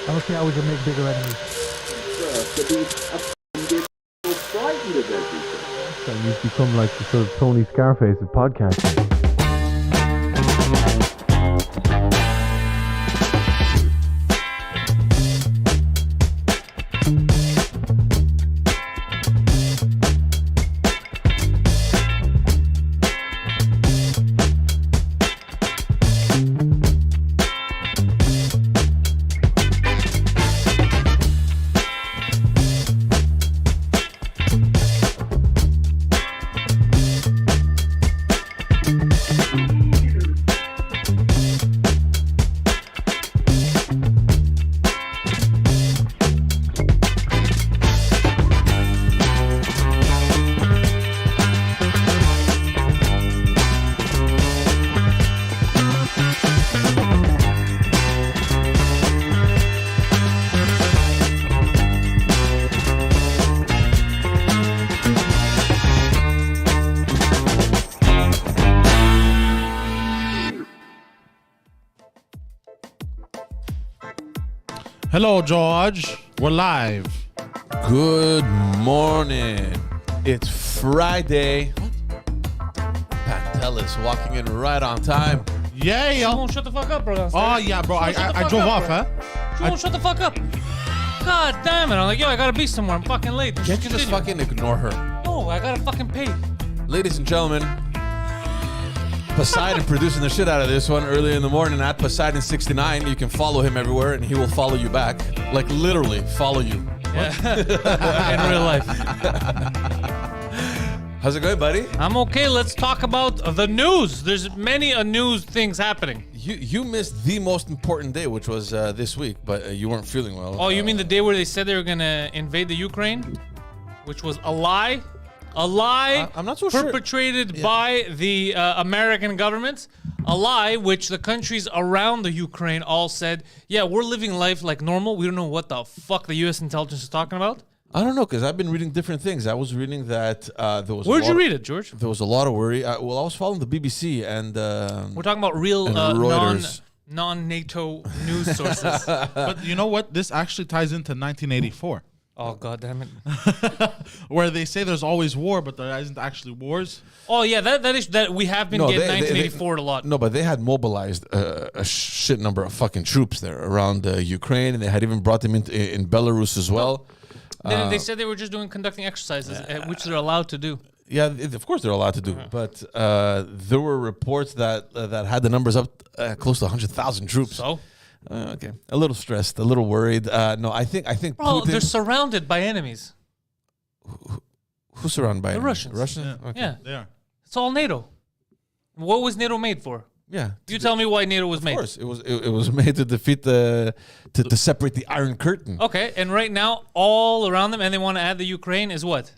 I don't see how we can make bigger enemies. To be so frightened of everything. So you've become like the sort of Tony Scarface of podcasting. Hello, George. We're live. Good morning. It's Friday. Pantelis walking in right on time. Yeah, You yo. won't shut the fuck up, bro. Oh, yeah, bro. Shut the I fuck drove up, off, bro. huh? You won't shut the fuck up. God damn it. I'm like, yo, I gotta be somewhere. I'm fucking late. Can't you just fucking ignore her? No, I gotta fucking pay. Ladies and gentlemen, Poseidon producing the shit out of this one early in the morning at Poseidon69. You can follow him everywhere and he will follow you back. Like literally follow you. Yeah. In real life. How's it going, buddy? I'm okay. Let's talk about the news. There's many news things happening. You missed the most important day, which was this week, but you weren't feeling well. Oh, you mean the day where they said they were gonna invade the Ukraine? Which was a lie? A lie I'm not so sure. perpetrated by the American government. A lie which the countries around the Ukraine all said, yeah, we're living life like normal. We don't know what the fuck the U.S. intelligence is talking about. I don't know, because I've been reading different things. I was reading that there was. Where'd you read it, George? There was a lot of worry. Well, I was following the BBC and. We're talking about real and Reuters. non-NATO news sources. But you know what? This actually ties into 1984, Oh, God damn it. where they say there's always war, but there isn't actually wars. Oh, yeah, that we have been No, getting they- 1984 a lot. No, but they had mobilized a shit number of fucking troops there around Ukraine, and they had even brought them in Belarus as well. They said they were just conducting exercises, which they're allowed to do. Yeah, of course they're allowed to do, but there were reports that had the numbers up close to 100,000 troops. So? Okay, a little stressed, a little worried. No, I think Bro, Putin. they're surrounded by enemies. Who's surrounded by The enemies? Russians. Russians? Yeah. Okay. Yeah, They are. it's all NATO. What was NATO made for? Yeah. You tell me why NATO was made. Of course, it was made to defeat to separate the Iron Curtain. Okay, and right now, all around them, and they want to add the Ukraine, is what?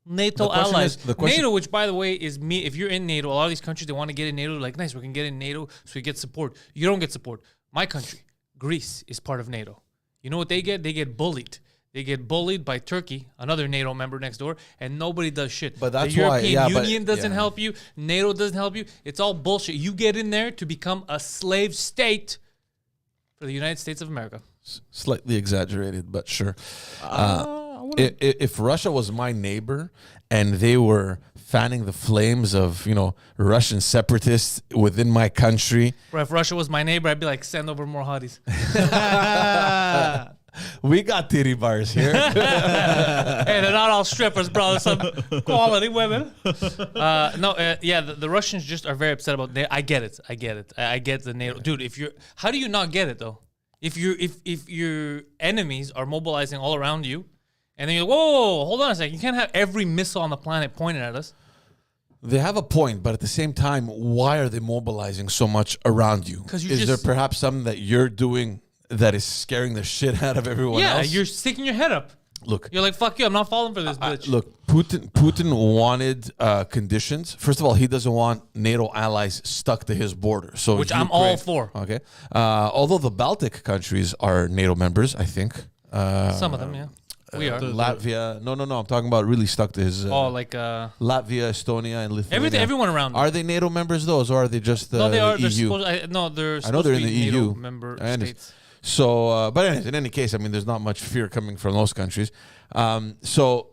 NATO The question allies. is- the question- NATO, which by the way is me. If you're in NATO, a lot of these countries they want to get in NATO. Like, nice, we can get in NATO, so we get support. You don't get support. My country, Greece, is part of NATO. You know what they get? They get bullied. They get bullied by Turkey, another NATO member next door, and nobody does shit. But that's the why- European yeah, but- Union doesn't yeah. help you. NATO doesn't help you. It's all bullshit. You get in there to become a slave state for the United States of America. Slightly exaggerated, but sure. If Russia was my neighbor and they were fanning the flames of Russian separatists within my country, Or if Russia was my neighbor, I'd be like, send over more hotties. we got titty bars here. Hey, they're not all strippers, bro. There's some quality women. The Russians just are very upset about. I get it. I get the NATO, dude. How do you not get it though? If your enemies are mobilizing all around you, and then you're like, whoa, hold on a second. You can't have every missile on the planet pointed at us. They have a point, but at the same time, why are they mobilizing so much around you? 'Cause Is there perhaps something that you're doing that is scaring the shit out of everyone else? Yeah, you're sticking your head up. Look, You're like, fuck you. I'm not falling for this bitch. look, Putin wanted conditions. First of all, he doesn't want NATO allies stuck to his border. So Which I'm all for. Okay. Although the Baltic countries are NATO members, I think. Some of them, yeah. We are. Latvia. No. I'm talking about really stuck to his. Latvia, Estonia, and Lithuania. Everyone around them. Are they NATO members, those, or are they just No, they are. EU? They're I know they're in the NATO EU. member I understand. states. So, but anyways, in any case, I mean, there's not much fear coming from those countries. So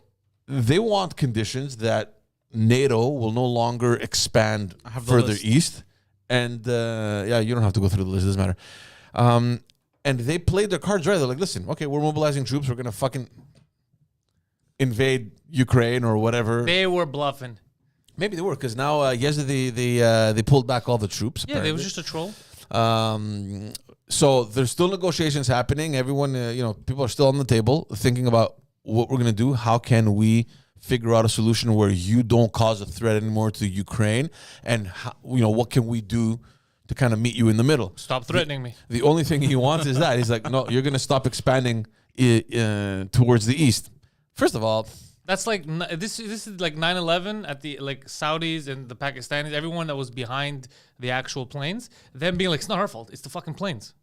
they want conditions that NATO will no longer expand further east. And yeah, you don't have to go through the list. It doesn't matter. And they played their cards right. They're like, listen, okay, we're mobilizing troops. We're going to fucking invade Ukraine or whatever. They were bluffing. Maybe they were, because now yesterday they pulled back all the troops. Yeah, it was just a troll. So there's still negotiations happening. Everyone, people are still on the table thinking about what we're going to do. How can we figure out a solution where you don't cause a threat anymore to Ukraine? And, how, what can we do to kind of meet you in the middle? Stop threatening me. The only thing he wants is that. He's like, no, you're going to stop expanding towards the east. First of all, that's like this is like 9/11 at the Saudis and the Pakistanis, everyone that was behind the actual planes, them being like, it's not our fault, it's the fucking planes.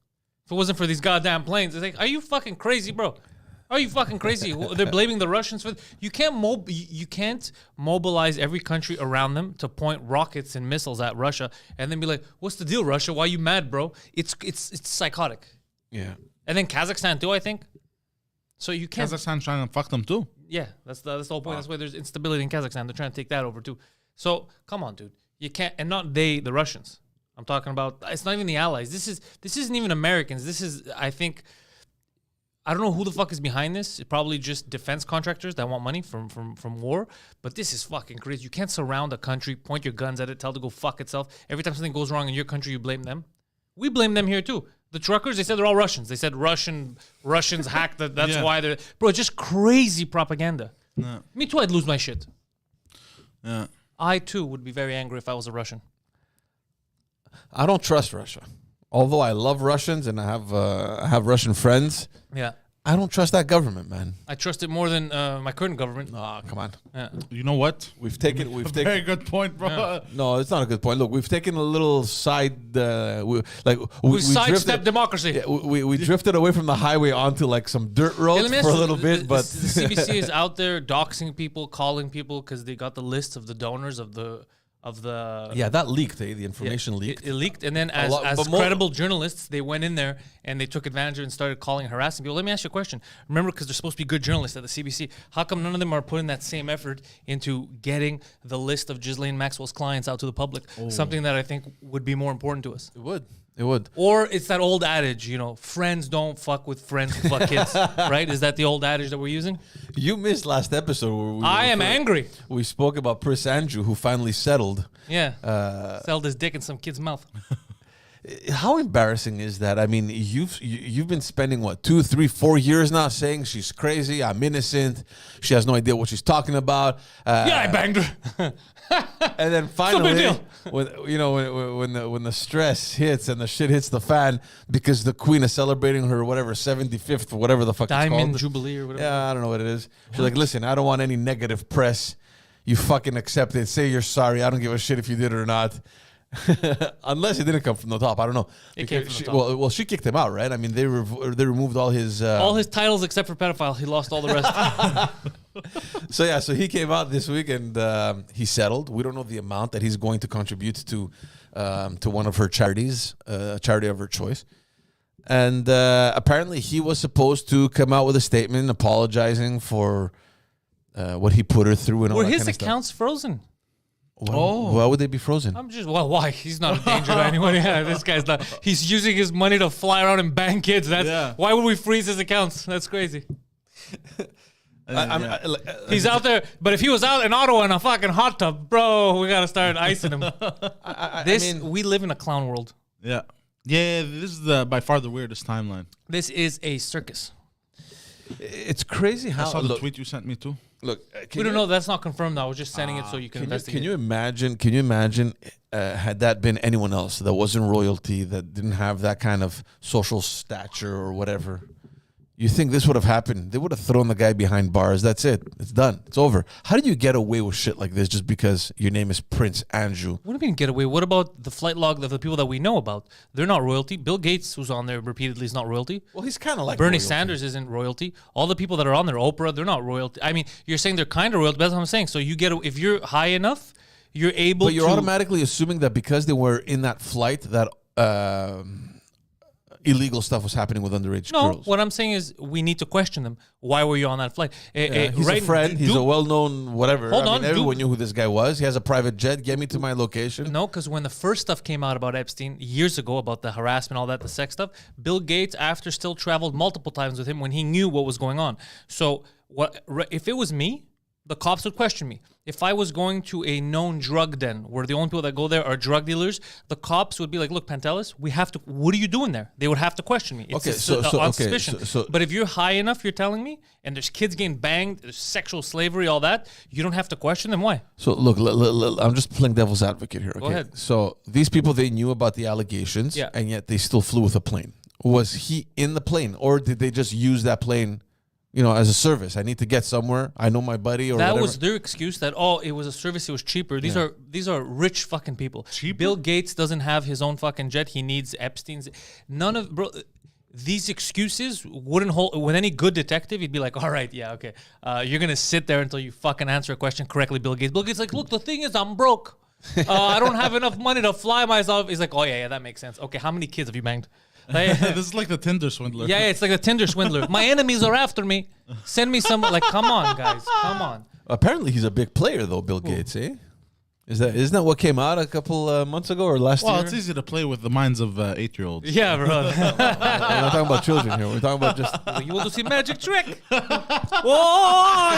If it wasn't for these goddamn planes, it's like, are you fucking crazy, bro? Are you fucking crazy? They're blaming the Russians for you can't mobilize every country around them to point rockets and missiles at Russia and then be like, what's the deal, Russia? Why are you mad, bro? It's psychotic. Yeah. And then Kazakhstan too, I think. So you can't. Kazakhstan trying to fuck them too. Yeah, that's the whole point. That's why there's instability in Kazakhstan. They're trying to take that over too. So come on, dude. You can't, and not the Russians. I'm talking about. It's not even the allies. This isn't even Americans. This is, I think, I don't know who the fuck is behind this. It's probably just defense contractors that want money from war. But this is fucking crazy. You can't surround a country, point your guns at it, tell it to go fuck itself. Every time something goes wrong in your country, you blame them. We blame them here too. The truckers, they said they're all Russians. They said Russians hacked that. That's why they're... Bro, just crazy propaganda. Yeah. Me too, I'd lose my shit. Yeah. I too would be very angry if I was a Russian. I don't trust Russia. Although I love Russians and I have Russian friends, Yeah. I don't trust that government, man. I trust it more than my current government. Oh, come on. Yeah. You know what? We've taken Very good point, bro. Yeah. No, it's not a good point. Look, we've taken a little side. We sidestepped democracy. Yeah, we drifted away from the highway onto like some dirt roads for a little bit, but the CBC is out there doxing people, calling people because they got the list of the donors of the. Yeah, that leaked. The information leaked. It leaked, and then as credible journalists, they went in there and they took advantage of it and started calling and harassing people. Let me ask you a question. Remember, because they're supposed to be good journalists at the CBC, how come none of them are putting that same effort into getting the list of Ghislaine Maxwell's clients out to the public? Something that I think would be more important to us. It would. It would. Or it's that old adage, friends don't fuck with friends who fuck kids, right? Is that the old adage that we're using? You missed last episode. Where I am angry. We spoke about Prince Andrew, who finally settled. Yeah. Settled his dick in some kid's mouth. How embarrassing is that? I mean, you've been spending what 2, 3, 4 years now saying she's crazy, I'm innocent, she has no idea what she's talking about. Yeah, I banged her. And then finally, deal. when the stress hits and the shit hits the fan because the Queen is celebrating her 75th or whatever the fuck Diamond it's called. Jubilee or whatever. Yeah, I don't know what it is. She's like, listen, I don't want any negative press. You fucking accept it. Say you're sorry. I don't give a shit if you did it or not. Unless it didn't come from the top. I don't know. It came from the top. Well, she kicked him out, right? I mean, they removed all his titles except for pedophile. He lost all the rest. So he came out this week and he settled. We don't know the amount that he's going to contribute to one of her charities, a charity of her choice. And apparently he was supposed to come out with a statement apologizing for what he put her through and all Were that his kind of accounts frozen? Why would they be frozen? I'm just, why? He's not a danger to anyone. Yeah, this guy's not. He's using his money to fly around and bang kids. Why would we freeze his accounts? That's crazy. He's out there, but if he was out in Ottawa in a fucking hot tub, bro, we gotta start icing him. We live in a clown world. Yeah. Yeah, this is by far the weirdest timeline. This is a circus. It's crazy how. I saw the tweet you sent me too. Look, We don't know. That's not confirmed. I was just sending it so you can investigate. Can you imagine? Had that been anyone else that wasn't royalty, that didn't have that kind of social stature or whatever? You think this would have happened? They would have thrown the guy behind bars. That's it. It's done. It's over. How do you get away with shit like this just because your name is Prince Andrew? What do you mean get away? What about the flight log of the people that we know about? They're not royalty. Bill Gates, who's on there repeatedly, is not royalty. Well, he's kind of like Bernie royalty. Sanders isn't royalty. All the people that are on there, Oprah, they're not royalty. I mean, you're saying they're kind of royalty, but that's what I'm saying. So you get, if you're high enough, you're able to... But you're automatically assuming that because they were in that flight that... illegal stuff was happening with underage No, girls. what I'm saying is we need to question them. Why were you on that flight? He's a friend. He's a well-known whatever. Hold I on, mean, everyone knew who this guy was. He has a private jet. Get me to my location. No, because when the first stuff came out about Epstein years ago, about the harassment, all that, the sex stuff, Bill Gates, after, still traveled multiple times with him when he knew what was going on. So if it was me, the cops would question me. If I was going to a known drug den where the only people that go there are drug dealers, the cops would be like, look, Pantelis, what are you doing there? They would have to question me. It's on suspicion. But if you're high enough, you're telling me, and there's kids getting banged, there's sexual slavery, all that, you don't have to question them. Why? So look, I'm just playing devil's advocate here. Okay? Go ahead. So these people, they knew about the allegations, Yeah. and yet they still flew with a plane. Was he in the plane, or did they just use that plane, as a service? I need to get somewhere. I know my buddy, or that whatever. was their excuse. That it was a service. It was cheaper. These are rich fucking people. Cheaper? Bill Gates doesn't have his own fucking jet. He needs Epstein's. These excuses wouldn't hold with any good detective. He'd be like, all right, yeah, okay. You're gonna sit there until you fucking answer a question correctly, Bill Gates. Bill Gates is like, look, the thing is, I'm broke. I don't have enough money to fly myself. He's like, oh yeah, that makes sense. Okay, how many kids have you banged? This is like the Tinder swindler. Yeah, it's like a Tinder swindler. My enemies are after me. Send me some. Like, come on, guys, come on. Apparently, he's a big player, though. Bill Gates, eh? Isn't that what came out a couple months ago or last year? Well, it's easy to play with the minds of 8-year-olds. Yeah, bro. We're not talking about children here. We're talking about just. You want to see magic trick? Whoa!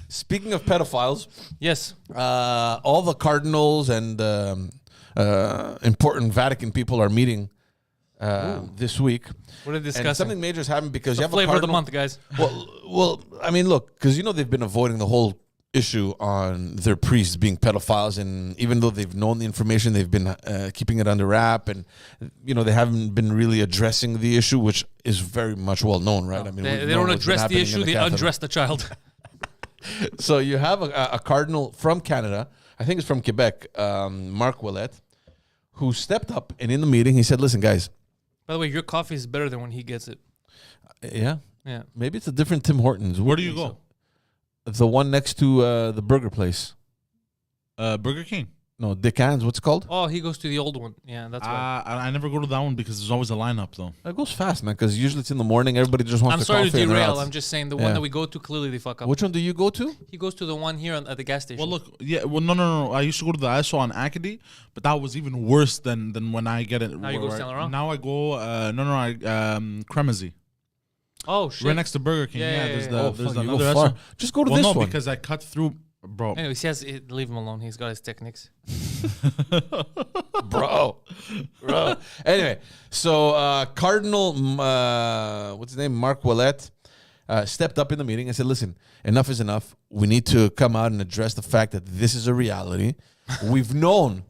Speaking of pedophiles, Yes. all the cardinals and important Vatican people are meeting this week. What are they And discussing? something major is happening because you have Flavor a of the cardinal. month, guys. Well, I mean, look, because they've been avoiding the whole issue on their priests being pedophiles, and even though they've known the information, they've been keeping it under wrap, and they haven't been really addressing the issue, which is very much well known, right? I mean, They don't address the issue. They undress the child. So you have a cardinal from Canada, I think it's from Quebec, Marc Ouellet, who stepped up, and in the meeting he said, "Listen, guys." By the way, your coffee is better than when he gets it. Yeah. Yeah. Maybe it's a different Tim Hortons. Where do you go? The one next to the burger place. Burger King. No, Dick Ann's. What's it called? Oh, he goes to the old one. Yeah, that's why. I never go to that one because there's always a lineup, though. It goes fast, man, because usually it's in the morning. Everybody just wants I'm their sorry to coffee and they're derail. out. I'm just saying the Yeah. one that we go to, clearly they fuck up. Which one do you go to? He goes to the one here at the gas station. Well, look, yeah, well, no. I used to go to the ISO on Acadie, but that was even worse than when I get it. Now you go Saint Laurent? Now I go, Cremazy. Oh, shit. Right next to Burger King. Yeah, There's yeah, there's fuck, you another go far. ISO. Just go to Well, this no, one. because I cut through, bro. Anyways, leave him alone. He's got his techniques. bro. Anyway, so Cardinal, what's his name? Marc Ouellet stepped up in the meeting and said, "Listen, enough is enough. We need to come out and address the fact that this is a reality. We've known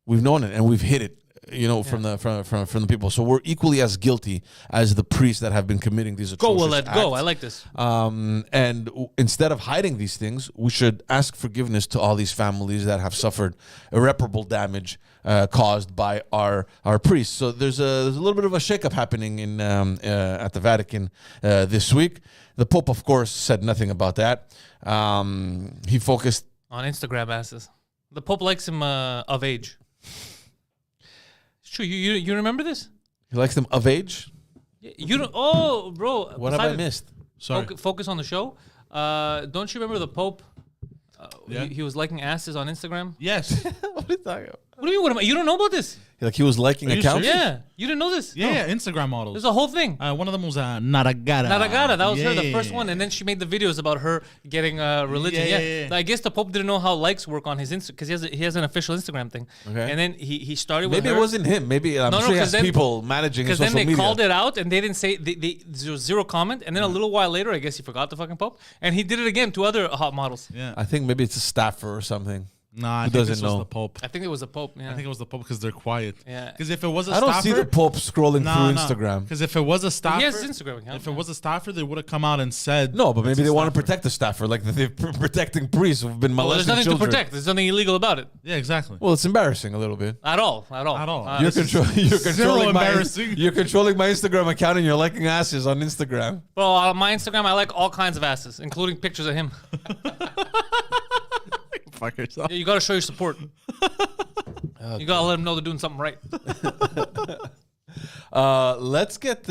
it, and we've hid it. From the people. So we're equally as guilty as the priests that have been committing these Go, atrocious Willett, go. acts. I like this. And instead of hiding these things, we should ask forgiveness to all these families that have suffered irreparable damage caused by our priests. So there's a little bit of a shakeup happening in at the Vatican this week. The Pope, of course, said nothing about that. He focused On Instagram asses. The Pope likes him of age. It's true. You remember this? He likes them of age. You don't. Oh, bro. What have I missed? Sorry. Focus on the show. Don't you remember the Pope? Yeah. He was liking asses on Instagram. Yes. What are you talking about? What do you mean? You don't know about this? Like he was liking Are you accounts. serious? Yeah, you didn't know this? Yeah, Instagram models. There's a whole thing. One of them was Naragara. Naragara, that was her, the Yeah. first one, and then she made the videos about her getting religion. Yeah. I guess the Pope didn't know how likes work on his Insta because he has an official Instagram thing. Okay. And then he started with Maybe her. it wasn't him. Maybe I'm No, sure he 'cause has then- people managing his Because then social they media. called it out and they didn't say there was zero comment. And then a little while later, I guess he forgot the fucking Pope, and he did it again to other hot models. Yeah. I think maybe it's a staffer or something. Nah, I Who think doesn't this was know? the Pope. I think it was a Pope. Yeah. I think it was the Pope because they're quiet. Yeah. Because if it was a I don't staffer, see the Pope scrolling through Instagram. Because if it was a staffer, He has his Instagram account. If it was a staffer, they would have come out and said No, but maybe it's a they want to staffer. protect the staffer, like they're protecting priests who've been Well, molesting there's nothing children. to protect. There's nothing illegal about it. Yeah, exactly. Well, it's embarrassing a little bit. At all. At all. You're, This is you're controlling my embarrassing. you're controlling my Instagram account and you're liking asses on Instagram. Well, on my Instagram, I like all kinds of asses, including pictures of him. Fuck yourself. You got to show your support. You gotta let them know they're doing something right. Let's get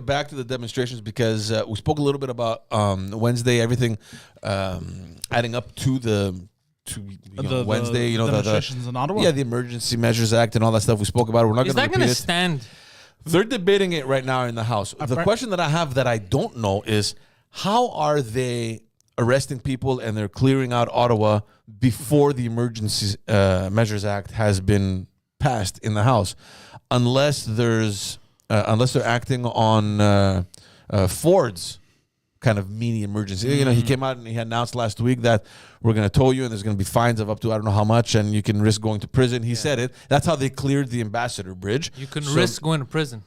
back to the demonstrations because we spoke a little bit about Wednesday, everything adding up to Wednesday. The demonstrations in Ottawa. Yeah, the Emergency Measures Act and all that stuff we spoke about. We're not Is going that to gonna repeat it. stand? They're debating it right now in the House. The question that I have that I don't know is how are they arresting people and they're clearing out Ottawa before the Emergency Measures Act has been passed in the House, unless they're acting on Ford's kind of mini emergency. You know, he came out and he announced last week that we're going to tow you and there's going to be fines of up to I don't know how much and you can risk going to prison. He said it. That's how they cleared the Ambassador Bridge. You can risk going to prison.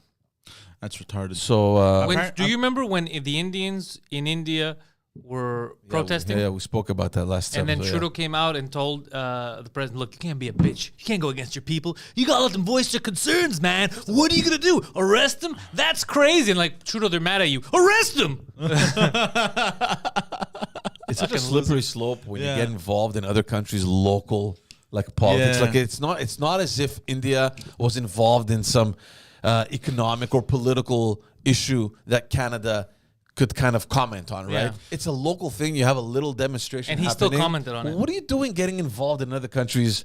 That's retarded. So Do you remember when the Indians in India were protesting? Yeah, we spoke about that last time. And then Trudeau came out and told the president, look, you can't be a bitch. You can't go against your people. You got to let them voice their concerns, man. What are you going to do? Arrest them? That's crazy. And like, Trudeau, they're mad at you. Arrest them! It's such a slippery slope when you get involved in other countries' local politics. Yeah. Like it's not as if India was involved in some economic or political issue that Canada could kind of comment on, right? Yeah. It's a local thing. You have a little demonstration And he still happening. commented on it. What are you doing getting involved in other countries'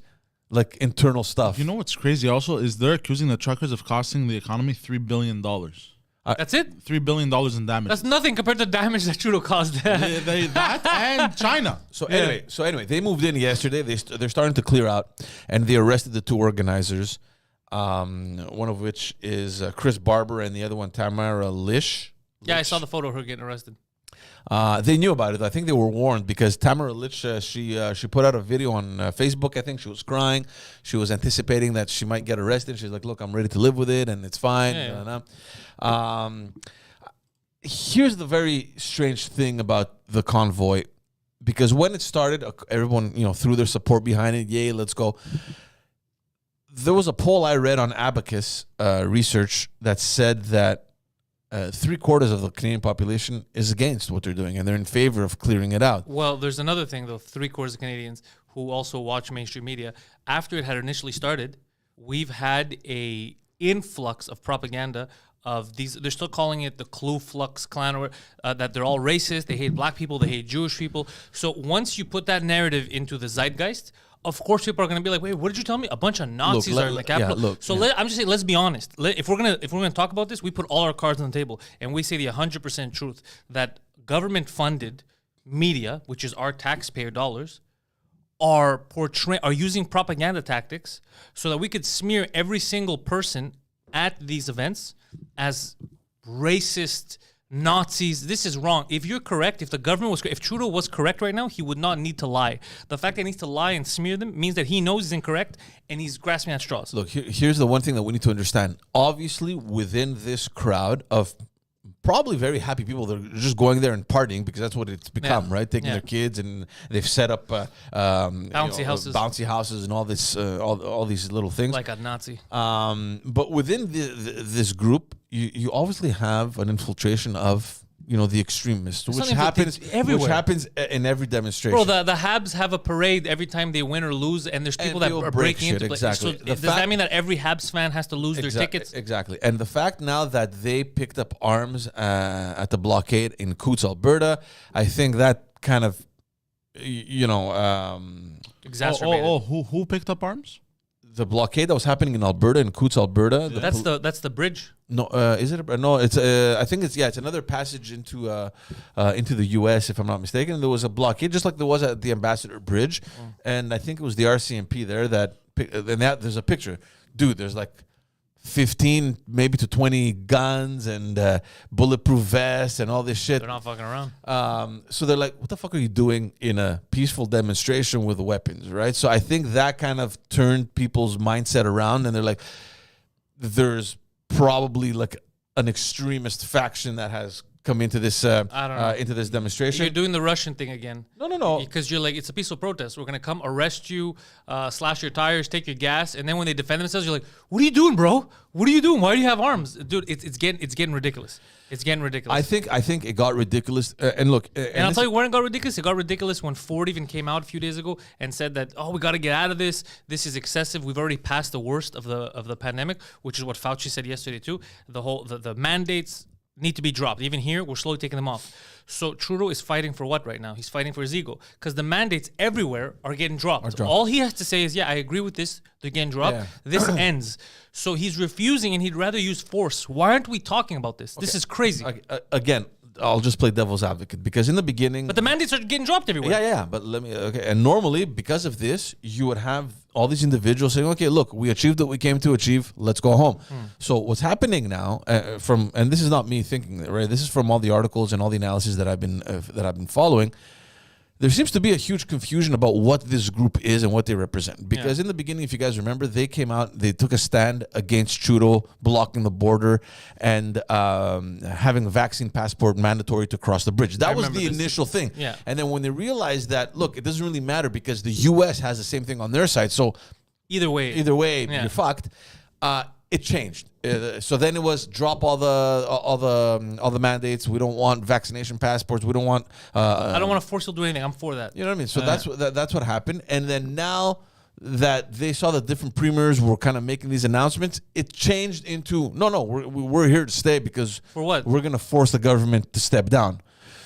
internal stuff? You know what's crazy also is they're accusing the truckers of costing the economy $3 billion. That's it? $3 billion in damage. That's nothing compared to the damage that Trudeau caused. that and China. So anyway, they moved in yesterday. They're starting to clear out, and they arrested the two organizers. One of which is Chris Barber, and the other one Tamara Lish. Yeah, I saw the photo of her getting arrested. They knew about it. I think they were warned because Tamara Lich, she put out a video on Facebook. I think she was crying. She was anticipating that she might get arrested. She's like, "Look, I'm ready to live with it, and it's fine." Yeah. Here's the very strange thing about the convoy, because when it started, everyone threw their support behind it. Yay, let's go. There was a poll I read on Abacus research that said that 3/4 of the Canadian population is against what they're doing, and they're in favor of clearing it out. Well, there's another thing, though. 3/4 of Canadians who also watch mainstream media, after it had initially started, we've had a influx of propaganda of these. They're still calling it the Ku Klux Klan, or that they're all racist. They hate black people. They hate Jewish people. So once you put that narrative into the zeitgeist, of course, people are going to be like, "Wait, what did you tell me? A bunch of Nazis are in the capital." I'm just saying, let's be honest. If we're gonna talk about this, we put all our cards on the table and we say the 100% truth that government-funded media, which is our taxpayer dollars, are using propaganda tactics so that we could smear every single person at these events as racist. Nazis, this is wrong. If you're correct, if Trudeau was correct right now, he would not need to lie. The fact that he needs to lie and smear them means that he knows he's incorrect and he's grasping at straws. Look, here's the one thing that we need to understand. Obviously, within this crowd of probably very happy people that are just going there and partying because that's what it's become, right? Taking their kids, and they've set up bouncy houses and all this, all these little things. Like a Nazi. But within this group, you obviously have an infiltration of the extremists, which happens everywhere. Which happens in every demonstration. Bro, the Habs have a parade every time they win or lose, and there's people that are breaking into places. Exactly. So does that mean that every Habs fan has to lose their tickets? Exactly. And the fact now that they picked up arms at the blockade in Coutts, Alberta, I think that kind of, exacerbated. Who picked up arms? The blockade that was happening in Alberta, in Coutts, Alberta. That's the bridge. No, is it? No, it's. I think it's another passage into the U.S. if I'm not mistaken. There was a blockade, just like there was at the Ambassador Bridge, and I think it was the RCMP there there's a picture, dude. There's like 15, maybe to 20 guns and bulletproof vests and all this shit. They're not fucking around. So they're like, what the fuck are you doing in a peaceful demonstration with weapons, right? So I think that kind of turned people's mindset around, and they're like, there's probably like an extremist faction that has come into this I don't know. into this demonstration. You're doing the Russian thing again. No. Because you're like, it's a peaceful protest. We're gonna come arrest you, slash your tires, take your gas, and then when they defend themselves, you're like, "What are you doing, bro? What are you doing? Why do you have arms, dude?" It's getting ridiculous. It's getting ridiculous. I think it got ridiculous. And look, And I'll tell you when it got ridiculous. It got ridiculous when Ford even came out a few days ago and said that, "Oh, we got to get out of this. This is excessive. We've already passed the worst of the pandemic," which is what Fauci said yesterday too. The mandates need to be dropped. Even here, we're slowly taking them off. So Trudeau is fighting for what right now? He's fighting for his ego because the mandates everywhere are getting dropped. All he has to say is, "Yeah, I agree with this. They're getting dropped. Yeah. This ends." So he's refusing, and he'd rather use force. Why aren't we talking about this? This is crazy. again, I'll just play devil's advocate because in the beginning, But the mandates are getting dropped everywhere. yeah. But let me And normally, because of this, you would have all these individuals saying, "Okay, look, we achieved what we came to achieve. Let's go home." So what's happening now, and this is not me thinking that, right? This is from all the articles and all the analysis that I've been following. There seems to be a huge confusion about what this group is and what they represent. Because in the beginning, if you guys remember, they came out, they took a stand against Trudeau blocking the border and having a vaccine passport mandatory to cross the bridge. That was the initial thing. Yeah. And then when they realized that, look, it doesn't really matter because the U.S. has the same thing on their side. So Either way, you're fucked. It changed. So then it was drop all the mandates. We don't want vaccination passports. We don't want. I don't want to force you to do anything. I'm for that. You know what I mean? So that's what happened. And then now that they saw that different premiers were kind of making these announcements, it changed into no, we're here to stay because For what? we're going to force the government to step down.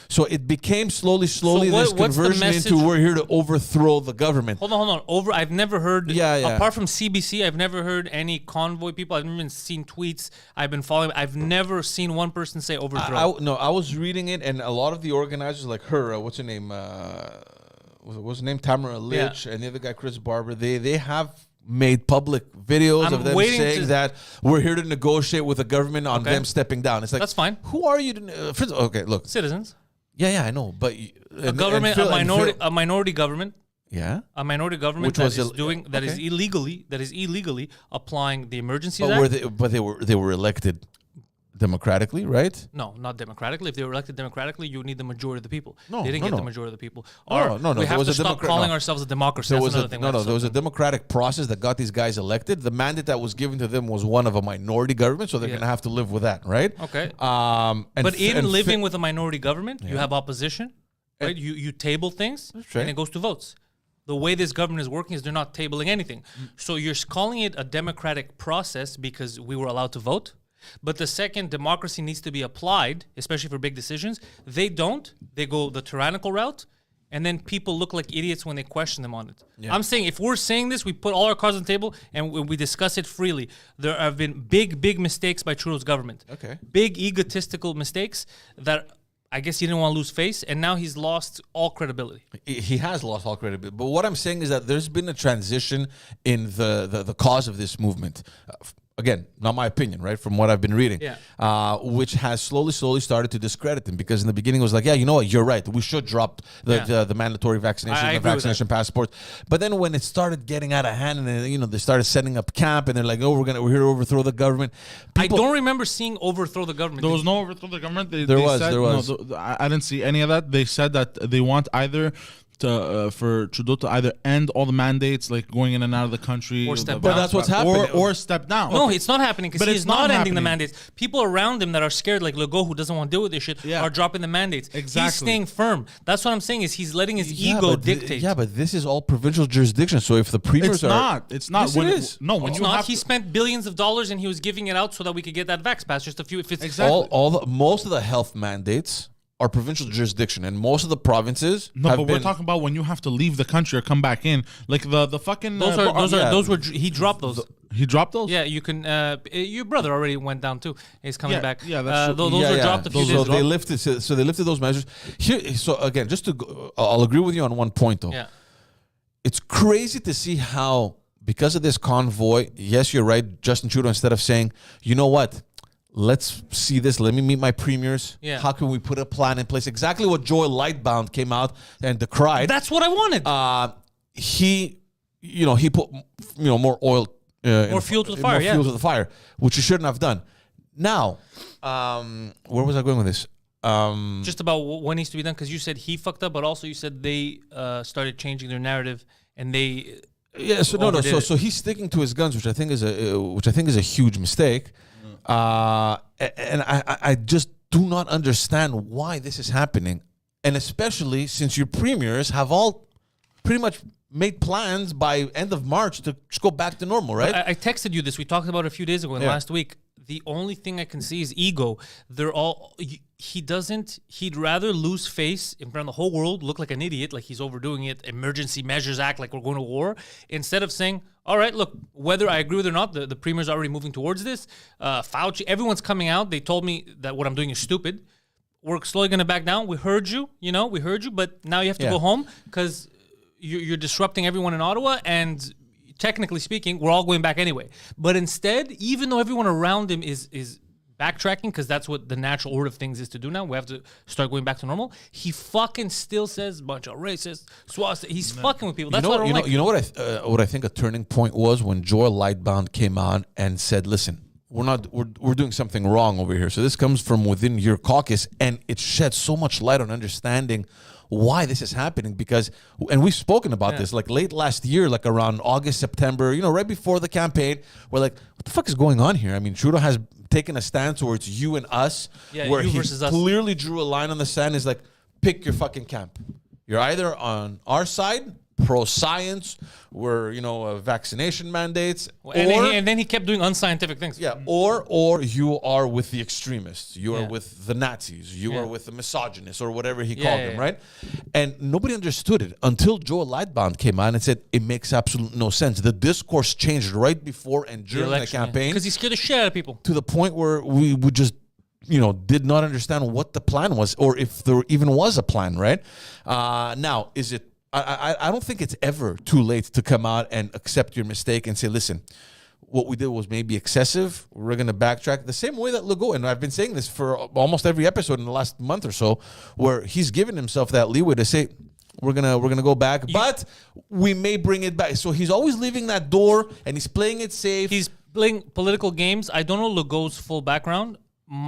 So it became slowly this what's the conversion message? into we're here to overthrow the government. Hold on. I've never heard. Yeah. Apart from CBC, I've never heard any convoy people. I've never even seen tweets. I've been following. I've never seen one person say overthrow. I was reading it, and a lot of the organizers, like her, what's her name? What's her name? Tamara Lich, and the other guy, Chris Barber. They have made public videos I'm of them waiting saying that we're here to negotiate with the government on them stepping down. It's like, That's fine. Who are you? Okay, look. Citizens, Yeah, I know, but a government, a minority government. Yeah, A minority government Which was that is ill- doing that is okay. illegally applying the Emergency but Act. they were elected democratically, right? No, not democratically. If they were elected democratically, you would need the majority of the people. No, they didn't no, get no. the majority of the people. No. We There have was to a stop democrat- calling no. ourselves a democracy. There That's was another thing. there was a democratic process that got these guys elected. The mandate that was given to them was one of a minority government, so they're going to have to live with that, right? Okay. And But in and living with a minority government, you have opposition, right? You table things, right. and it goes to votes. The way this government is working is they're not tabling anything. So you're calling it a democratic process because we were allowed to vote. But the second democracy needs to be applied, especially for big decisions, they don't. They go the tyrannical route, and then people look like idiots when they question them on it. I'm saying if we're saying this, we put all our cards on the table and we discuss it freely. There have been big mistakes by Trudeau's government. Okay. Big egotistical mistakes that I guess he didn't want to lose face, and now he's lost all credibility. He has lost all credibility. But what I'm saying is that there's been a transition in the cause of this movement. Again, not my opinion, right? From what I've been reading, which has slowly started to discredit him because in the beginning it was like, yeah, you know what, you're right. We should drop the mandatory vaccination, I the agree with vaccination passports. But then when it started getting out of hand, and then, they started setting up camp, and they're like, oh, we're here to overthrow the government. I don't remember seeing overthrow the government. There was no overthrow the government. There was. No, I didn't see any of that. They said that they want either for Trudeau to either end all the mandates, like going in and out of the country, Or step the down. But that's what's happening. or step down. No, it's not happening because But he's it's not not ending the happening. mandates. People around him that are scared, like Legault, who doesn't want to deal with this shit, are dropping the mandates. Exactly. He's staying firm. That's what I'm saying is he's letting his ego dictate. But this is all provincial jurisdiction. So if the premiers It's not. It's not. Yes, when it is. No, when It's you not. have He to, spent billions of dollars and he was giving it out so that we could get that vax pass. Just a few. If it's Exactly. most of the health mandates are provincial jurisdiction, and most of the provinces No, have but been. we're talking about when you have to leave the country or come back in. Like the fucking those were he dropped those. he dropped those. Yeah, you can. Your brother already went down too. He's coming Yeah, back. yeah, that's true. Those were dropped a few So days they ago. lifted. So they lifted those measures. Here, so again, just to I'll agree with you on one point though. Yeah. It's crazy to see how because of this convoy. Yes, you're right, Justin Trudeau. Instead of saying, you know what. Let's see this. Let me meet my premiers. Yeah. How can we put a plan in place? Exactly what Joel Lightbound came out and decried. That's what I wanted. He put more oil, More fuel to the fire, more fuel to the fire, which he shouldn't have done. Now, where was I going with this? Just about what needs to be done, because you said he fucked up, but also you said they started changing their narrative and they. Yeah, so no. So he's sticking to his guns, which I think is a huge mistake. And I just do not understand why this is happening, and especially since your premiers have all pretty much made plans by end of March to just go back to normal, right? I texted you this. We talked about it a few days ago and last week. The only thing I can see is ego. He'd rather lose face in front of the whole world, look like an idiot, like he's overdoing it, Emergency Measures Act, like we're going to war, instead of saying, all right, look, whether I agree with it or not, the premier's already moving towards this. Fauci, everyone's coming out. They told me that what I'm doing is stupid. We're slowly going to back down. We heard you, but now you have to go home because you're disrupting everyone in Ottawa, and technically speaking, we're all going back anyway. But instead, even though everyone around him is backtracking, because that's what the natural order of things is to do now, we have to start going back to normal, he fucking still says bunch of racist, swastika. He's fucking with people. That's what I don't like. You know what I think a turning point was when Joel Lightbound came on and said, listen, we're doing something wrong over here. So this comes from within your caucus, and it sheds so much light on understanding why this is happening, because, and we've spoken about this like late last year, like around August, September, right before the campaign, we're like, what the fuck is going on here? I mean, Trudeau has taken a stance where it's you and us, where he clearly drew a line on the sand. Is like, pick your fucking camp. You're either on our side, pro-science, where vaccination mandates, and then he kept doing unscientific things. Yeah, or you are with the extremists, you are with the Nazis, you are with the misogynists, or whatever he called them, right? And nobody understood it until Joel Lightbound came on and said it makes absolutely no sense. The discourse changed right before and during the campaign, because he scared the shit out of people to the point where we would just did not understand what the plan was, or if there even was a plan, right? Now, is it? I don't think it's ever too late to come out and accept your mistake and say, listen, what we did was maybe excessive. We're going to backtrack the same way that Legault, and I've been saying this for almost every episode in the last month or so, where he's given himself that leeway to say, we're gonna go back, but we may bring it back. So he's always leaving that door, and he's playing it safe. He's playing political games. I don't know Legault's full background.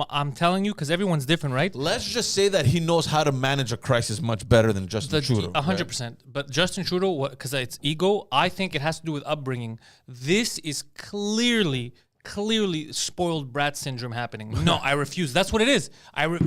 I'm telling you, because everyone's different, right? Let's just say that he knows how to manage a crisis much better than Justin Trudeau. 100%. Right? But Justin Trudeau, because it's ego, I think it has to do with upbringing. This is clearly spoiled brat syndrome happening. No, I refuse. That's what it is.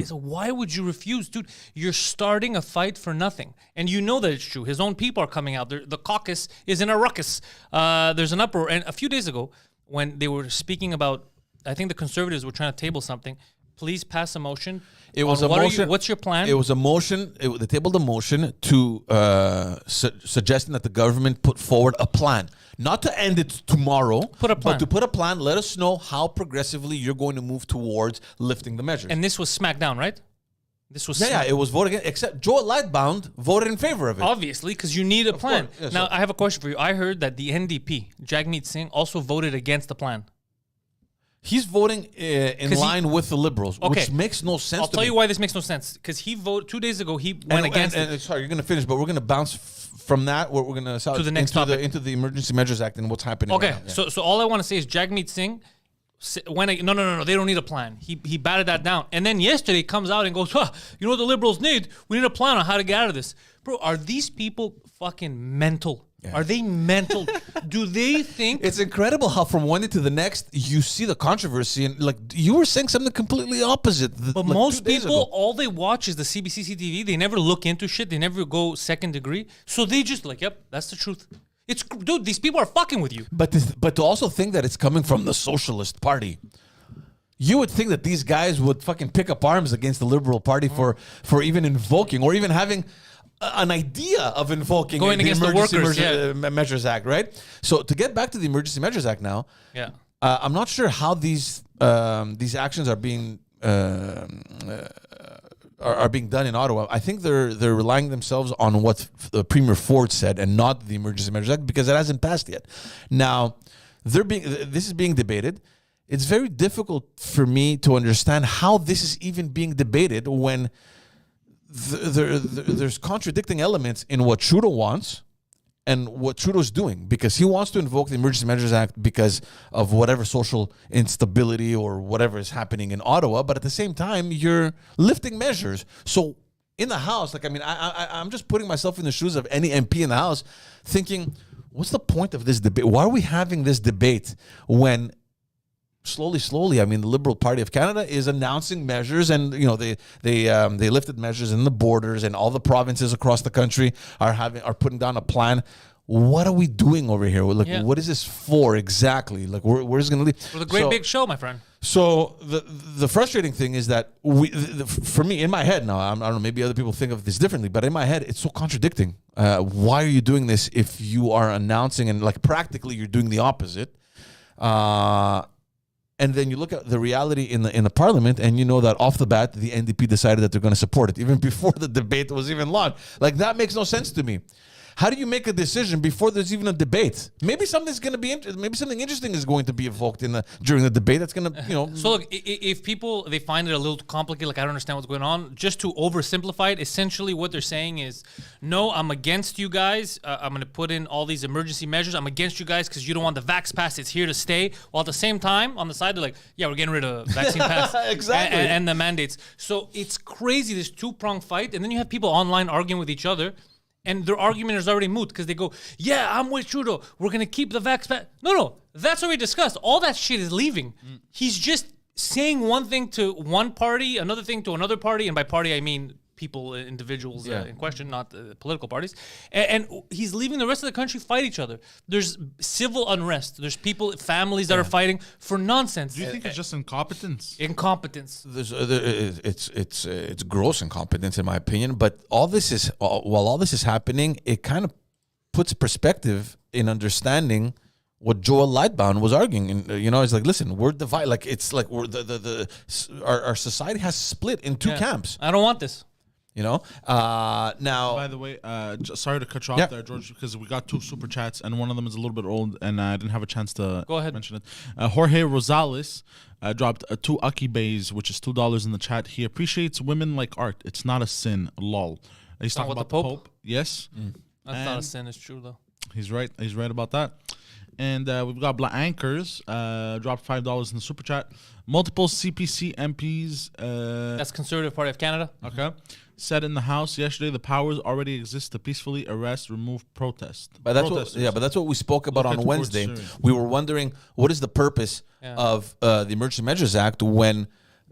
So why would you refuse? Dude, you're starting a fight for nothing. And you know that it's true. His own people are coming out. The caucus is in a ruckus. There's an uproar. And a few days ago, when they were speaking about, I think the Conservatives were trying to table something. Please pass a motion. It was a motion. What's your plan? It was a motion. They tabled a motion to suggesting that the government put forward a plan, not to end it tomorrow, but to put a plan. Let us know how progressively you're going to move towards lifting the measures. And this was smacked down, right? This was it was voted against. Except Joel Lightbound voted in favor of it. Obviously, because you need a plan. Now, I have a question for you. I heard that the NDP, Jagmeet Singh, also voted against the plan. He's voting in line with the Liberals, which makes no sense. I'll tell you why this makes no sense. Because he voted 2 days ago. He went against it. Sorry, you're going to finish, but we're going to bounce from that. We're going to to the next topic, into the Emergency Measures Act and what's happening. Okay, right now. So all I want to say is Jagmeet Singh no, they don't need a plan. He batted that down, and then yesterday he comes out and goes, you know what the Liberals need? We need a plan on how to get out of this. Bro, are these people fucking mental? Yeah. Are they mental? Do they think... It's incredible how from one day to the next, you see the controversy. And like you were saying something completely opposite. But like most people, all they watch is the CBC TV. They never look into shit. They never go second degree. So they just like, yep, that's the truth. Dude, these people are fucking with you. But to also think that it's coming from the Socialist Party. You would think that these guys would fucking pick up arms against the Liberal Party for even invoking or even having... an idea of invoking going against the Workers Measures Act, right? So to get back to the Emergency Measures Act now, I'm not sure how these actions are being done in Ottawa. I think they're relying themselves on what Premier Ford said and not the Emergency Measures Act because it hasn't passed yet. Now, this is being debated. It's very difficult for me to understand how this is even being debated when there's contradicting elements in what Trudeau wants and what Trudeau's doing, because he wants to invoke the Emergency Measures Act because of whatever social instability or whatever is happening in Ottawa. But at the same time, you're lifting measures. So in the House, like, I mean, I'm just putting myself in the shoes of any MP in the House thinking, what's the point of this debate? Why are we having this debate when slowly, I mean, the Liberal Party of Canada is announcing measures, and they lifted measures in the borders, and all the provinces across the country are putting down a plan. What are we doing over here? Like, what is this for exactly? Like, where's it going to lead? For the great big show, my friend. So the frustrating thing is that for me, in my head now, I don't know, maybe other people think of this differently, but in my head, it's so contradicting. Why are you doing this if you are announcing and like practically you're doing the opposite? And then you look at the reality in the Parliament, and you know that off the bat, the NDP decided that they're going to support it, even before the debate was even launched. Like, that makes no sense to me. How do you make a decision before there's even a debate? Maybe something's going to be maybe something interesting is going to be evoked during the debate. That's going to, So look, if people they find it a little too complicated, like I don't understand what's going on, just to oversimplify it, essentially what they're saying is, no, I'm against you guys. I'm going to put in all these emergency measures. I'm against you guys because you don't want the vax pass. It's here to stay. While at the same time, on the side, they're like, yeah, we're getting rid of vaccine pass exactly, and the mandates. So it's crazy. This two-pronged fight, and then you have people online arguing with each other. And their argument is already moot because they go, yeah, I'm with Trudeau. We're going to keep the vax pass. No, that's already discussed. All that shit is leaving. He's just saying one thing to one party, another thing to another party. And by party, I mean people, individuals in question, not political parties. And he's leaving the rest of the country fight each other. There's civil unrest. There's families that are fighting for nonsense. Do you think it's just incompetence? Incompetence. It's gross incompetence in my opinion. But while all this is happening, it kind of puts perspective in understanding what Joel Lightbound was arguing. And it's like, listen, we're divided. Like, it's like we're our society has split in two camps. I don't want this. Now, by the way, sorry to cut you off there, George, because we got 2 super chats, and one of them is a little bit old, and I didn't have a chance to mention it. Jorge Rosales dropped 2 Aki Bays, which is $2 in the chat. He appreciates women like art. It's not a sin. Lol. He's talking about the Pope. Yes. That's not a sin. It's true, though. He's right. He's right about that. And we've got Black Anchors, dropped $5 in the super chat. Multiple CPC MPs. That's Conservative Party of Canada. Okay. Said in the House yesterday, the powers already exist to peacefully arrest, remove, protest. But that's what we spoke about on Wednesday. We were wondering, what is the purpose of the Emergency Measures Act when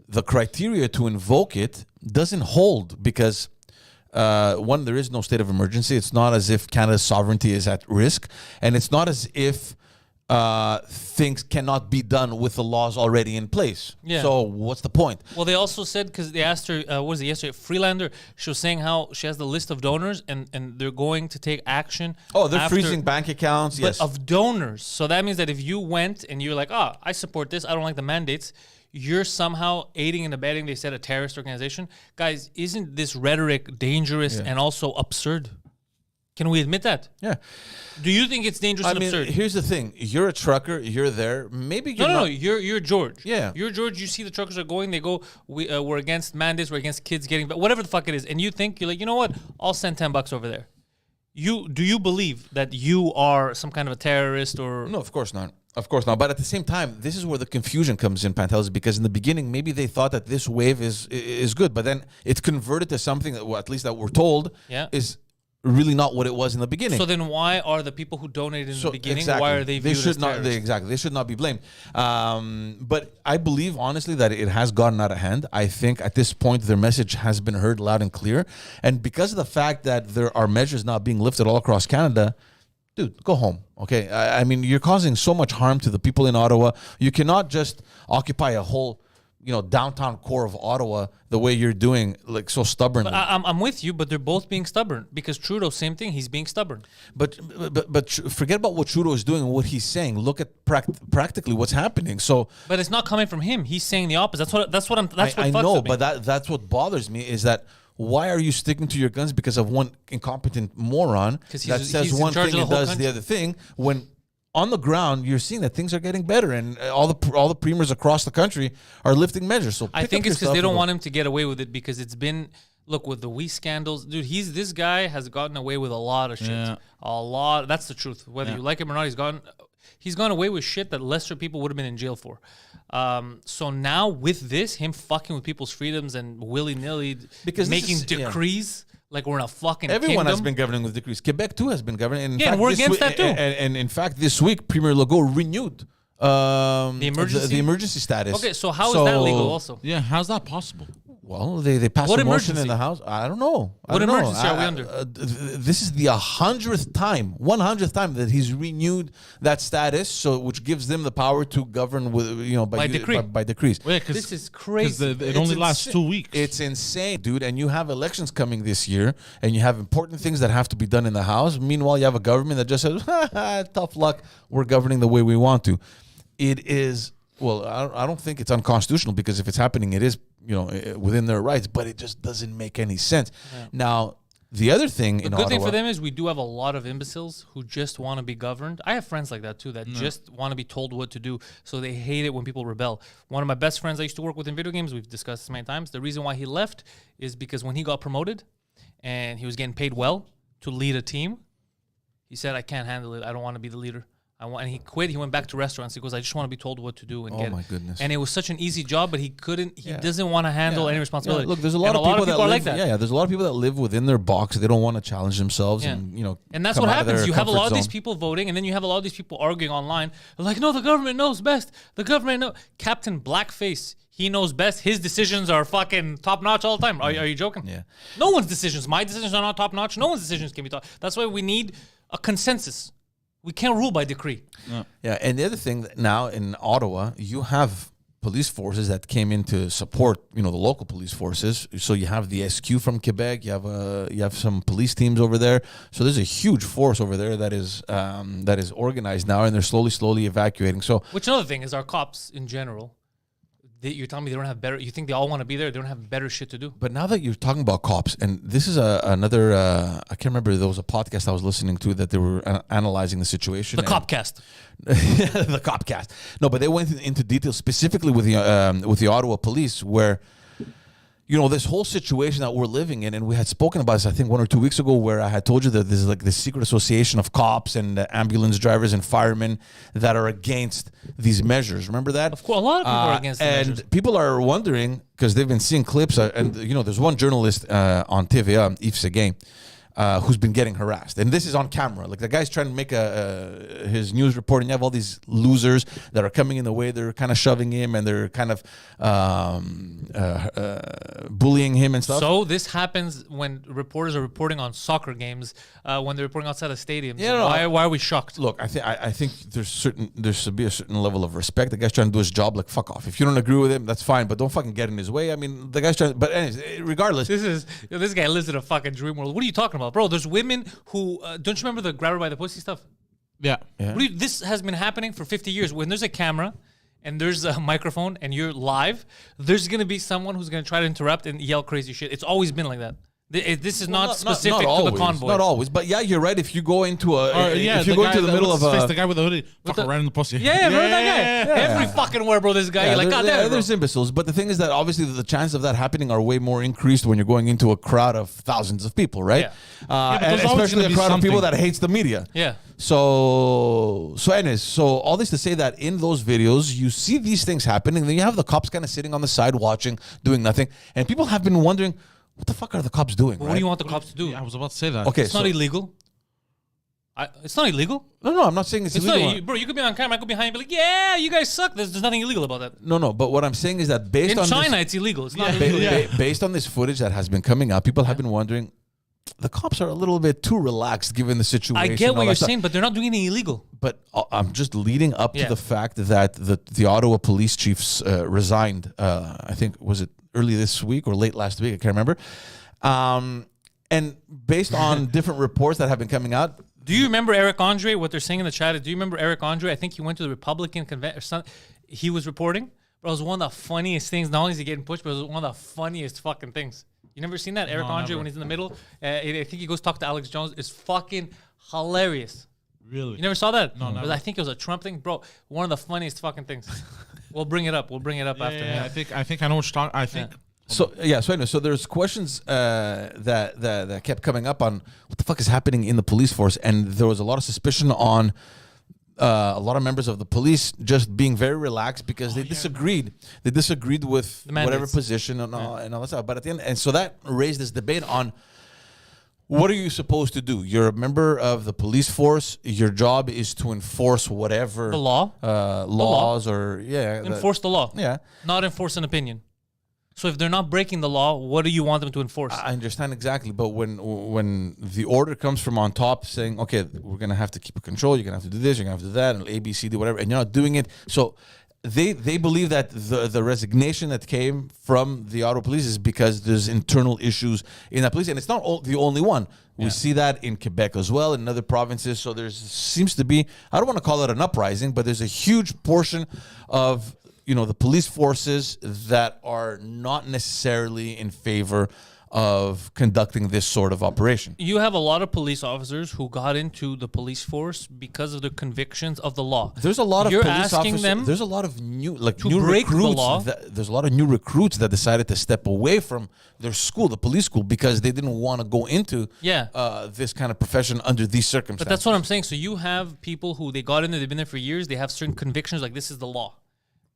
the criteria to invoke it doesn't hold? Because one, there is no state of emergency. It's not as if Canada's sovereignty is at risk, and it's not as if things cannot be done with the laws already in place. Yeah. So what's the point? Well, they also said, because they asked her, what was it yesterday? Freelander, she was saying how she has the list of donors and they're going to take action. Oh, they're freezing bank accounts, but of donors. So that means that if you went and you're like, I support this, I don't like the mandates, you're somehow aiding and abetting, they said, a terrorist organization. Guys, isn't this rhetoric dangerous and also absurd? Can we admit that? Yeah. Do you think it's dangerous and absurd? Here's the thing. You're a trucker. You're there. Maybe you're No, you're George. Yeah. You're George. You see the truckers are going. They go, we're against mandates. We're against kids getting, whatever the fuck it is. And you're like, you know what? I'll send $10 over there. Do you believe that you are some kind of a terrorist or? No, of course not. Of course not. But at the same time, this is where the confusion comes in, Pantelis, because in the beginning, maybe they thought that this wave is good, but then it's converted to something that, at least that we're told, is really not what it was in the beginning. So then why are the people who donated in the beginning, why are they viewed as terrorists? They should not be blamed. But I believe, honestly, that it has gotten out of hand. I think at this point, their message has been heard loud and clear. And because of the fact that there are measures now being lifted all across Canada, dude, go home, okay? I mean, you're causing so much harm to the people in Ottawa. You cannot just occupy a whole downtown core of Ottawa the way you're doing, like so stubbornly. But I'm with you, but they're both being stubborn because Trudeau, same thing, he's being stubborn. But forget about what Trudeau is doing and what he's saying. Look at practically what's happening. So, but it's not coming from him. He's saying the opposite. That's what I know, but that's what bothers me is that. Why are you sticking to your guns because of one incompetent moron that says one thing and does the other thing when on the ground you're seeing that things are getting better and all the premiers across the country are lifting measures? So I think it's because they don't want him to get away with it because it's been Look, with the Wii scandals, dude, this guy has gotten away with a lot of shit. Yeah. A lot. That's the truth. Whether you like him or not, he's gone away with shit that lesser people would have been in jail for. So now with this, him fucking with people's freedoms and willy-nilly making decrees like we're in a fucking Everyone kingdom. has been governing with decrees. Quebec too has been governing. Yeah, and we're against that too. And in fact, this week, Premier Legault renewed the emergency status. Okay, so how is that legal also? Yeah, how's that possible? Well, they passed What a motion emergency? in the House. I don't know. What emergency are we under? This is the 100th time that he's renewed that status, so which gives them the power to govern with By decree. by decrees. Yeah, This is crazy. It only lasts 2 weeks. It's insane, dude. And you have elections coming this year, and you have important things that have to be done in the House. Meanwhile, you have a government that just says, tough luck, we're governing the way we want to. It is, well, I don't think it's unconstitutional, because if it's happening, it is, within their rights, but it just doesn't make any sense. Yeah. Now, the other thing the good thing for them is we do have a lot of imbeciles who just want to be governed. I have friends like that too, that just want to be told what to do, so they hate it when people rebel. One of my best friends I used to work with in video games, we've discussed this many times, the reason why he left is because when he got promoted and he was getting paid well to lead a team, he said, I can't handle it. I don't want to be the leader. And he quit. He went back to restaurants. He goes, I just want to be told what to do and get it. Oh my goodness! And it was such an easy job, but he couldn't. He doesn't want to handle any responsibility. Look, there's a lot of people that live like that. Yeah, there's a lot of people that live within their box. They don't want to challenge themselves, and And that's what happens. You have a lot of these people voting, and then you have a lot of these people arguing online. They're like, no, the government knows best. The government knows. Captain Blackface. He knows best. His decisions are fucking top notch all the time. Are you joking? Yeah. No one's decisions. My decisions are not top notch. No one's decisions can be top. That's why we need a consensus. We can't rule by decree. Yeah, and the other thing, now in Ottawa, you have police forces that came in to support, the local police forces. So you have the SQ from Quebec. You have some police teams over there. So there's a huge force over there that is organized now, and they're slowly evacuating. So, which another thing is our cops in general. You're telling me they don't have better. You think they all want to be there? They don't have better shit to do. But now that you're talking about cops, and this is another, I can't remember. There was a podcast I was listening to that they were analyzing the situation. The Copcast. The Copcast. No, but they went into detail specifically with the Ottawa police, where this whole situation that we're living in, and we had spoken about this, I think 1 or 2 weeks ago, where I had told you that there's like this secret association of cops and ambulance drivers and firemen that are against these measures. Remember that? Of course, a lot of people are against the measures. And people are wondering, because they've been seeing clips, and there's one journalist on TVA, Yves Seguin, who's been getting harassed, and this is on camera. Like, the guy's trying to make his news report, and you have all these losers that are coming in the way. They're kind of shoving him, and they're kind of bullying him and stuff. So this happens when reporters are reporting on soccer games, when they're reporting outside of stadiums. Yeah, why are we shocked? Look, I think there should be a certain level of respect. The guy's trying to do his job. Like, fuck off. If you don't agree with him, that's fine, but don't fucking get in his way. I mean, the guy's trying. But anyways, regardless, this guy lives in a fucking dream world. What are you talking about, bro? There's women who don't you remember the grabber by the pussy stuff? Yeah. This has been happening for 50 years. When there's a camera and there's a microphone and you're live, there's gonna be someone who's gonna try to interrupt and yell crazy shit. It's always been like that. This is not specific to the convoy. Not always, but yeah, you're right. If you go into the middle of the guy with the hoodie, fucking right in the pussy. Yeah, remember that guy? Yeah. Every fucking where, bro, this guy. You're like, God damn it, bro. There's imbeciles, but the thing is that obviously the chances of that happening are way more increased when you're going into a crowd of thousands of people, right? Yeah. And especially a crowd of people that hates the media. Yeah. So anyways, all this to say that in those videos, you see these things happening, then you have the cops kind of sitting on the side watching, doing nothing, and people have been wondering, what the fuck are the cops doing? What do you want the cops to do? Yeah, I was about to say that. Okay, it's not illegal. It's not illegal. No, I'm not saying it's illegal. Not, bro, you could be on camera, I could be behind you and be like, yeah, you guys suck. There's nothing illegal about that. No, but what I'm saying is that based on China, it's illegal. It's not illegal. Based on this footage that has been coming out, people have been wondering, the cops are a little bit too relaxed given the situation. I get what you're saying, but they're not doing anything illegal. But I'm just leading up to the fact that the Ottawa police chiefs resigned. I think, was it early this week or late last week? I can't remember. And based on different reports that have been coming out. Do you remember Eric Andre, what they're saying in the chat? Do you remember Eric Andre? I think he went to the Republican convention or something. He was reporting. But it was one of the funniest things. Not only is he getting pushed, but it was one of the funniest fucking things. You never seen that? Eric Andre, when he's in the middle, I think he goes talk to Alex Jones. It's fucking hilarious. Really? You never saw that? No, never. I think it was a Trump thing. Bro, one of the funniest fucking things. We'll bring it up. We'll bring it up after. Yeah, I think I know what you're talking. I think So anyway, so there's questions that kept coming up on what the fuck is happening in the police force, and there was a lot of suspicion on a lot of members of the police just being very relaxed because they disagreed. They disagreed with whatever position and all that stuff. But at the end, and so that raised this debate on what are you supposed to do? You're a member of the police force. Your job is to enforce whatever The law. laws or Enforce the law. Yeah. Not enforce an opinion. So if they're not breaking the law, what do you want them to enforce? I understand exactly, but when the order comes from on top saying, okay, we're gonna have to keep it control, you're gonna have to do this, you're gonna have to do that, and A, B, C, D, whatever, and you're not doing it, so they believe that the resignation that came from the auto police is because there's internal issues in that police, and it's not the only one. We see that in Quebec as well, in other provinces. So there seems to be, I don't want to call it an uprising, but there's a huge portion of the police forces that are not necessarily in favor of conducting this sort of operation. You have a lot of police officers who got into the police force because of their convictions of the law. There's a lot of You're police asking officers. them There's a lot of new break the recruits. law. There's a lot of new recruits that decided to step away from their school, the police school, because they didn't want to go into this kind of profession under these circumstances. But that's what I'm saying. So you have people who they got in there, they've been there for years, they have certain convictions, like this is the law.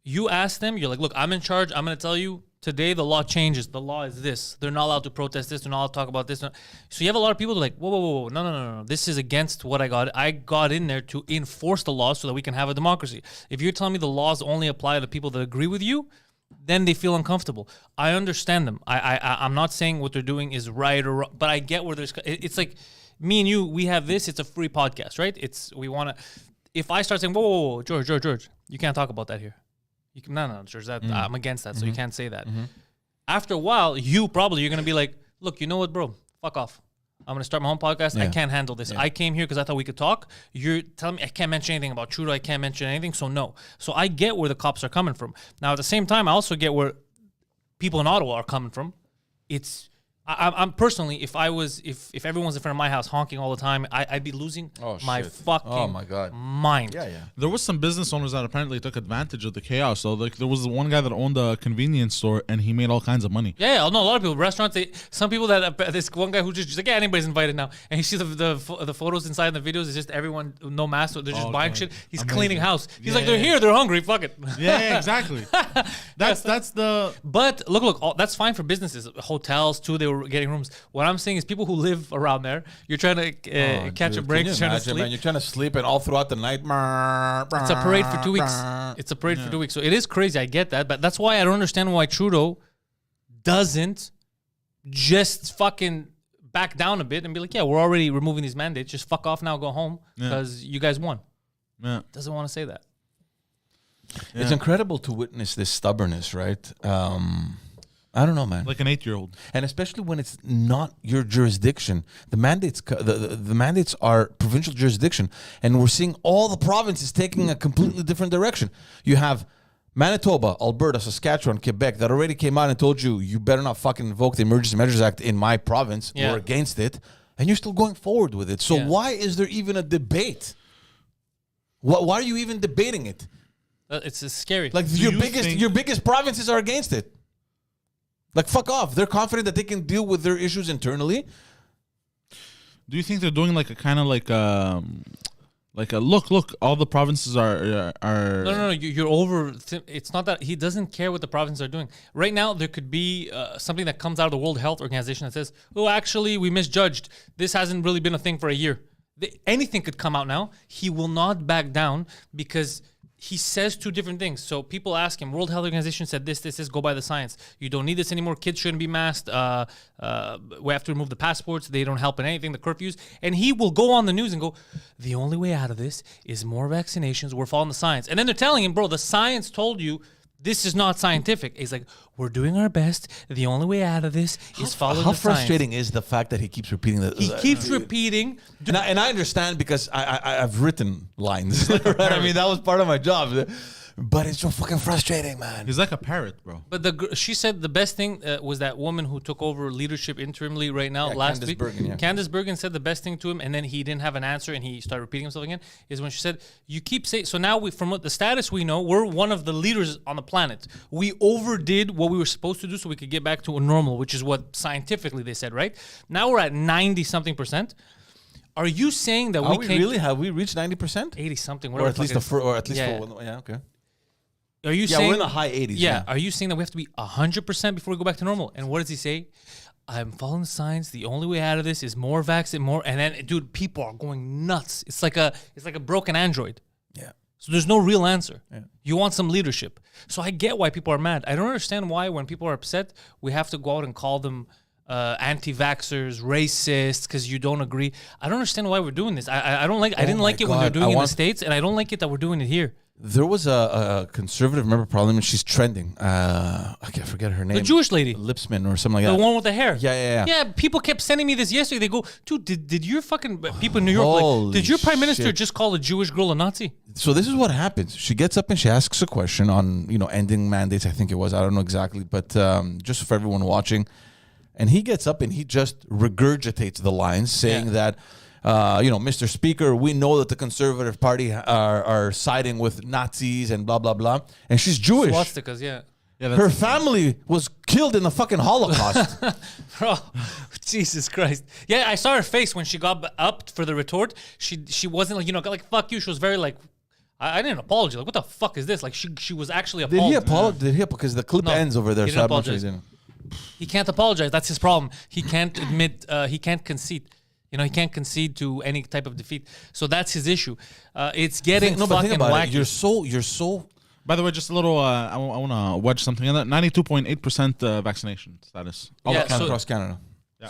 You ask them, you're like, look, I'm in charge. I'm going to tell you today the law changes. The law is this. They're not allowed to protest this. They're not allowed to talk about this. So you have a lot of people that are like, whoa. No. This is against what I got. I got in there to enforce the law so that we can have a democracy. If you're telling me the laws only apply to people that agree with you, then they feel uncomfortable. I understand them. I'm not saying what they're doing is right or wrong, but I get where it's like me and you, we have this. It's a free podcast, right? If I start saying, whoa, George, you can't talk about that here. No, George, I'm against that, so you can't say that. After a while, you're going to be like, look, you know what, bro? Fuck off. I'm going to start my own podcast. I can't handle this. I came here because I thought we could talk. You're telling me I can't mention anything about Trudeau. I can't mention anything, so no. So I get where the cops are coming from. Now, at the same time, I also get where people in Ottawa are coming from. I'm personally, if everyone's in front of my house honking all the time, I'd be losing my fucking mind. Yeah. There was some business owners that apparently took advantage of the chaos. So like there was one guy that owned a convenience store and he made all kinds of money. Yeah, no, a lot of people. Restaurants, some people this one guy who just like, anybody's invited now. And you see the photos inside the videos, it's just everyone, no mask, so they're just buying shit. He's cleaning house. He's like, they're here, they're hungry, fuck it. Yeah, exactly. That's the... But look, that's fine for businesses. Hotels too, they were getting rooms. What I'm saying is people who live around there, you're trying to catch a break, Can you trying to imagine, sleep. man? You're trying to sleep and all throughout the night. It's a parade for 2 weeks. It's a parade for 2 weeks. So it is crazy. I get that. But that's why I don't understand why Trudeau doesn't just fucking back down a bit and be like, yeah, we're already removing these mandates. Just fuck off now, go home because you guys won. Yeah. Doesn't want to say that. Yeah. It's incredible to witness this stubbornness, right? I don't know, man. Like an 8-year-old. And especially when it's not your jurisdiction. The mandates the mandates are provincial jurisdiction. And we're seeing all the provinces taking a completely different direction. You have Manitoba, Alberta, Saskatchewan, Quebec that already came out and told you better not fucking invoke the Emergency Measures Act in my province or against it. And you're still going forward with it. So why is there even a debate? Why are you even debating it? It's scary. Like your biggest provinces are against it. Like, fuck off. They're confident that they can deal with their issues internally. Do you think they're doing like a kind of like a look, all the provinces are No, you're over. It's not that he doesn't care what the provinces are doing. Right now, there could be something that comes out of the World Health Organization that says, oh, actually, we misjudged. This hasn't really been a thing for a year. Anything could come out now. He will not back down because he says two different things. So people ask him, World Health Organization said this, go by the science. You don't need this anymore. Kids shouldn't be masked. We have to remove the passports. They don't help in anything, the curfews. And he will go on the news and go, the only way out of this is more vaccinations. We're following the science. And then they're telling him, bro, the science told you this is not scientific. He's like, we're doing our best. The only way out of this is following the science. How frustrating is the fact that he keeps repeating that? He keeps repeating. And I understand because I've written lines. Right? I mean, that was part of my job. but it's so fucking frustrating, man. He's like a parrot, bro. But she said the best thing was that woman who took over leadership interimly right now last Candace week. Bergen, yeah. Candace Bergen said the best thing to him, and then he didn't have an answer, and he started repeating himself again. Is when she said, "You keep saying." So now, from what the status we know, we're one of the leaders on the planet. We overdid what we were supposed to do, so we could get back to a normal, which is what scientifically they said. Right now, we're at 90-something%. Are you saying that we can't really have we reached 90%? 80-something, Or at least yeah. okay. Are you Yeah, saying we're in the high 80s. Yeah. Are you saying that we have to be 100% before we go back to normal? And what does he say? I'm following the science. The only way out of this is more vaccine, more. And then, dude, people are going nuts. It's like a broken Android. Yeah. So there's no real answer. Yeah. You want some leadership. So I get why people are mad. I don't understand why when people are upset, we have to go out and call them anti-vaxxers, racists, because you don't agree. I don't understand why we're doing this. I don't like. I didn't like it when they're doing it in the States, and I don't like it that we're doing it here. There was a conservative member parliament. She's trending. I can't forget her name. The Jewish lady, Lipsman or something like the that. one with the hair. Yeah. Yeah, people kept sending me this yesterday. They go, dude, did your fucking people in New York Holy did your prime minister shit. just call a Jewish girl a Nazi? So this is what happens. She gets up and she asks a question on ending mandates. I think it was. I don't know exactly, but just for everyone watching. And he gets up and he just regurgitates the lines saying that, Mr. Speaker, we know that the Conservative Party are siding with Nazis and blah, blah, blah. And she's Jewish. Swastikas, yeah. Her family was killed in the fucking Holocaust. Bro, Jesus Christ. Yeah, I saw her face when she got up for the retort. She wasn't like, fuck you. She was very like, I didn't apologize. Like, what the fuck is this? Like, she was actually appalled. Did he apologize? Because the clip ends over there. He So didn't I'm not sure apologize. he's in. He can't apologize. That's his problem. He can't admit, he can't concede. He can't concede to any type of defeat. So that's his issue. It's getting But fucking think about wacky. it. You're so. By the way, just a little. I want to wedge something in that. 92.8% vaccination status. Across Canada.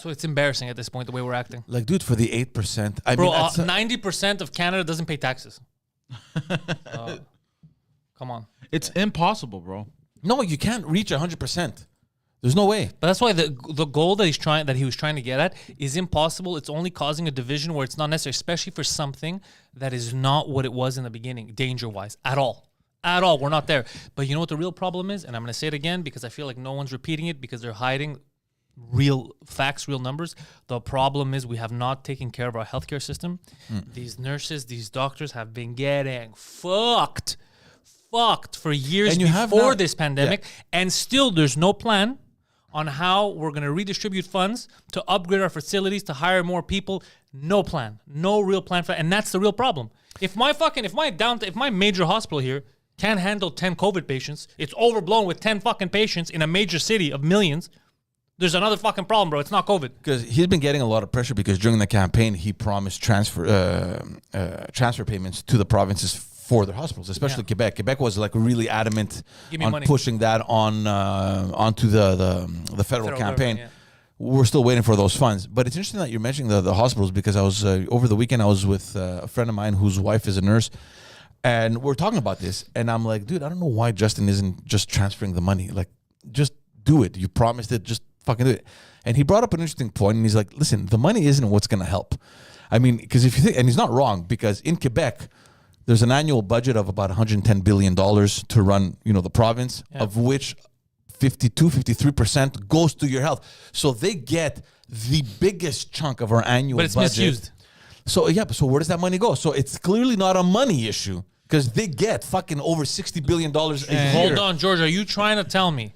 So it's embarrassing at this point the way we're acting. Like, dude, for the 8%. Bro, 90% of Canada doesn't pay taxes. Come on. It's impossible, bro. No, you can't reach 100%. There's no way. But that's why the goal that he was trying to get at is impossible. It's only causing a division where it's not necessary, especially for something that is not what it was in the beginning, danger-wise, at all. At all. We're not there. But you know what the real problem is? And I'm going to say it again because I feel like no one's repeating it because they're hiding real facts, real numbers. The problem is we have not taken care of our healthcare system. These nurses, these doctors have been getting fucked for years before this pandemic. Yeah. And still there's no plan on how we're going to redistribute funds to upgrade our facilities, to hire more people. No plan. No real plan for that. And that's the real problem. If my major hospital here can't handle 10 COVID patients, it's overblown with 10 fucking patients in a major city of millions, there's another fucking problem, bro. It's not COVID. Because he's been getting a lot of pressure because during the campaign, he promised transfer payments to the provinces for their hospitals, especially Quebec. Quebec was like really adamant on pushing that onto the federal campaign. We're still waiting for those funds. But it's interesting that you're mentioning the hospitals because I was over the weekend, I was with a friend of mine whose wife is a nurse. And we're talking about this. And I'm like, dude, I don't know why Justin isn't just transferring the money. Like, just do it. You promised it. Just fucking do it. And he brought up an interesting point. And he's like, listen, the money isn't what's going to help. I mean, because if you think, and he's not wrong, because in Quebec, there's an annual budget of about $110 billion to run, the province, of which 53% goes to your health. So they get the biggest chunk of our annual budget. But it's misused. So, so where does that money go? So it's clearly not a money issue because they get fucking over $60 billion a year. Hold on, George. Are you trying to tell me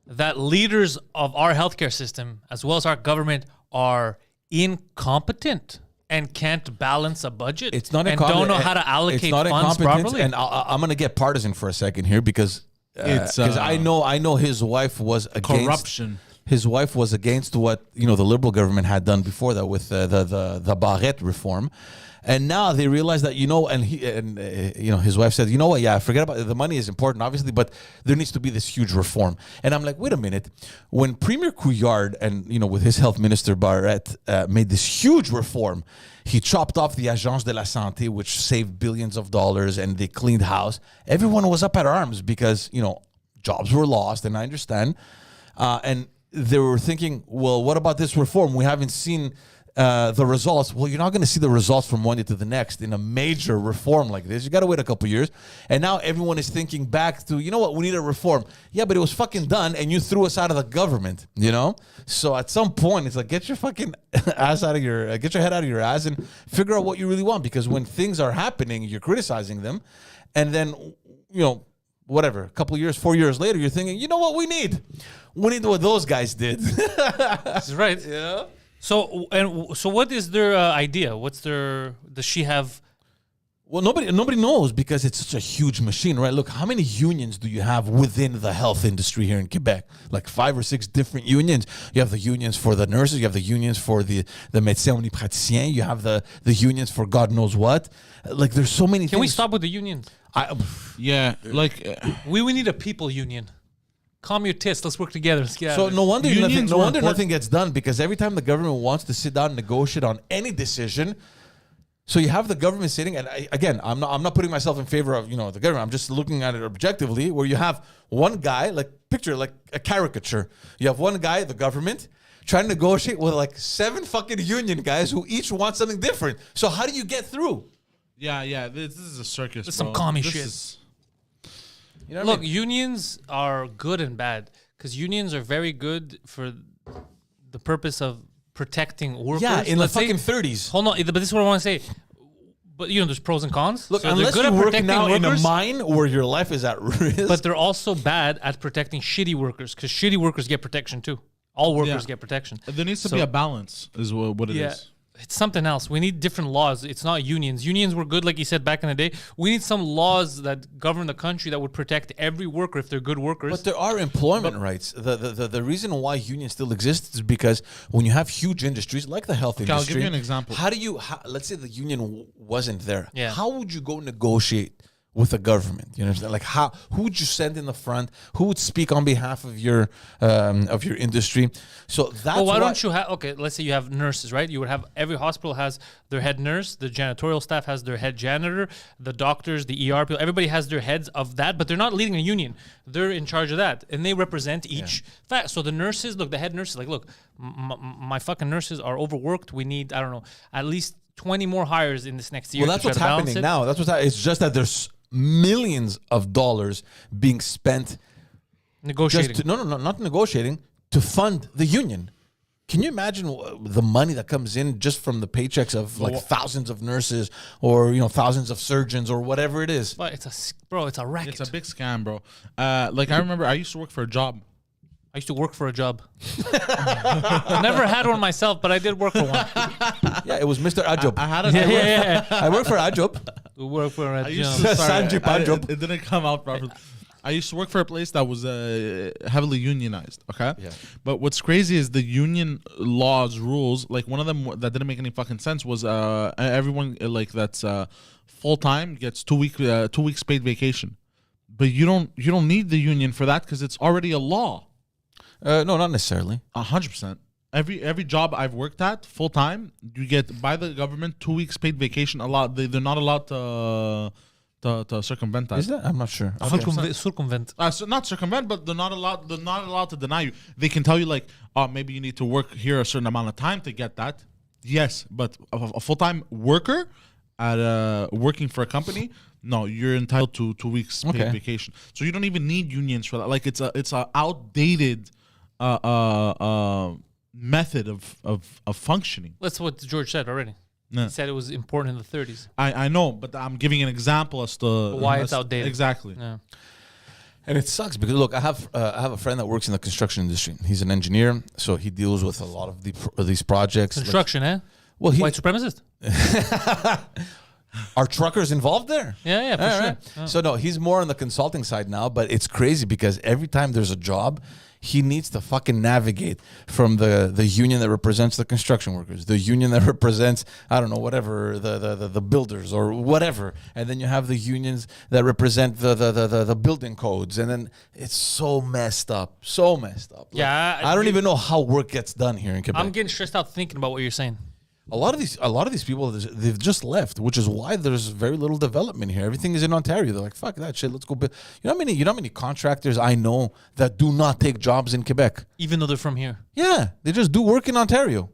that leaders of our healthcare system, as well as our government, are incompetent and can't balance a budget? It's not and don't know how to allocate funds properly? And I'm going to get partisan for a second here because I know his wife was against corruption. His wife was against what the Liberal government had done before that with the Barrette reform. And now they realize that, his wife said, forget about it. The money is important, obviously, but there needs to be this huge reform. And I'm like, wait a minute. When Premier Couillard and, with his health minister Barrette made this huge reform, he chopped off the Agence de la Santé, which saved billions of dollars, and they cleaned house. Everyone was up at arms because, jobs were lost, and I understand. And they were thinking, well, what about this reform? We haven't seen the results. Well, you're not going to see the results from one day to the next in a major reform like this. You got to wait a couple years. And now everyone is thinking back to, you know what, we need a reform. Yeah, but it was fucking done and you threw us out of the government, you know? So at some point, it's like, get your fucking ass out of your, get your head out of your ass and figure out what you really want. Because when things are happening, you're criticizing them. And then, you know, whatever, a couple of years, 4 years later, you're thinking, you know what we need? We need what those guys did. That's right. Yeah. So what is their idea? What's their? Does she have? Well, nobody knows because it's such a huge machine, right? Look, how many unions do you have within the health industry here in Quebec? Like 5 or 6 different unions. You have the unions for the nurses. You have the unions for the médecins omnipraticiens. You have the unions for God knows what. Like there's so many. Can we stop with the unions? We need a people union. Calm your tits. Let's work together. Let's get So out of no wonder Unions were important. nothing gets done because every time the government wants to sit down and negotiate on any decision, so you have the government sitting, and I'm not putting myself in favor of the government. I'm just looking at it objectively, where you have one guy, picture like a caricature. You have one guy, the government, trying to negotiate with like 7 fucking union guys who each want something different. So how do you get through? Yeah. This is a circus. This is bro. some commie This shit. is- You know what I Look, mean? unions are good and bad because unions are very good for the purpose of protecting workers. Yeah, in Let's the say- fucking 30s. Hold on, but this is what I want to say. But there's pros and cons. Look, So they're unless good you at work protecting now in a workers, mine where your life is at risk. but they're also bad at protecting shitty workers because shitty workers get protection too. All workers get protection. There needs to So- be a balance, is what it is. Yeah. It's something else. We need different laws. It's not unions. Unions were good, like you said, back in the day. We need some laws that govern the country that would protect every worker if they're good workers. But there are employment rights. The reason why unions still exist is because when you have huge industries like the health industry, I'll give you an example. How do you? Let's say the union wasn't there. Yeah. How would you go negotiate with the government? You understand? Like who would you send in the front? Who would speak on behalf of your industry? So that's Well, why don't you have? Okay, let's say you have nurses, right? You would have every hospital has their head nurse, the janitorial staff has their head janitor, the doctors, the ER people. Everybody has their heads of that, but they're not leading a union. They're in charge of that, and they represent each fact. So the nurses, look, the head nurses, like, look, my fucking nurses are overworked. We need, I don't know, at least 20 more hires in this next year. Well, that's to try what's to balance happening it. now. It's just that there's millions of dollars being spent Negotiating. just not negotiating, to fund the union. Can you imagine the money that comes in just from the paychecks of like thousands of nurses or thousands of surgeons or whatever it is? But it's a racket. It's a big scam, bro. I remember I used to work for a job. I used to work for a job. I never had one myself, but I did work for one. Yeah, it was Mr. Ajob. I had a Yeah. I work for Ajob. We work for a I used job. to, sorry, Sanjay I- Panjab. it didn't come out properly. I used to work for a place that was heavily unionized. Okay, Yeah. But what's crazy is the union laws, rules. Like one of them that didn't make any fucking sense was everyone that's full time gets 2 weeks paid vacation, but you don't need the union for that because it's already a law. No, not necessarily. 100%. Every job I've worked at full time, you get by the government 2 weeks paid vacation. They're not allowed to circumvent that. Is that? I'm not sure. Circumvent. So not circumvent, but they're not allowed to deny you. They can tell you like, oh, maybe you need to work here a certain amount of time to get that. Yes, but a full time worker at working for a company, no, you're entitled to 2 weeks paid Okay. vacation. So you don't even need unions for that. Like it's a outdated method of functioning. That's what George said already. Yeah. He said it was important in the 30s. I know, but I'm giving an example as to Why it's outdated. Exactly. Yeah. And it sucks because look, I have a friend that works in the construction industry. He's an engineer, so he deals with a lot of these projects. Construction, Well, White supremacist? Are truckers involved there? Yeah, for All sure. right. Yeah. So no, he's more on the consulting side now, but it's crazy because every time there's a job, he needs to fucking navigate from the union that represents the construction workers, the union that represents, I don't know, whatever, the builders or whatever. And then you have the unions that represent the building codes. And then it's so messed up. So messed up. Like, Yeah, I don't even know how work gets done here in Quebec. I'm getting stressed out thinking about what you're saying. A lot of these people, they've just left, which is why there's very little development here. Everything is in Ontario. They're like, fuck that shit. Let's go. You know how many contractors I know that do not take jobs in Quebec? Even though they're from here. Yeah, they just do work in Ontario.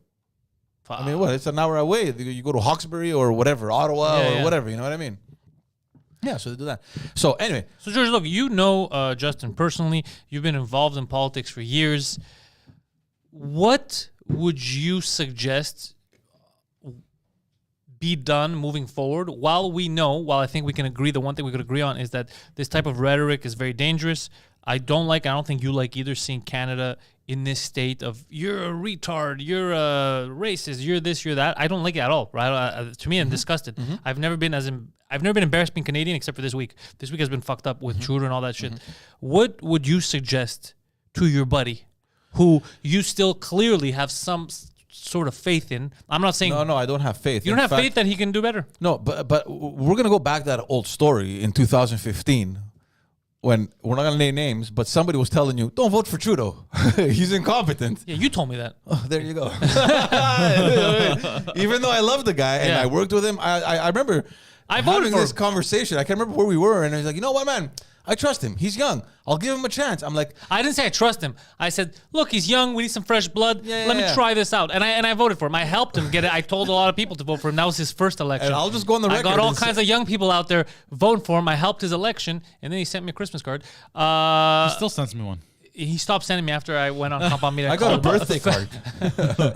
I mean, what? It's an hour away. You go to Hawkesbury or whatever, Ottawa or whatever. You know what I mean? Yeah, so they do that. So anyway. So George, look, you know Justin personally. You've been involved in politics for years. What would you suggest be done moving forward? While I think we can agree, the one thing we could agree on is that this type of rhetoric is very dangerous. I don't think you like either seeing Canada in this state of you're a retard, you're a racist, you're this, you're that. I don't like it at all, right? To me, I'm disgusted. I've never been embarrassed being Canadian except for this week. This week has been fucked up with Trudeau and all that shit. What would you suggest to your buddy who you still clearly have some sort of faith in? I'm not saying... No, I don't have faith. You don't have faith that he can do better? No, but we're going to go back to that old story in 2015 when, we're not going to name names, but somebody was telling you, don't vote for Trudeau. He's incompetent. Yeah, you told me that. Oh, there you go. Even though I love the guy and I worked with him, I remember having this conversation. I can't remember where we were, and I was like, you know what, man? I trust him. He's young. I'll give him a chance. I'm like, I didn't say I trust him. I said, look, he's young. We need some fresh blood. Let me try this out. And I voted for him. I helped him get it. I told a lot of people to vote for him. That was his first election. And I'll just go on the record. I got all kinds of young people out there voting for him. I helped his election, and then he sent me a Christmas card. He still sends me one. He stopped sending me after I went on Compound Media. I got a birthday card.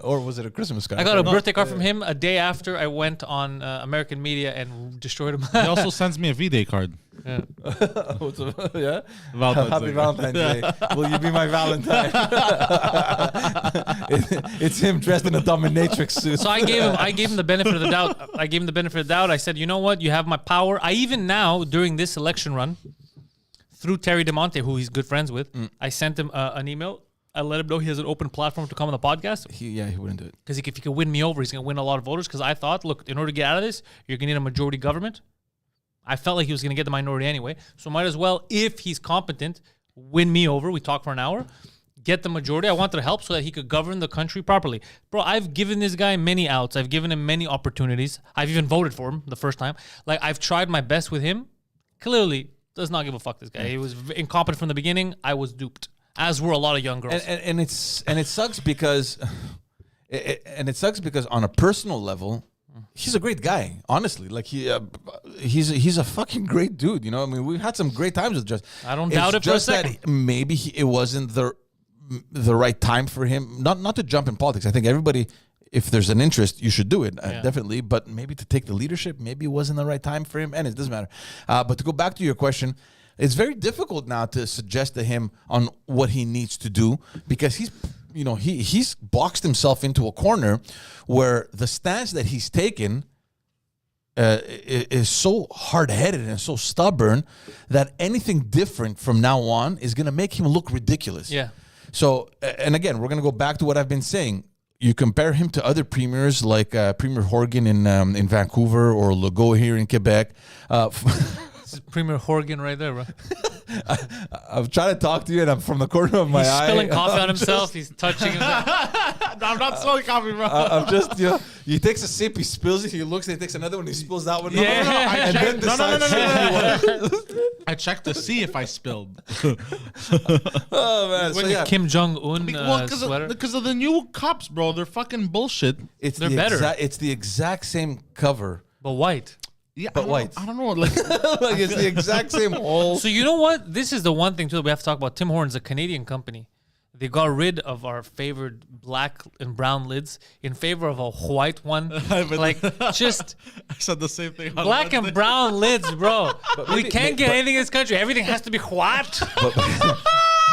Or was it a Christmas card? I got a birthday card from him a day after I went on American Media and destroyed him. He also sends me a V-Day card. Yeah? Happy Valentine's Day. Will you be my Valentine? It's him dressed in a dominatrix suit. So I gave him the benefit of the doubt. I said, you know what? You have my power. I even now, during this election run, through Terry DeMonte, who he's good friends with, I sent him an email. I let him know he has an open platform to come on the podcast. He wouldn't do it. Because if he could win me over, he's going to win a lot of voters. Because I thought, look, in order to get out of this, you're going to need a majority government. I felt like he was going to get the minority anyway. So might as well, if he's competent, win me over. We talk for an hour. Get the majority. I wanted to help so that he could govern the country properly. Bro, I've given this guy many outs. I've given him many opportunities. I've even voted for him the first time. Like, I've tried my best with him. Clearly, does not give a fuck, this guy. He was incompetent from the beginning. I was duped, as were a lot of young girls. And it sucks because on a personal level, he's a great guy. Honestly, like he's a fucking great dude. You know, I mean, we've had some great times with Justin. I don't doubt it for a second. That maybe it wasn't the right time for him. Not to jump in politics. I think everybody, if there's an interest, you should do it, definitely. But maybe to take the leadership, maybe it wasn't the right time for him, and it doesn't matter. But to go back to your question, it's very difficult now to suggest to him on what he needs to do because he's boxed himself into a corner where the stance that he's taken is so hard-headed and so stubborn that anything different from now on is going to make him look ridiculous. Yeah. So, and again, we're going to go back to what I've been saying. You compare him to other premiers like Premier Horgan in Vancouver or Legault here in Quebec. This is Premier Horgan right there, bro. I'm trying to talk to you, and I'm from the corner of my eye. He's spilling coffee on himself. He's touching himself. No, I'm not spilling coffee, bro. I'm just, he takes a sip, he spills it, he looks, he takes another one, he spills that one. No. I checked to see if I spilled. Oh, man. Wearing a Kim Jong-un sweater. Because of the new cops, bro. They're fucking bullshit. They're better. It's the exact same cover. But white. Yeah, but white. I don't know. Like, like it's the exact same hole. So you know what? This is the one thing too that we have to talk about. Tim Hortons, a Canadian company. They got rid of our favored black and brown lids in favor of a white one. Like, just I said the same thing. On black Wednesday. and brown lids, bro. We can't get anything in this country. Everything has to be white.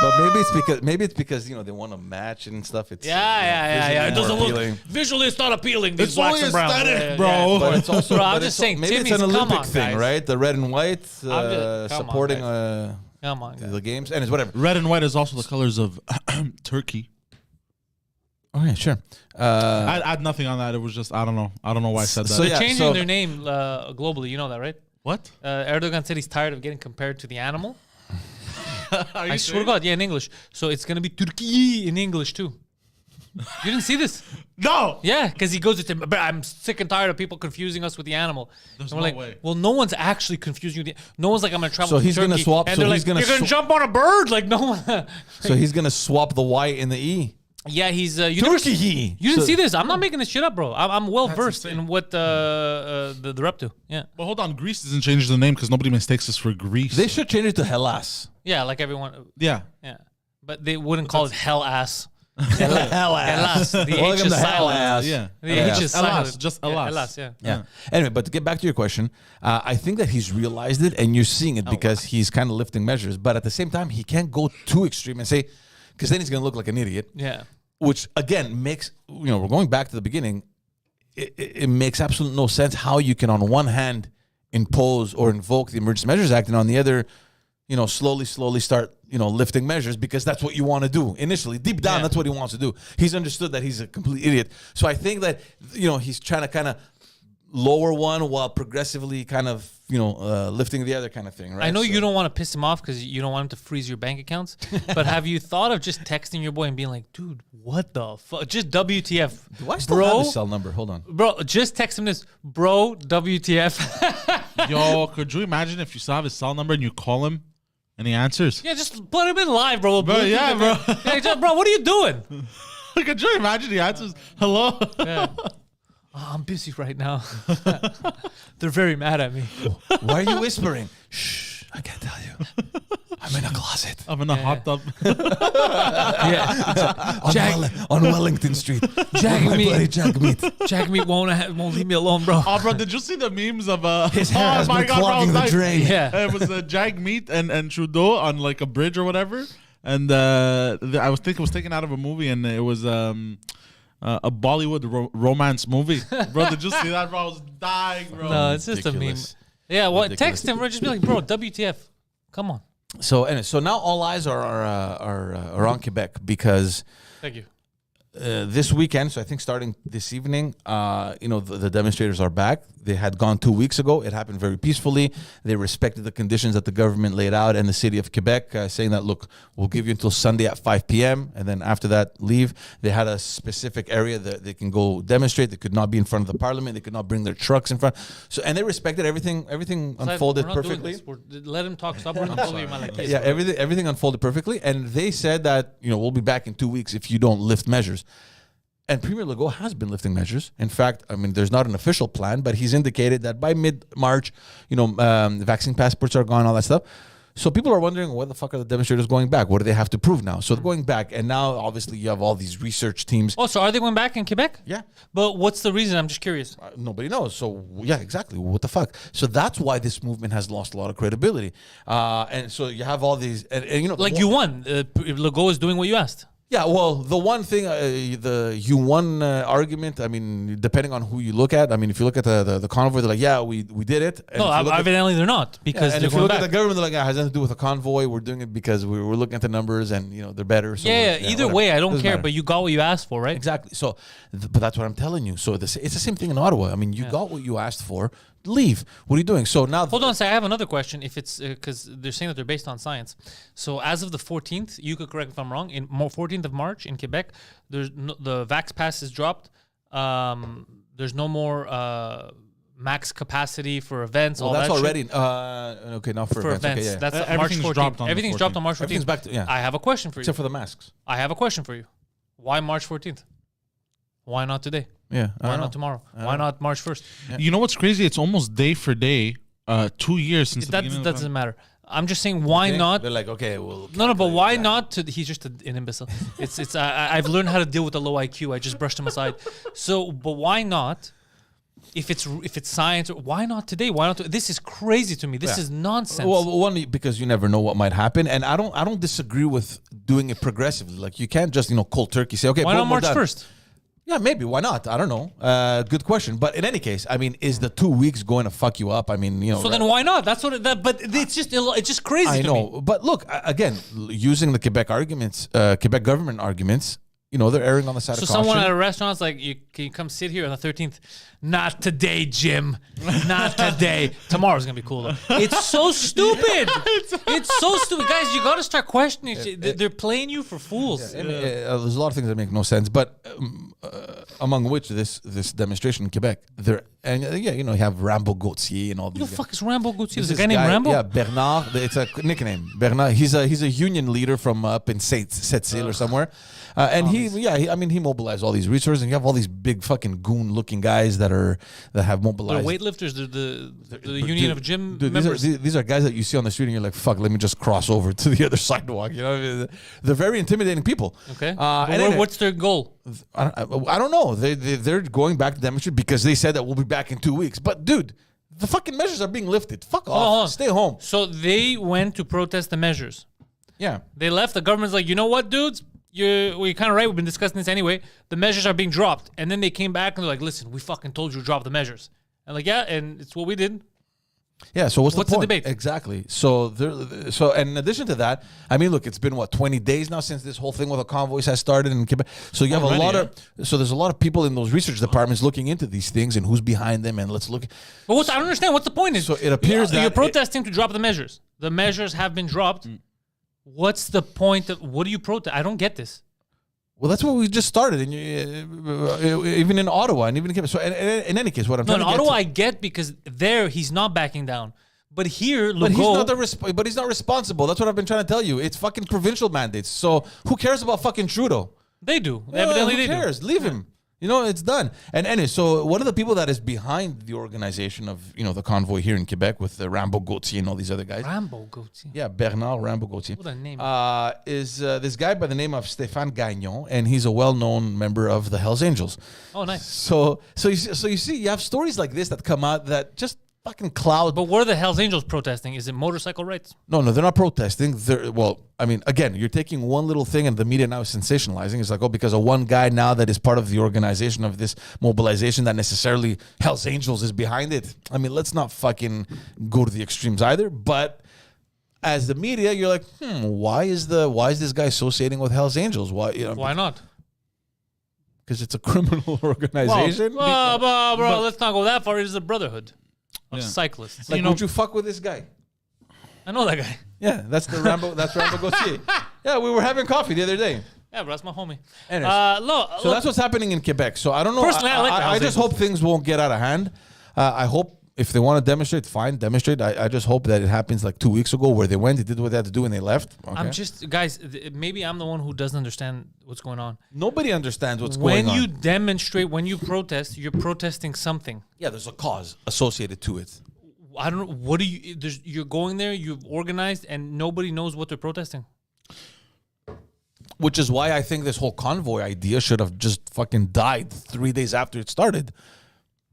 But maybe it's because they want to match and stuff. It's yeah. It doesn't appealing. look visually. It's not appealing. These It's blacks only and browns, aesthetic, bro. But it's also. Bro, but I'm just saying. Maybe Timmy's, it's an Olympic come on, thing, guys. right? The red and white supporting. Come on, guys. The games, and it's whatever. Red and white is also the colors of Turkey. Oh yeah, sure. I had nothing on that. It was just I don't know why I said that. So, They're changing their name globally. You know that, right? What? Erdogan said he's tired of getting compared to the animal. I swear to God, in English. So it's gonna be Turkey in English too. You didn't see this? No. Yeah, because he goes to. But I'm sick and tired of people confusing us with the animal. There's and we're no like, way. well, no one's actually confusing you. No one's like, I'm gonna travel. So to he's gonna Turkey. swap- And so they're he's like, gonna you're gonna jump on a bird. Like no one. So he's gonna swap the Y in the E. Yeah, he's Turkey. You didn't see this? I'm not making this shit up, bro. I'm well versed insane. in what they're up to. Yeah. But hold on, Greece doesn't change the name because nobody mistakes us for Greece. They should change it to Hellas. Yeah, like everyone. Yeah. Yeah, but they wouldn't call it hell ass. Hellas. The Welcome H to is silent. Hellas. Yeah. The Yeah. H is Alas, silent. just Yeah, alas. alas, yeah. Yeah. Anyway, but to get back to your question, I think that he's realized it, and you're seeing it because he's kind of lifting measures. But at the same time, he can't go too extreme and say, because then he's going to look like an idiot. Yeah. Which again makes, we're going back to the beginning. It makes absolutely no sense how you can, on one hand, impose or invoke the Emergency Measures Act, and on the other, slowly start, lifting measures because that's what you want to do initially. Deep down, that's what he wants to do. He's understood that he's a complete idiot. So I think that, he's trying to kind of lower one while progressively kind of, lifting the other kind of thing, right? I know you don't want to piss him off because you don't want him to freeze your bank accounts, but have you thought of just texting your boy and being like, dude, what the fuck? Just WTF. Do I still have his cell number? Hold on. Bro, just text him this, bro, WTF. Yo, could you imagine if you still have his cell number and you call him and he answers? Yeah, just put him in live, bro. Bro, yeah, bro. Hey, bro, what are you doing? Could you imagine he answers, hello? Yeah. Oh, I'm busy right now. They're very mad at me. Why are you whispering? Shh, I can't tell you. I'm in a closet. I'm in a hot tub. Yeah. On Wellington Street. Jack meat. Jack meat. Jack meat won't leave me alone, bro. Oh, bro, did you see the memes of His hair has been clogging the drain. Yeah. It was Jag Meat and Trudeau on like a bridge or whatever, and I was thinking it was taken out of a movie, and it was a Bollywood romance movie. Bro, did you see that? Bro, I was dying, bro. No, it's just Ridiculous. a meme. Yeah, what? Ridiculous. Text him or just be like, bro, WTF? Come on. So anyway, now all eyes are on Quebec because Thank you. this weekend, so I think starting this evening, the demonstrators are back. They had gone 2 weeks ago. It happened very peacefully. They respected the conditions that the government laid out and the city of Quebec, saying that, look, we'll give you until Sunday at 5 p.m. and then after that, leave. They had a specific area that they can go demonstrate. They could not be in front of the parliament. They could not bring their trucks in front. So, and they respected everything. Everything unfolded perfectly. Let him talk. Stop running over your man like this. Yeah, everything unfolded perfectly, and they said that we'll be back in 2 weeks if you don't lift measures. And Premier Legault has been lifting measures. In fact, there's not an official plan, but he's indicated that by mid-March, vaccine passports are gone, all that stuff. So people are wondering, what the fuck are the demonstrators going back? What do they have to prove now? So they're going back, and now obviously you have all these research teams. Oh, so are they going back in Quebec? Yeah. But what's the reason? I'm just curious. Nobody knows. So yeah, exactly. What the fuck? So that's why this movement has lost a lot of credibility. And so you have all these, and Like you won. Legault is doing what you asked. Yeah, well, the one thing, the you won argument, depending on who you look at, if you look at the convoy, they're like, yeah, we did it. And No, evidently they're not because and they're if you going look back. at the government, they're like, it has nothing to do with the convoy. We're doing it because we're looking at the numbers and, they're better. So yeah, either whatever. way, I don't Doesn't care, matter. but you got what you asked for, right? Exactly. So, but that's what I'm telling you. So it's the same thing in Ottawa. You got what you asked for. Leave. What are you doing? So now, Hold on a second. I have another question. If it's because they're saying that they're based on science. So as of the 14th, you could correct me if I'm wrong. In 14th of March in Quebec, there's the Vax Pass is dropped. There's no more max capacity for events. Well, all that's that already shit. okay. Not for, For events. events. Okay, yeah. That's March Everything's 14th. dropped on the Everything's dropped on March 14th. Everything's back to I have a question for you. except for the masks. I have a question for you. Why March 14th? Why not today? Yeah. Why not tomorrow? Why not March 1st? You know what's crazy? It's almost day for day, 2 years since the That beginning of the doesn't matter. I'm just saying, why not? They're like, okay, well. No, but why not? He's just an imbecile. It's. I've learned how to deal with a low IQ. I just brushed him aside. So, but why not? If it's science, why not today? Why not? This is crazy to me. This is nonsense. Well, one, because you never know what might happen, and I don't disagree with doing it progressively. Like you can't just cold turkey say, okay, why not boom, we're March done. 1st? Yeah, maybe. Why not? I don't know. Good question. But in any case, is the 2 weeks going to fuck you up? So then why not? That's what. But it's just crazy. I to know. me. But look, again, using the Quebec arguments, Quebec government arguments, they're erring on the side So of caution. someone at a restaurant's like, can you come sit here on the 13th? Not today, Jim. Not today. Tomorrow's gonna be cool though. It's so stupid. It's so stupid, guys. You got to start questioning. They're playing you for fools. There's a lot of things that make no sense, but among which this demonstration in Quebec, you have Rambo Gauthier and all Who these. the fuck is Rambo Gauthier? There's There's a this guy named Rambo. Yeah, Bernard. It's a nickname. Bernard. He's a union leader from up in Sept-Îles or somewhere, and Pantelis. he mobilized all these resources, and you have all these big fucking goon-looking guys that have They're mobilized. weightlifters. The union of gym Dude, members. these are guys that you see on the street, and you're like, "Fuck, let me just cross over to the other sidewalk." You know, they're very intimidating people. Okay. And What's their goal? I don't know. They're going back to demonstrate because they said that we'll be back in 2 weeks. But dude, the fucking measures are being lifted. Fuck off. Hold on. Stay home. So they went to protest the measures. Yeah. They left. The government's like, you know what, dudes? You're kind of right. We've been discussing this anyway. The measures are being dropped. And then they came back and they're like, listen, we fucking told you to drop the measures. And like, yeah, and it's what we did. Yeah, so what's the point? debate? Exactly. So and in addition to that, I mean, look, it's been 20 days now since this whole thing with the convoys has started in Quebec. So you have there's a lot of people in those research departments looking into these things and who's behind them, and let's look. But I don't understand. What's the point? So it appears that you're protesting to drop the measures. The measures have been dropped. What's the point of what do you protest? I don't get this. Well, that's what we just started, and even in Ottawa, and even in Quebec. So, in any case, what I'm trying to get Ottawa, to, I get because there he's not backing down, but here, but he's not responsible. That's what I've been trying to tell you. It's fucking provincial mandates. So who cares about fucking Trudeau? They do. Yeah, Evidently, who they cares? do. Leave him. You know, it's done. And anyway, so one of the people that is behind the organization of, the convoy here in Quebec with Rambo Gauthier and all these other guys. Rambo Gauthier. Yeah, Bernard Rambo Gauthier. What a name. Is this guy by the name of Stéphane Gagnon, and he's a well-known member of the Hells Angels. Oh, nice. So you see, you have stories like this that come out that just fucking cloud. But what are the Hells Angels protesting? Is it motorcycle rights? No, they're not protesting. Again, you're taking one little thing and the media now is sensationalizing. It's like, because of one guy now that is part of the organization of this mobilization that necessarily Hells Angels is behind it. I mean, let's not fucking go to the extremes either. But as the media, you're like, why is this guy associating with Hells Angels? Why not? Because it's a criminal organization. Bro, let's not go that far. It is a brotherhood of cyclists. Like, would you fuck with this guy? I know that guy. Yeah, that's Rambo Gauthier. Yeah, we were having coffee the other day. Yeah, bro, that's my homie. So that's what's happening in Quebec. So I don't know. Personally, I like the I Hells just hope things won't get out of hand. I hope if they want to demonstrate, fine, demonstrate. I just hope that it happens like 2 weeks ago where they went, they did what they had to do, and they left. Okay? Guys, maybe I'm the one who doesn't understand what's going on. Nobody understands what's going on. When you demonstrate, when you protest, you're protesting something. Yeah, there's a cause associated to it. I don't know. What do you? You're going there. You've organized, and nobody knows what they're protesting. Which is why I think this whole convoy idea should have just fucking died 3 days after it started.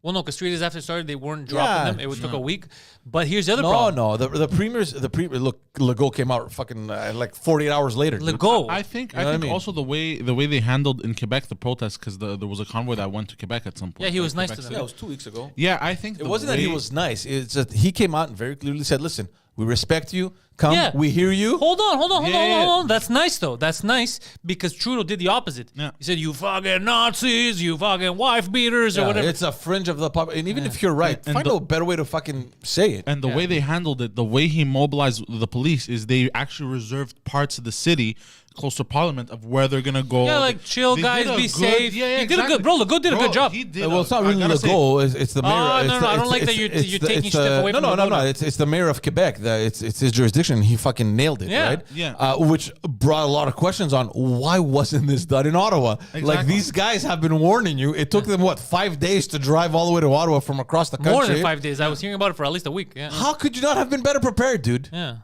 Well, no, because 3 days after it started, they weren't dropping them. It took a week. But here's the other problem. No, the premiers, look, Legault came out fucking like 48 hours later. Legault. I think You know what I mean? also the way they handled in Quebec the protests, because there was a convoy that went to Quebec at some point. Yeah, he was nice Quebec to them. Yeah, it was 2 weeks ago. Yeah, I think It wasn't that he was nice. It's that he came out and very clearly said, listen, we respect you. Come, Yeah. we hear you. Hold on. Yeah. That's nice, though. That's nice because Trudeau did the opposite. Yeah. He said, you fucking Nazis, you fucking wife beaters, or Yeah, whatever. it's a fringe of the pop. And even if you're right, And find a better way to fucking say it. And the way they handled it, the way he mobilized the police, is they actually reserved parts of the city close to Parliament of where they're gonna go. Yeah, like chill, They guys, did a be good- safe. Yeah, He did a good, bro. Legault did a good job. He did. Well, it's not really Legault. It's the mayor. no, I don't like that you're taking step away from Legault. No. It's the mayor of Quebec. It's his jurisdiction. He fucking nailed it, Yeah. right? Yeah. Which brought a lot of questions on why wasn't this done in Ottawa? Like, Exactly. these guys have been warning you. It took them 5 days to drive all the way to Ottawa from across the country. More than 5 days. I was hearing about it for at least a week. Yeah. How could you not have been better prepared, dude? Yeah.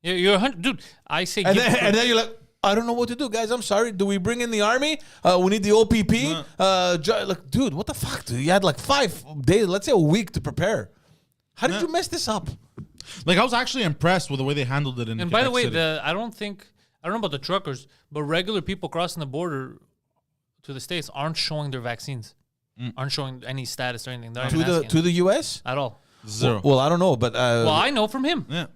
You're 100, dude. I say, And then you're like, I don't know what to do, guys. I'm sorry. Do we bring in the army? We need the OPP. Like, dude, what the fuck, dude? You had like 5 days, let's say a week to prepare. How did you mess this up? Like, I was actually impressed with the way they handled it in. and by the Quebec way, City. I don't know about the truckers, but regular people crossing the border to the States aren't showing their vaccines, aren't showing any status or anything. They're not even asking To the US? at all. Zero. Well, I don't know, but Well, I know from him. Yeah.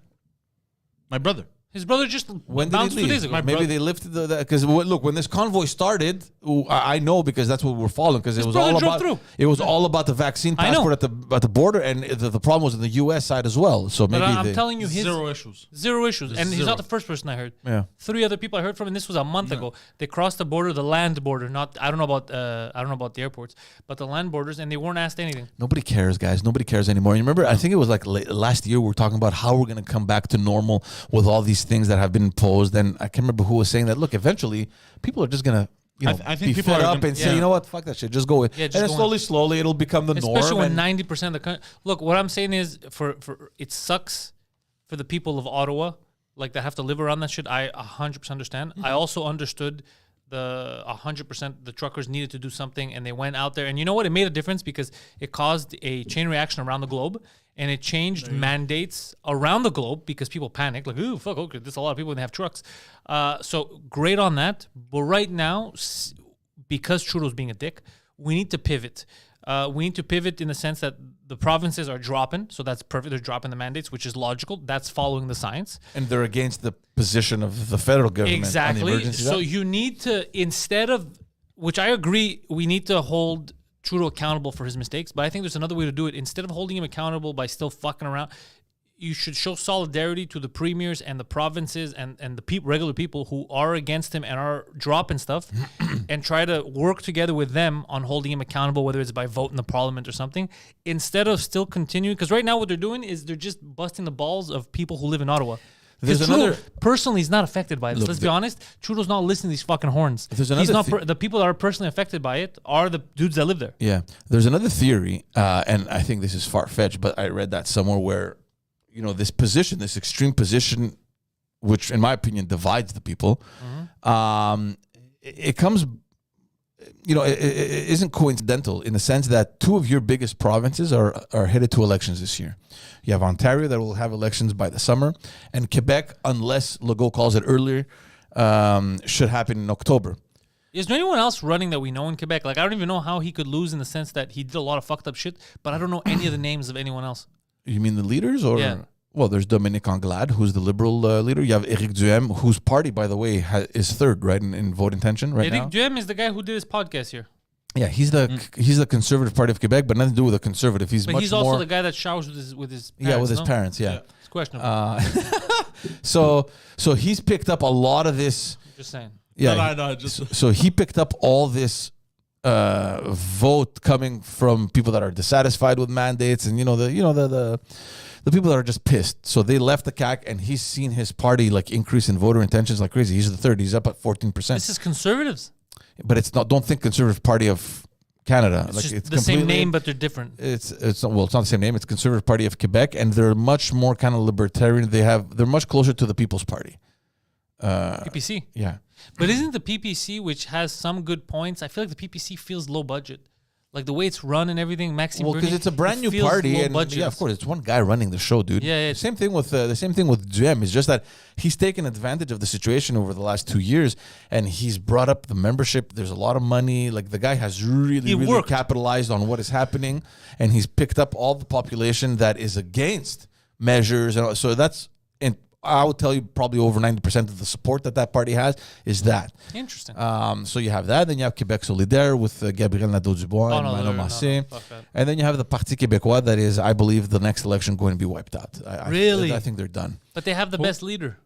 My brother. His brother just when did bounced they 2 leave? days ago. Maybe they lifted the because look, when this convoy started, I know because that's what we're following because it was brother all drove about through. it was all about the vaccine I know. passport at the border, and the problem was in the U.S. side as well. So But maybe I'm telling you, his Zero issues. zero issues, and he's zero. not the first person I heard. Yeah. 3 other people I heard from, and this was a month ago. They crossed the border, the land border. Not I don't know about the airports, but the land borders, and they weren't asked anything. Nobody cares, guys. Nobody cares anymore. You remember? I think it was like last year we were talking about how we're going to come back to normal with all these things that have been imposed. And I can't remember who was saying that. Look, eventually people are just going to I think be people fed are up gonna- and say, yeah. you know what, fuck that shit, just go with. Yeah, and just then go in. slowly, it'll become the norm. Especially when and- 90% of the country. Look, what I'm saying is, for it sucks for the people of Ottawa, like that have to live around that shit. I 100% understand. I also understood the 100% the truckers needed to do something, and they went out there. And you know what? It made a difference because it caused a chain reaction around the globe, and it changed mandates around the globe because people panicked, like, ooh, fuck, okay, there's a lot of people when they have trucks. So great on that. But right now, because Trudeau's being a dick, we need to pivot. We need to pivot in the sense that the provinces are dropping, so that's perfect. They're dropping the mandates, which is logical. That's following the science. And they're against the position of the federal government. On the Exactly. emergency So law. you need to, instead of, which I agree, we need to hold Trudeau accountable for his mistakes, but I think there's another way to do it. Instead of holding him accountable by still fucking around, you should show solidarity to the premiers and the provinces and the regular people who are against him and are dropping stuff and try to work together with them on holding him accountable, whether it's by vote in the parliament or something, instead of still continuing. Because right now what they're doing is they're just busting the balls of people who live in Ottawa. There's Because Trudeau another- personally is not affected by this. Let's be honest. Trudeau's not listening to these fucking horns. There's He's another not the people that are personally affected by it are the dudes that live there. Yeah, there's another theory, and I think this is far fetched, but I read that somewhere where, this position, this extreme position, which in my opinion divides the people, it comes, it isn't coincidental in the sense that two of your biggest provinces are headed to elections this year. You have Ontario that will have elections by the summer, and Quebec, unless Legault calls it earlier, should happen in October. Is there anyone else running that we know in Quebec? Like, I don't even know how he could lose in the sense that he did a lot of fucked up shit, but I don't know any of the names of anyone else. You mean the leaders, or Yeah. Well, there's Dominique Anglade, who's the Liberal leader. You have Éric Duhem, whose party, by the way, is third, right, in vote intention right now. Éric Duhem is the guy who did his podcast here. Yeah, he's the Conservative Party of Quebec, but nothing to do with the Conservative. He's But much he's also more. the guy that showers with his parents, Yeah, with his no? parents. Yeah. It's questionable. So he's picked up a lot of this. Just saying. Yeah. No, just So he picked up all this vote coming from people that are dissatisfied with mandates, and the people that are just pissed. So they left the CAQ, and he's seen his party like increase in voter intentions like crazy. He's the third. He's up at 14%. This is conservatives. But it's not. Don't think Conservative Party of Canada. It's just the same completely- name, but they're different. It's not the same name. It's Conservative Party of Quebec, and they're much more kind of libertarian. They're much closer to the People's Party. PPC. Yeah. But isn't the PPC, which has some good points, I feel like the PPC feels low budget. Like the way it's run and everything, Maxime Well, because Bernier, it's a brand it new feels party, low and budget. yeah, of course, it's one guy running the show, dude. Yeah. Same thing with Duhem. It's just that he's taken advantage of the situation over the last 2 years, and he's brought up the membership. There's a lot of money. Like the guy has really worked. capitalized on what is happening, and he's picked up all the population that is against measures, and so that's. And I would tell you probably over 90% of the support that party has is that. Interesting. So you have that, then you have Québec Solidaire with Gabriel Nadeau-Dubois and Manon Massé. fuck that. And then you have the Parti Québécois that is, I believe, the next election going to be wiped out. Really? I think they're done. But they have the best leader.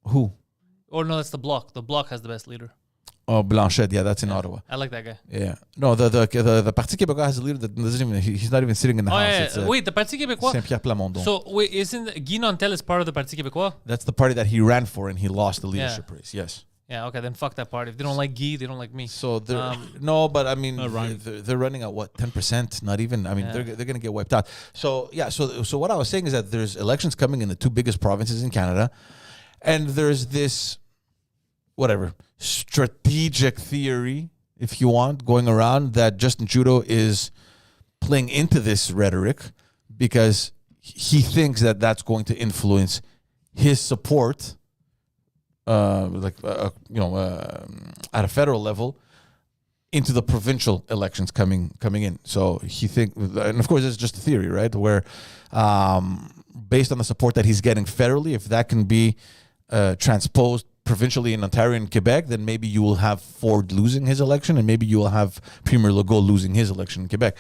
Who? Or no, that's the Bloc. The Bloc has the best leader. Oh, Blanchette. Yeah, that's in Ottawa. I like that guy. Yeah. No, the Parti Québécois has a leader that doesn't even, he's not even sitting in the Oh, house. yeah. It's, Wait, the Parti Québécois? Saint-Pierre Plamondon. So, wait, isn't Guy Nantel part of the Parti Québécois? That's the party that he ran for and he lost the leadership race. Yes. Yeah, okay, then fuck that party. If they don't like Guy, they don't like me. So they're no, but I mean right. they're running at what 10%? Not even. I mean Yeah. they're going to get wiped out. So yeah. So what I was saying is that there's elections coming in the two biggest provinces in Canada, and there's this whatever strategic theory, if you want, going around that Justin Trudeau is playing into this rhetoric because he thinks that that's going to influence his support. At a federal level into the provincial elections coming in. So he and of course it's just a theory, right? Where based on the support that he's getting federally, if that can be transposed provincially in Ontario and Quebec, then maybe you will have Ford losing his election and maybe you will have Premier Legault losing his election in Quebec.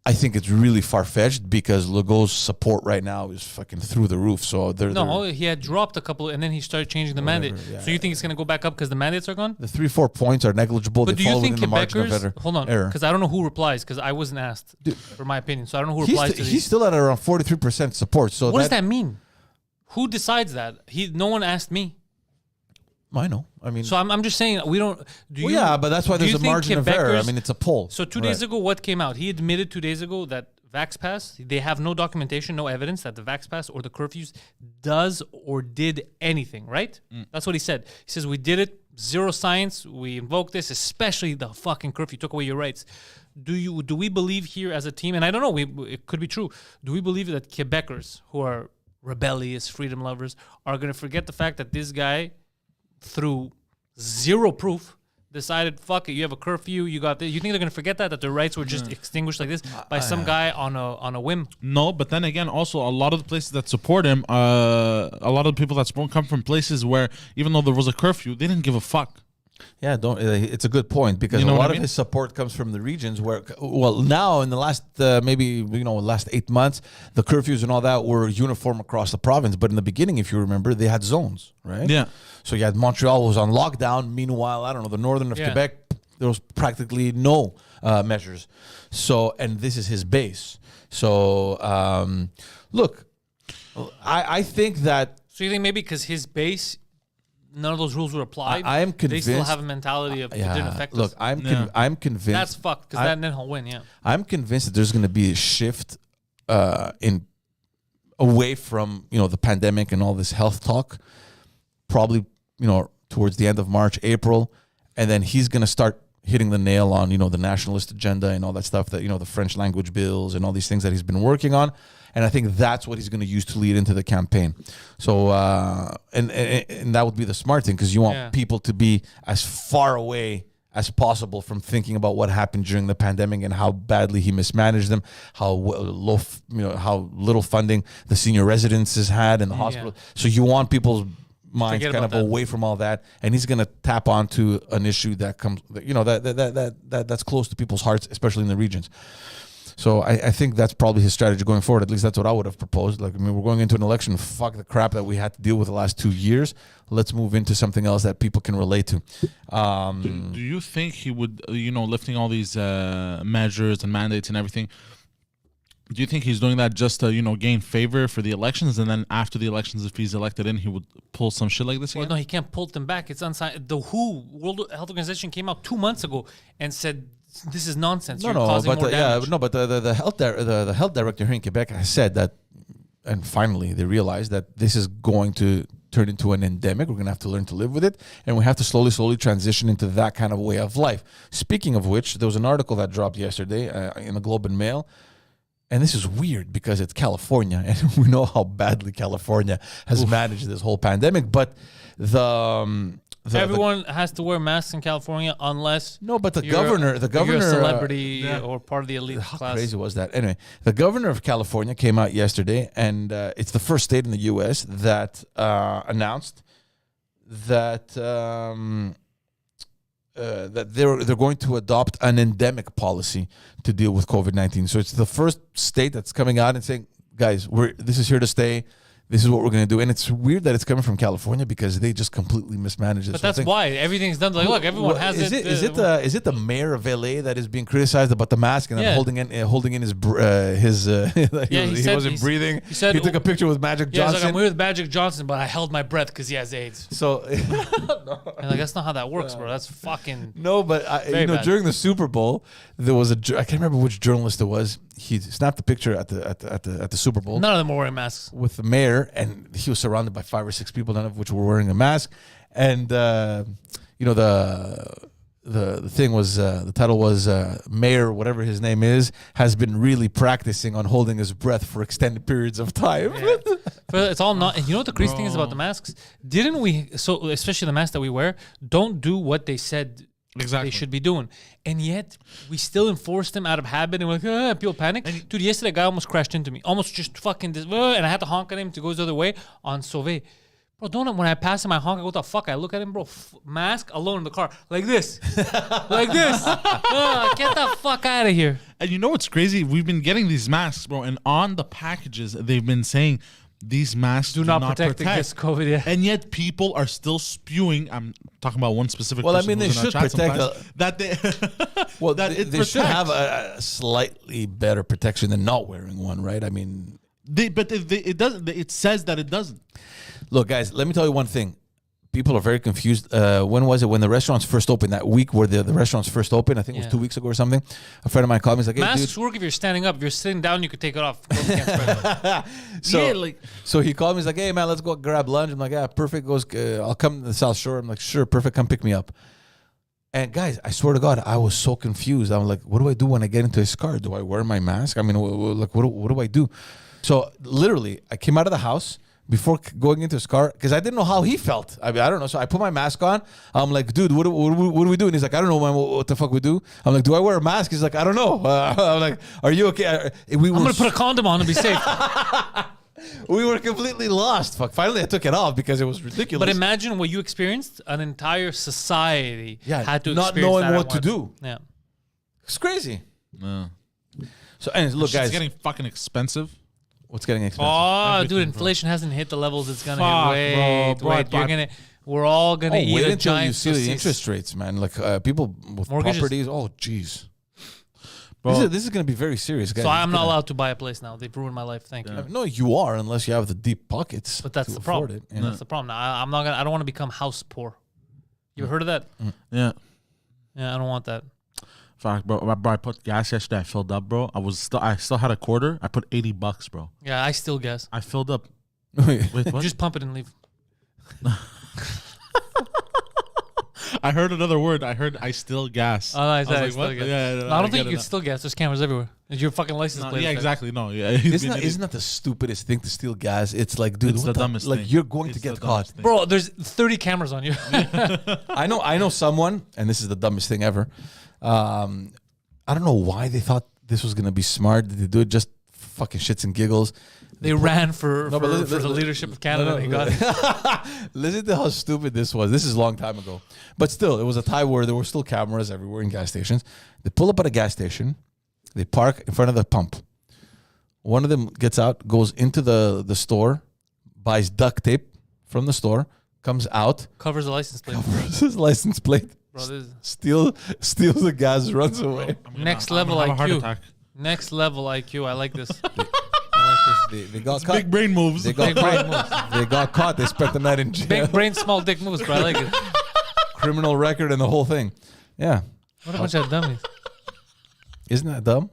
I think it's really far-fetched because Legault's support right now is fucking through the roof. So He had dropped a couple, and then he started changing the mandate. yeah. So you think it's going to go back up because the mandates are gone? the 3-4 points are negligible. But They do you fall think within the margin of Quebecers... Hold on, error. because I don't know who replies, because I wasn't asked, for my opinion. So I don't know who replies to He's these. still at around 43% support. So What does that mean? Who decides that? No one asked me. I know. I mean, So I'm just saying we don't. well, yeah, but that's why do there's you a think margin of error. I Quebecers- mean, it's a poll. So 2 days ago, what came out? He admitted 2 days ago that Vax Pass, they have no documentation, no evidence that the Vax Pass or the curfews does or did anything, right? That's what he said. He says, we did it, zero science, we invoked this, especially the fucking curfew, took away your rights. Do we believe here as a team, and I don't know, it could be true, do we believe that Quebecers, who are rebellious, freedom lovers, are going to forget the fact that this guy, through zero proof, decided, fuck it, you have a curfew, you got this. You think they're going to forget that their rights were just extinguished like this by some guy on a whim? No, but then again, also a lot of the places that support him, a lot of the people that support him come from places where even though there was a curfew, they didn't give a fuck. Yeah, it's a good point because You know a what lot I of mean? his support comes from the regions where, well, now in the last last 8 months, the curfews and all that were uniform across the province. But in the beginning, if you remember, they had zones, right? Yeah. So you had Montreal was on lockdown. Meanwhile, I don't know, the northern of Quebec, there was practically no measures. So, and this is his base. So, look, I think that. So you think maybe because his base, none of those rules were applied? I am They still convinced- have a mentality of it didn't affect Look, us. I'm convinced. That's fucked because then he'll win, yeah. I'm convinced that there's going to be a shift in away from the pandemic and all this health talk, probably towards the end of March, April, and then he's going to start hitting the nail on the nationalist agenda and all that stuff that the French language bills and all these things that he's been working on, and I think that's what he's going to use to lead into the campaign. So and that would be the smart thing because you want people to be as far away as possible from thinking about what happened during the pandemic and how badly he mismanaged them, how low, how little funding the senior residences had in the hospital. So you want people's minds Forget kind of about that. away from all that, and he's going to tap onto an issue that comes, that's close to people's hearts, especially in the regions. So I think that's probably his strategy going forward. At least that's what I would have proposed. Like, I mean, we're going into an election. Fuck the crap that we had to deal with the last 2 years. Let's move into something else that people can relate to. Do you think he would, lifting all these measures and mandates and everything, do you think he's doing that just to, gain favor for the elections, and then after the elections, if he's elected in, he would pull some shit like this Well, again? no, he can't pull them back. It's unsigned. The WHO, World Health Organization, came out 2 months ago and said, this is nonsense. You're causing more damage. but the health director here in Quebec has said that, and finally they realized that this is going to turn into an endemic. We're going to have to learn to live with it, and we have to slowly transition into that kind of way of life. Speaking of which, there was an article that dropped yesterday in the Globe and Mail. And this is weird because it's California, and we know how badly California has managed this whole pandemic. But Everyone has to wear masks in California unless the you're governor, you're a celebrity or part of the elite how class. crazy was that? Anyway, the governor of California came out yesterday, and it's the first state in the U.S. that announced that that they're going to adopt an endemic policy to deal with COVID-19. So it's the first state that's coming out and saying, guys, this is here to stay. This is what we're going to do. And it's weird that it's coming from California because they just completely mismanaged this. But that's why everything's done. Like, look, everyone has it. Is it the mayor of LA that is being criticized about the mask and then holding in his he wasn't breathing. He said he took a picture with Magic Yeah, Johnson. he's like, I'm with Magic Johnson, but I held my breath because he has AIDS. So And like, that's not how that works, bro. That's fucking. no, but bad. during the Super Bowl, there was I can't remember which journalist it was. He snapped a picture at the Super Bowl. None of them were wearing masks. With the mayor, and he was surrounded by 5 or 6 people, none of which were wearing a mask. And the thing was the title was Mayor, whatever his name is, has been really practicing on holding his breath for extended periods of time. But it's all not. And you know what the crazy thing is about the masks? Didn't we? So especially the masks that we wear, don't do what they said. Exactly. They should be doing. And yet, we still enforce them out of habit. And we're like, people panic. Dude, yesterday, a guy almost crashed into me. Almost just fucking, and I had to honk at him to go the other way on Sauvé. Bro, when I pass him, I honk, I go, what the fuck? I look at him, bro, mask, alone in the car. Like this. Like this. Get the fuck out of here. And you know what's crazy? We've been getting these masks, bro, and on the packages, they've been saying, these masks Do not protect against COVID, yeah. And yet people are still spewing. I'm talking about one specific Well, I person mean, they who's in our should chat protect sometimes, that they Well, that they should have a slightly better protection than not wearing one, right? I mean, it doesn't. It says that it doesn't. look, guys, let me tell you one thing. people are very confused. When was it? When the restaurants first opened, that week where the restaurants first opened, I think it was 2 weeks ago or something. A friend of mine called me. He's like, hey, masks dude. work if you're standing up. If you're sitting down, you could take it off. So he called me. He's like, hey, man, let's go grab lunch. I'm like, yeah, perfect. Goes, I'll come to the South Shore. I'm like, sure, perfect. Come pick me up. And guys, I swear to God, I was so confused. I'm like, what do I do when I get into his car? Do I wear my mask? I mean, like, what do I do? So literally, I came out of the house before going into his car because I didn't know how he felt. I mean, I don't know. So I put my mask on. I'm like, dude, what do we do? And he's like, I don't know, man. What the fuck we do? I'm like, do I wear a mask? He's like, I don't know. I'm like, are you okay? I'm gonna put a condom on to be safe. We were completely lost. Fuck. Finally, I took it off because it was ridiculous. But imagine what you experienced. An entire society had to not experience knowing that what to do. Yeah, It's crazy. No. So, and look, guys, It's getting fucking expensive. what's getting expensive? Oh, Everything, dude, bro. inflation hasn't hit the levels it's gonna Fuck, hit. bro. Wait, Bro, you're gonna. We're all gonna eat wait a until you giant see the saucisse. interest rates, man. Like people with Mortgages. properties. Oh, jeez. Bro. This is going to be very serious, guys. So I'm It's not gonna- allowed to buy a place now. They've ruined my life. Thank you. No, you are, unless you have the deep pockets. But that's to the afford problem. It, you That's know? the problem. Now, I'm not gonna. I don't want to become house poor. You ever heard of that? Yeah. Yeah, I don't want that. Fuck, bro. I put gas yesterday. I filled up, bro. I still had a quarter. I put $80, bro. Yeah, I still guess. I filled up. Wait, Wait, what? Just pump it and leave. I heard another word. I heard I still gas. Oh, I was said I like, still what? guess. Yeah, No, I don't think get you it can now. still guess. There's cameras everywhere. Is your fucking license No, plate? yeah, effect. exactly. No, yeah. isn't that the stupidest thing to steal gas? It's like, dude, It's what the dumbest like thing. you're going It's to get the caught. dumbest thing. Bro, there's 30 cameras on you. I know someone, and this is the dumbest thing ever. I don't know why they thought this was gonna be smart. Did they do it just fucking shits and giggles? They ran for No, but listen- the listen- leadership of Canada. They got it. Listen to how stupid this was. This is a long time ago. But still, it was a time where there were still cameras everywhere in gas stations. They pull up at a gas station. They park in front of the pump. One of them gets out, goes into the store, buys duct tape from the store, comes out, Covers the license plate. covers his license plate, Bro, this is steals the gas, runs away. next I'm level gonna have a heart IQ. attack. Next level IQ. I like this. I like this. They got caught. Big brain moves. They got Big brain caught. They got caught. They spent the night in jail. Big brain, small dick moves, bro. I like it. Criminal record and the whole thing. Yeah. What a bunch of dummies. Isn't that dumb?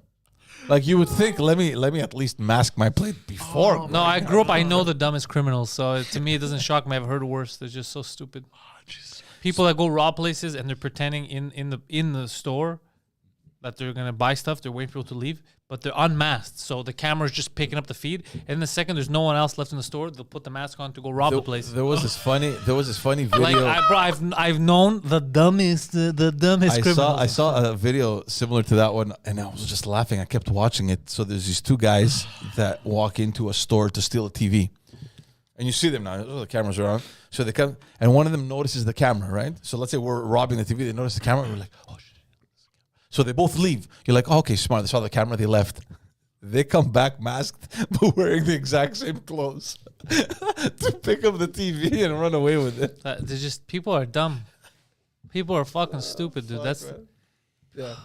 Like you would think, let me at least mask my plate before. No, I grew up. I know the dumbest criminals, so to me it doesn't shock me. I've heard worse. They're just so stupid. People that go rob places and they're pretending in the store that they're gonna buy stuff. They're waiting for people to leave, but they're unmasked. So the camera's just picking up the feed. And the second there's no one else left in the store, they'll put the mask on to go rob the place. There was this funny video. Like, I've known the dumbest criminals. I saw a video similar to that one, and I was just laughing. I kept watching it. So there's these two guys that walk into a store to steal a TV, and you see them now. The cameras are on, so they come, and one of them notices the camera, right? So let's say we're robbing the TV. They notice the camera. We're like, oh shit. So they both leave. You're like, oh, okay, smart. They saw the camera. They left. They come back masked, but wearing the exact same clothes to pick up the TV and run away with it. They're just people are dumb. People are fucking stupid, dude. That's Yeah.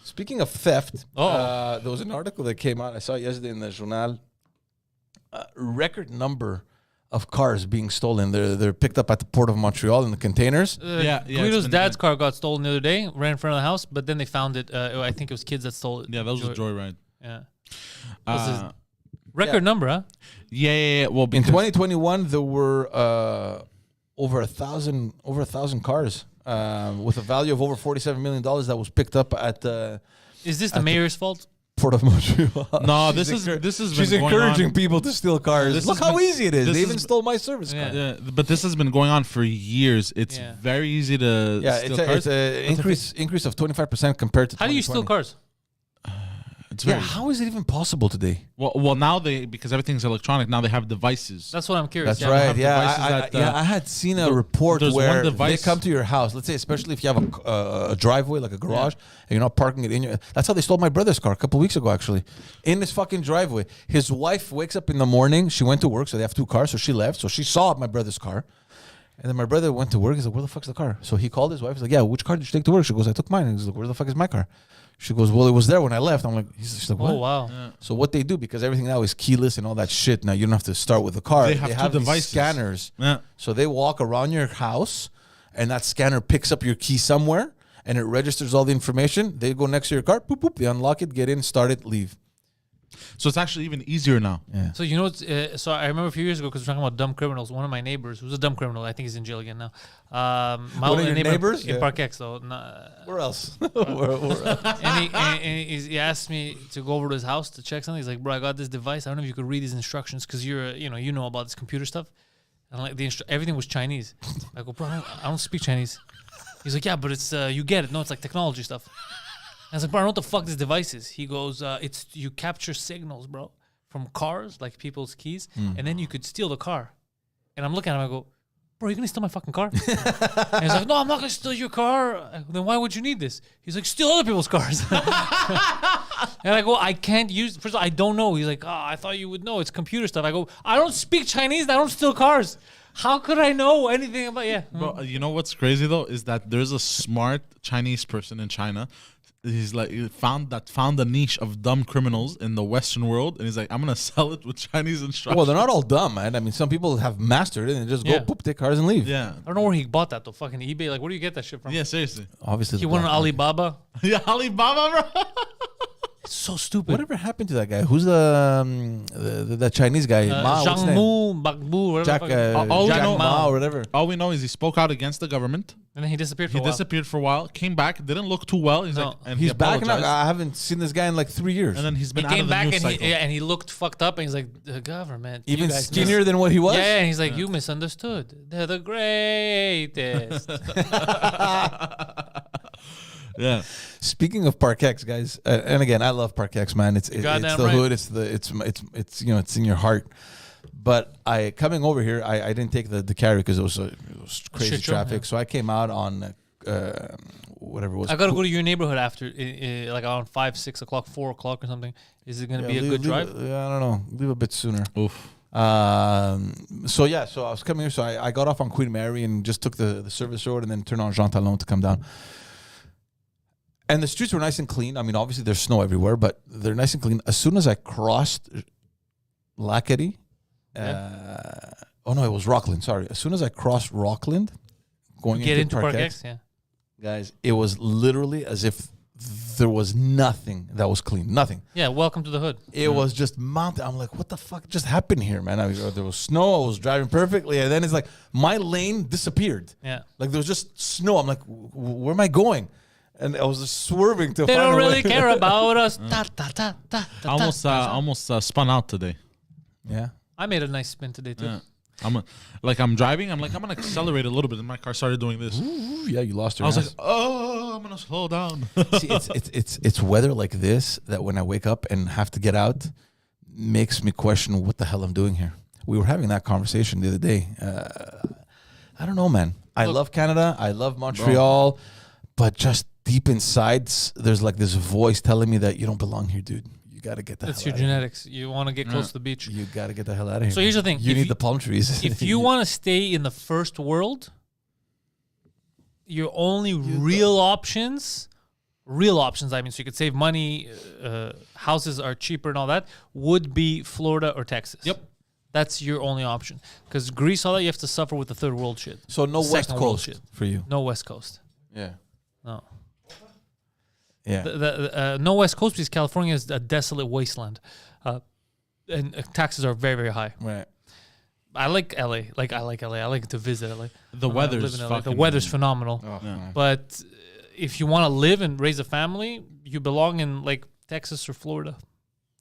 Speaking of theft, Oh. there was an article that came out. I saw it yesterday in the Journal. Record number of cars being stolen. They're picked up at the port of Montreal in the containers. Yeah, Guido's it's been- dad's car got stolen the other day. Ran in front of the house, but then they found it. I think it was kids that stole it. Yeah, that was a joyride. Yeah. Uh, Record number, huh? yeah. Well, In because 2021, there were over a thousand cars with a value of over $47 million that was picked up at the Is this the mayor's fault? port of Montreal. No, She's this has she's been going encouraging on. people to steal cars. This Look has how been- easy it is. this They has even been- stole my service car. Yeah. Yeah, but this has been going on for years. It's Yeah. very easy to Yeah, steal it's cars. a increase of 25% compared to. How do you steal 2020. cars? It's Yeah, very how is it even possible today? well now because everything's electronic. Now they have devices. That's what I'm curious. That's they right. have Yeah, devices that, I had seen a report there's where one device- they come to your house. Let's say, especially if you have a driveway, like a garage, and you're not parking it in your. That's how they stole my brother's car a couple weeks ago, actually, in this fucking driveway. His wife wakes up in the morning. She went to work, so they have two cars. So she left. So she saw my brother's car, And then my brother went to work. He's like, where the fuck's the car? So he called his wife. He's like, yeah, which car did you take to work? She goes, I took mine. He's like, where the fuck is my car? She goes, well, it was there when I left. I'm like, she's like, what? Oh, wow. Yeah. So what they do, because everything now is keyless and all that shit, now you don't have to start with the car. They have two these devices. scanners. Yeah. So they walk around your house, and that scanner picks up your key somewhere, and it registers all the information. They go next to your car, boop, boop, they unlock it, get in, start it, leave. So it's actually even easier now. Yeah. So you know, so I remember a few years ago because we're talking about dumb criminals. One of my neighbors, who's a dumb criminal, I think he's in jail again now. My One of your neighbors? in Yeah. Park X, though. Where else? Where else? He asked me to go over to his house to check something. He's like, "Bro, I got this device. I don't know if you could read these instructions because you know about this computer stuff." And like everything was Chinese. I go, "Bro, I don't speak Chinese." He's like, "Yeah, but it's you get it. No, it's like technology stuff." I was like, bro, I don't know what the fuck this device is. He goes, it's you capture signals, bro, from cars, like people's keys, and then you could steal the car. And I'm looking at him, I go, bro, you're gonna steal my fucking car? And he's like, no, I'm not gonna steal your car. I go, then why would you need this? He's like, steal other people's cars. And I go, I can't use, first of all, I don't know. He's like, I thought you would know. It's computer stuff. I go, I don't speak Chinese and I don't steal cars. How could I know anything about, Bro, you know what's crazy though is that there's a smart Chinese person in China. He's like he found a niche of dumb criminals in the Western world, and he's like, I'm gonna sell it with Chinese instructions. Well, they're not all dumb, man. I mean, some people have mastered it and just go, Yeah. poop, take cars and leave. Yeah, I don't know where he bought that though. Fucking eBay. Like, where do you get that shit from? yeah, seriously. Obviously, He the went on black market. Alibaba. Yeah, Alibaba, bro. It's so stupid. Whatever happened to that guy? Who's the Chinese guy? Ma, what's his name? Zhang Mu, Bagbu, whatever. Jack, the fuck. all we Jack know- Ma or whatever. All we know is he spoke out against the government. And then he disappeared for He a while. disappeared for a while, came back, didn't look too well. He's No. like, and He's he back now. apologized. I haven't seen this guy in like 3 years. And then he's He been out came of the back news and cycle. and he looked fucked up and he's like, the government. you Even guys skinnier than what he was? Yeah, and he's like, you misunderstood. They're the greatest. Yeah. Speaking of Park X, guys, and again, I love Park X, man. It's the Goddamn right. hood. It's you know, it's in your heart. But coming over here, I didn't take the carry because it was crazy Shit show, traffic. yeah. So I came out on whatever it was. I gotta go to your neighborhood after, like around 5, 6 o'clock, 4 o'clock or something. Is it gonna be a good drive? Yeah, I don't know. Leave a bit sooner. Oof. So I was coming here. So I got off on Queen Mary and just took the service road and then turned on Jean Talon to come down. And the streets were nice and clean. I mean, obviously there's snow everywhere, but they're nice and clean. As soon as I crossed Lackady, oh no, it was Rockland. Sorry. As soon as I crossed Rockland, going Get into Park X, yeah. guys, it was literally as if there was nothing that was clean. Nothing. Yeah, welcome to the hood. It was just mountain. I'm like, what the fuck just happened here, man? There was snow. I was driving perfectly, and then it's like my lane disappeared. Yeah. Like there was just snow. I'm like, where am I going? And I was just swerving to They find don't a really way. care about us. Ta, ta, ta, ta, ta, Almost spun out today. Yeah. I made a nice spin today too. Yeah. I'm driving. I'm gonna accelerate a little bit, and my car started doing this. Ooh, yeah, you lost your I was ass. like, oh, I'm gonna slow down. See, it's weather like this that when I wake up and have to get out, makes me question what the hell I'm doing here. We were having that conversation the other day. I don't know, man. I love Canada. I love Montreal, but just deep inside, there's like this voice telling me that you don't belong here, dude. You got to get the That's hell your out of here. genetics. You want to get close to the beach. You got to get the hell out of here. So here's the thing. You If need you- the palm trees. If you want to stay in the first world, your only real options, I mean, so you could save money, houses are cheaper and all that, would be Florida or Texas. Yep. That's your only option. Because Greece, all that, you have to suffer with the third world shit. So no West Second world Coast shit. for you. No West Coast. Yeah. No. Yeah. No West Coast because California is a desolate wasteland. And taxes are very, very high. Right. I like LA. I like LA. I like to visit LA. The I weather's live in LA. The fucking- weather's phenomenal. Oh, man. But if you want to live and raise a family, you belong in like Texas or Florida,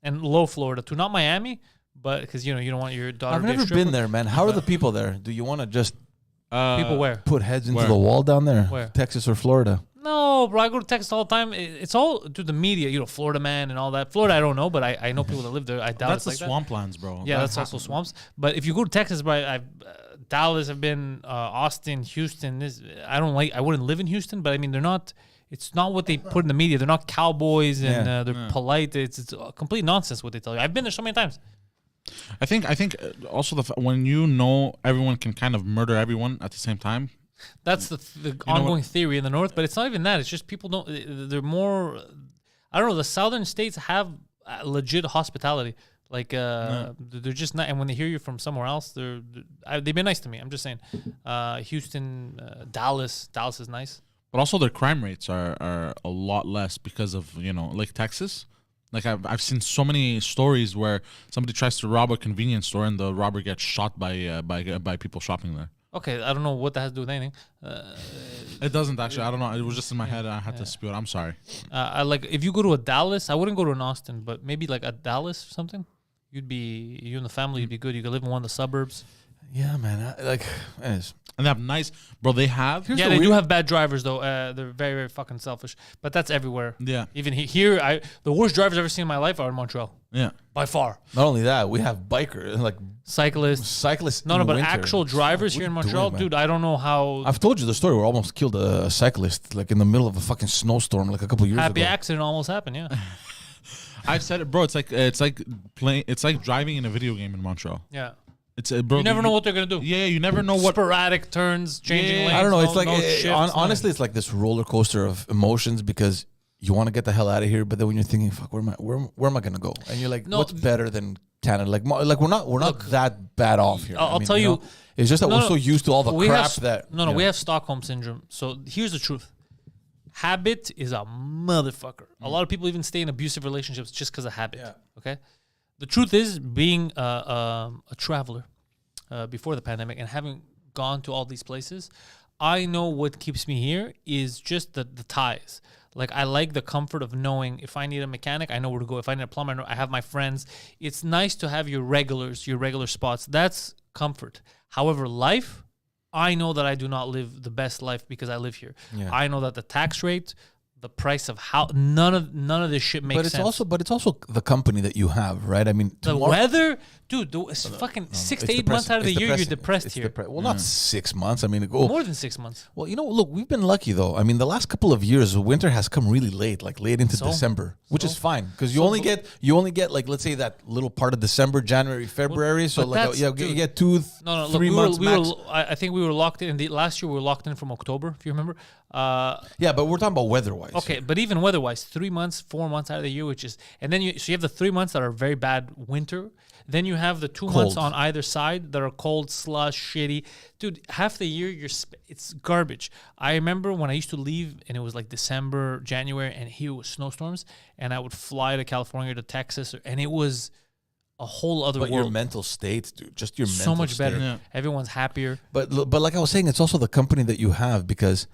and low Florida too. Not Miami, but because you don't want your daughter. I've to be a never stripper. been there, man. How are the people there? Do you want to just People where? put heads into Where? the wall down there? Where? Texas or Florida? No, bro. I go to Texas all the time. It's all to the media. Florida man and all that. Florida, I don't know, but I know people that live there. I doubt That's it's the like swamplands, bro. Yeah, That that's also happens. swamps. But if you go to Texas, bro, I've Dallas, I've been Austin, Houston. I wouldn't live in Houston, but I mean, they're not. It's not what they put in the media. They're not cowboys and Yeah. they're polite. It's complete nonsense what they tell you. I've been there so many times. I think also when you know everyone can kind of murder everyone at the same time. That's the ongoing theory in the North, but it's not even that. It's just people don't. They're more. I don't know. The southern states have legit hospitality. Like they're just not. And when they hear you from somewhere else, they've been nice to me. I'm just saying. Houston, Dallas is nice. But also their crime rates are a lot less because of like Texas. Like I've seen so many stories where somebody tries to rob a convenience store and the robber gets shot by people shopping there. Okay, I don't know what that has to do with anything. It doesn't actually. I don't know. It was just in my head. I had to spew it. I'm sorry. I like if you go to a Dallas, I wouldn't go to an Austin, but maybe like a Dallas or something. You and the family, you'd be good. You could live in one of the suburbs. Yeah, man. And they have nice, bro. They have. They do have bad drivers though. They're very, very fucking selfish. But that's everywhere. Yeah. Even here, the worst drivers I've ever seen in my life are in Montreal. Yeah. By far. Not only that, we have bikers, like cyclists. No, but winter. actual drivers here in Montreal, dude. I don't know how. I've told you the story where I almost killed a cyclist, like in the middle of a fucking snowstorm, like a couple years ago. Happy accident almost happened. Yeah. I've said it, bro. It's like driving in a video game in Montreal. Yeah. It's bro. You never know what they're gonna do. Yeah, you never know what sporadic turns, changing lanes. I don't know. It's like shifts, honestly, it's like this roller coaster of emotions because you want to get the hell out of here, but then when you're thinking, "Fuck, where am I gonna go?" And you're like, "What's better than Canada?" Like we're not that bad off here. I'll tell you, it's just that we're so used to all the crap that. We have Stockholm syndrome. So here's the truth: habit is a motherfucker. A lot of people even stay in abusive relationships just because of habit. Yeah. Okay, the truth is, being a traveler. Before the pandemic and having gone to all these places, I know what keeps me here is just the ties. Like I like the comfort of knowing if I need a mechanic, I know where to go. If I need a plumber, I have my friends. It's nice to have your regular spots. That's comfort. However, life, I know that I do not live the best life because I live here. Yeah. I know that the tax rate, the price of how none of this shit makes sense. But it's also the company that you have, right? I mean, the weather, dude. It's fucking 6 to 8 months out of the year, you're depressed here. Not 6 months. I mean, more than 6 months. Well, look, we've been lucky though. I mean, the last couple of years, winter has come really late, like late into December, which is fine because you only get like let's say that little part of December, January, February. So like you get 3 months max. I think we were locked in. Last year we were locked in from October, if you remember. Yeah, but we're talking about weather-wise. Okay, but even weather-wise, 3 months, 4 months out of the year, and then you have the 3 months that are very bad winter. Then you have the 2 months on either side that are cold, slush, shitty. Dude, half the year it's garbage. I remember when I used to leave and it was like December, January, and here was snowstorms, and I would fly to California, to Texas, and it was a whole other world. But your mental state, dude, just your mental so much state. better. Yeah. Everyone's happier. But like I was saying, it's also the company that you have because.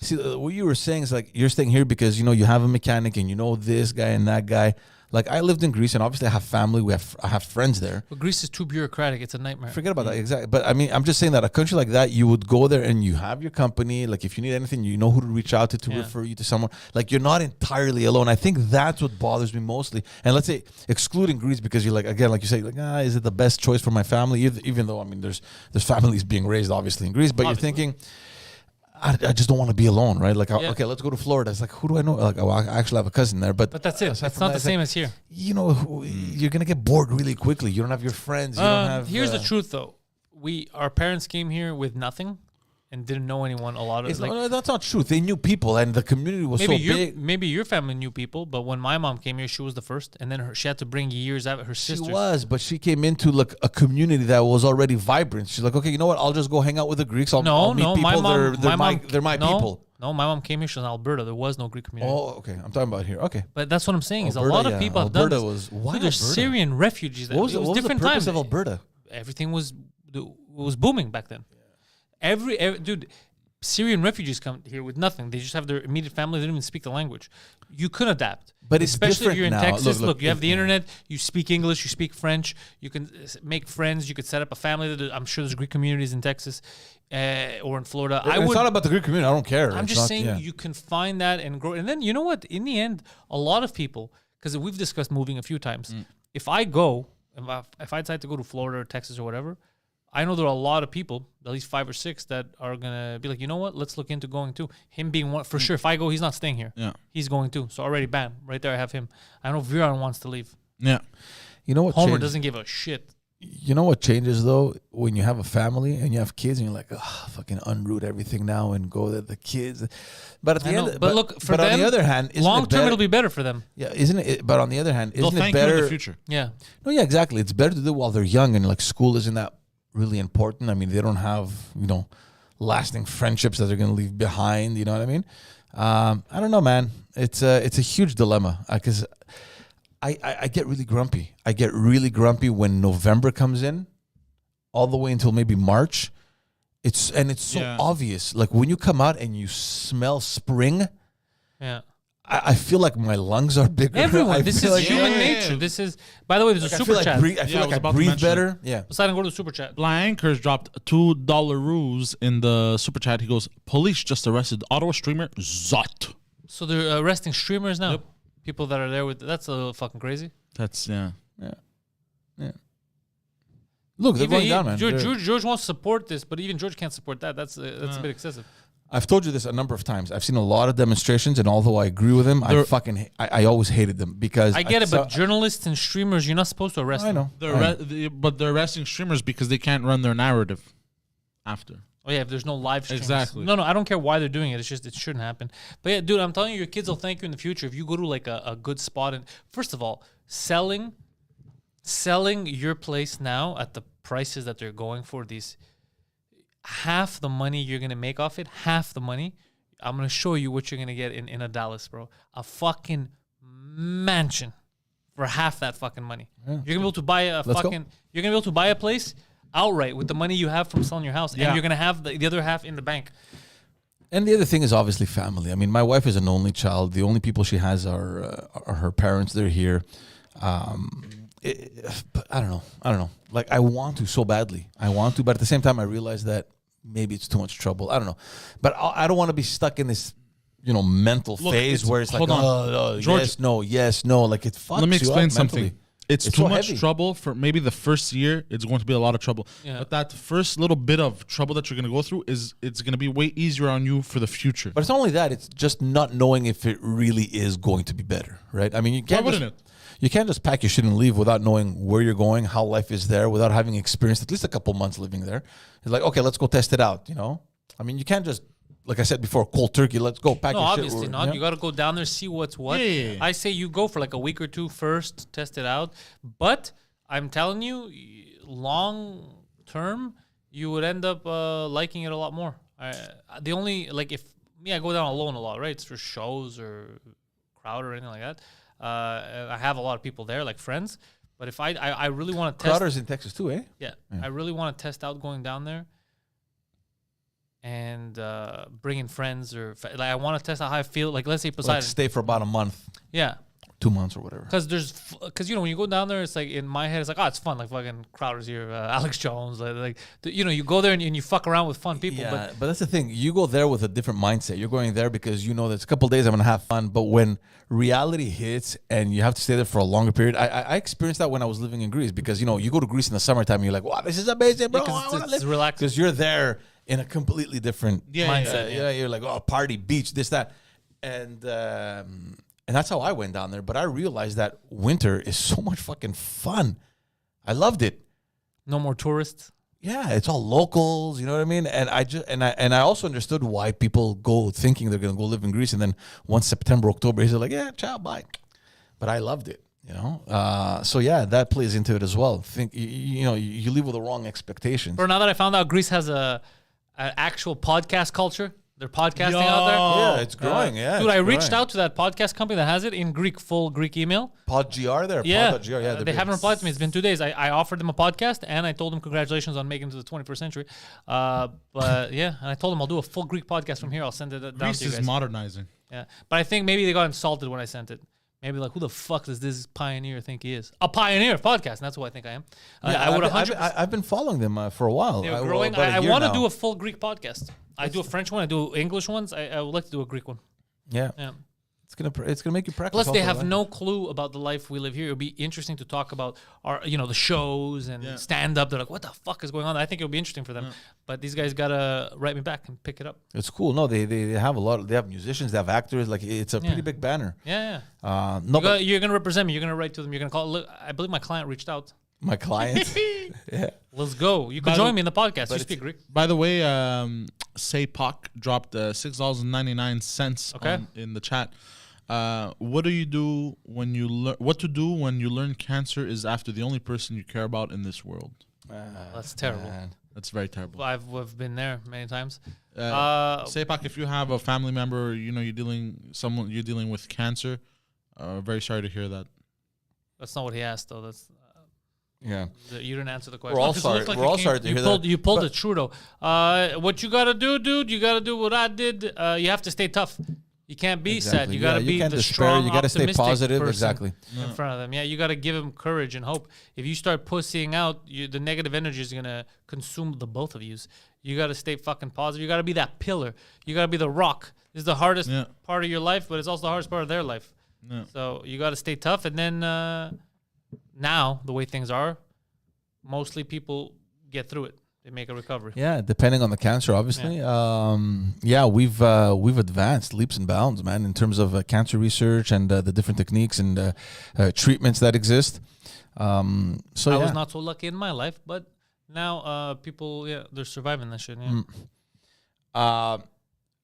See, what you were saying is like you're staying here because you have a mechanic and you know this guy and that guy. Like I lived in Greece and obviously I have family. I have friends there. But Greece is too bureaucratic. It's a nightmare. Forget about that. Exactly. But I mean, I'm just saying that a country like that, you would go there and you have your company. Like if you need anything, you know who to reach out to refer you to someone. Like you're not entirely alone. I think that's what bothers me mostly. And let's say excluding Greece because you're like, again, like you say, like, is it the best choice for my family? Even though, I mean, there's families being raised obviously in Greece, but you're thinking, I just don't want to be alone, right? Like, okay, let's go to Florida. It's like, who do I know? Like, I actually have a cousin there, but that's it. It's not the same as here. You're gonna get bored really quickly. You don't have your friends. You don't have. Here's the truth, though. Our parents came here with nothing and didn't know anyone. A lot of no, that's not true. They knew people, and the community was so big. Maybe your family knew people, but when my mom came here, she was the first, and then she had to bring years out. Her sisters. She was, but she came into like a community that was already vibrant. She's like, okay, you know what? I'll just go hang out with the Greeks. I'll meet people. My mom, they're my people. No, my mom came here. She was in Alberta. There was no Greek community. Oh, okay. I'm talking about here. Okay, but that's what I'm saying. Is a lot of people have done this. Why there's Syrian refugees. What was different the purpose of Alberta? Everything was booming back then. Every dude. Syrian refugees come here with nothing. They just have their immediate family. They don't even speak the language. You could adapt. But it's especially if you're in now. Texas. Look, you have the internet. You speak English. You speak French. You can make friends. You could set up a family. I'm sure there's Greek communities in Texas or in Florida. It's not about the Greek community. I don't care. I'm just saying you can find that and grow. And then you know what? In the end, a lot of people, because we've discussed moving a few times. If I decide to go to Florida or Texas or whatever, I know there are a lot of people, at least 5 or 6, that are going to be like, you know what? Let's look into going too. Him being one, for sure. If I go, he's not staying here. Yeah. He's going too. So already, bam, right there I have him. I know Viran wants to leave. Yeah. You know what? Homer doesn't give a shit. You know what changes though when you have a family and you have kids and you're like, oh, fucking unroot everything now and go to the kids. But at the end, but look, for but them, on the other hand, long term it'll be better for them. Yeah, isn't it? But on the other hand, They'll isn't it thank you better in the future. Yeah. No, yeah, exactly. It's better to do it while they're young and like school isn't that really important. I mean, they don't have lasting friendships that they're going to leave behind. You know what I mean? I don't know, man. It's a huge dilemma because I get really grumpy. I get really grumpy when November comes in, all the way until maybe March. It's so obvious. Like when you come out and you smell spring. Yeah. I feel like my lungs are bigger. Everyone, this is like, human nature. This is, by the way, there's a super chat. I feel like I breathe better. Yeah. Poseidon, go to the super chat. Blankers dropped $2 in the super chat. He goes, police just arrested Ottawa streamer Zot. So they're arresting streamers now? Yep. People that are there with, that's a little fucking crazy. That's, Yeah. Look, they're going down, man. George wants to support this, but even George can't support that. That's a bit excessive. I've told you this a number of times. I've seen a lot of demonstrations, and although I agree with him, I always hated them because I get it, but journalists and streamers, you're not supposed to arrest them. I know. But they're arresting streamers because they can't run their narrative after. Oh yeah, if there's no live streams. Exactly. No, I don't care why they're doing it. It's just it shouldn't happen. But yeah, dude, I'm telling you, your kids will thank you in the future if you go to like a good spot. And first of all, selling your place now at the prices that they're going for, these half the money you're gonna make off it, half the money. I'm gonna show you what you're gonna get in a Dallas, bro. A fucking mansion for half that fucking money. Yeah. You're gonna be able to buy you're gonna be able to buy a place outright with the money you have from selling your house, and you're gonna have the other half in the bank. And the other thing is obviously family. I mean, my wife is an only child. The only people she has are her parents. They're here. But I don't know. Like I want to so badly. But at the same time, I realize that maybe it's too much trouble. I don't know. But I don't want to be stuck in this, mental phase where it's like, George, yes, no. Like it fucks. Let me explain something. Mentally. It's too much trouble for maybe the first year. It's going to be a lot of trouble. Yeah. But that first little bit of trouble that you're going to go through it's going to be way easier on you for the future. But it's not only that. It's just not knowing if it really is going to be better, right? I mean, you can't just pack your shit and leave without knowing where you're going, how life is there, without having experienced at least a couple months living there. It's like, okay, let's go test it out, I mean, you can't just, like I said before, cold turkey, let's go pack your shit. No, obviously not. You got to go down there, see what's what. Yeah. I say you go for like a week or two first, test it out. But I'm telling you, long term, you would end up liking it a lot more. The only, like if me, I go down alone a lot, right? It's for shows or crowd or anything like that. I have a lot of people there, like friends. But if I really want to test... Crowder's in Texas too, eh? Yeah. I really want to test out going down there and bring in friends or... like I want to test out how I feel. Like, let's say Poseidon... Like stay for about a month. Yeah. 2 months or whatever. Because when you go down there, it's like, in my head, it's like, oh, it's fun. Like fucking Crowder's here, Alex Jones. You go there and you fuck around with fun people. Yeah, but that's the thing. You go there with a different mindset. You're going there because you know that it's a couple of days I'm going to have fun. But when reality hits and you have to stay there for a longer period, I experienced that when I was living in Greece because, you go to Greece in the summertime and you're like, wow, this is amazing, bro. It's relaxing. Because you're there in a completely different mindset. Yeah, you're like, oh, party, beach, this, that. And that's how I went down there. But I realized that winter is so much fucking fun. I loved it. No more tourists. Yeah, it's all locals. You know what I mean? And I also understood why people go thinking they're gonna go live in Greece, and then once September, October, he's like, yeah, ciao, bye. But I loved it. So yeah, that plays into it as well. You leave with the wrong expectations. Bro, now that I found out Greece has an actual podcast culture. They're podcasting out there. Yeah, it's growing. Dude, I reached out to that podcast company that has it in Greek, full Greek email. PodGR there? Yeah. Pod.gr, yeah. They haven't replied to me. It's been 2 days. I offered them a podcast, and I told them congratulations on making it to the 21st century. But yeah, and I told them I'll do a full Greek podcast from here. I'll send it down Greece to you guys. is modernizing. Yeah, but I think maybe they got insulted when I sent it. Maybe like, who the fuck does this pioneer think he is? A pioneer of podcast, and that's who I think I am. I've been following them for a while. They're growing. I want to do a full Greek podcast. I do a French one. I do English ones. I would like to do a Greek one. Yeah. It's gonna make you practice. Plus, they have no clue about the life we live here. It'll be interesting to talk about our, the shows and stand up. They're like, what the fuck is going on? I think it'll be interesting for them. But these guys gotta write me back and pick it up. It's cool. No, they have a lot. They have musicians. They have actors. Like it's a pretty big banner. Yeah. You're gonna represent me. You're gonna write to them. You're gonna call. Look, I believe my client reached out. My client. Yeah. Let's go. You can join me in the podcast. You speak Greek. By the way, Saypak dropped $6.99 in the chat. What do you do when you learn? What to do when you learn cancer is after the only person you care about in this world? That's terrible. That's very terrible. I've been there many times. Saypak, if you have a family member, you're dealing with cancer. Very sorry to hear that. That's not what he asked, though. That's Yeah. you didn't answer the question. We're all sorry. We're all sorry to hear that. You pulled it true, though. What you gotta do, dude? You gotta do what I did. You have to stay tough. You can't be sad. You gotta be the strong, you gotta stay optimistic positive. person Exactly. in front of them. Yeah, you gotta give them courage and hope. If you start pussying out, the negative energy is gonna consume the both of you. You gotta stay fucking positive. You gotta be that pillar. You gotta be the rock. This is the hardest part of your life, but it's also the hardest part of their life. Yeah. So you gotta stay tough. And then now, the way things are, mostly people get through it. They make a recovery. Yeah, depending on the cancer, obviously. We've advanced leaps and bounds, man, in terms of cancer research and the different techniques and treatments that exist. I was not so lucky in my life, but now people, they're surviving that shit. Yeah.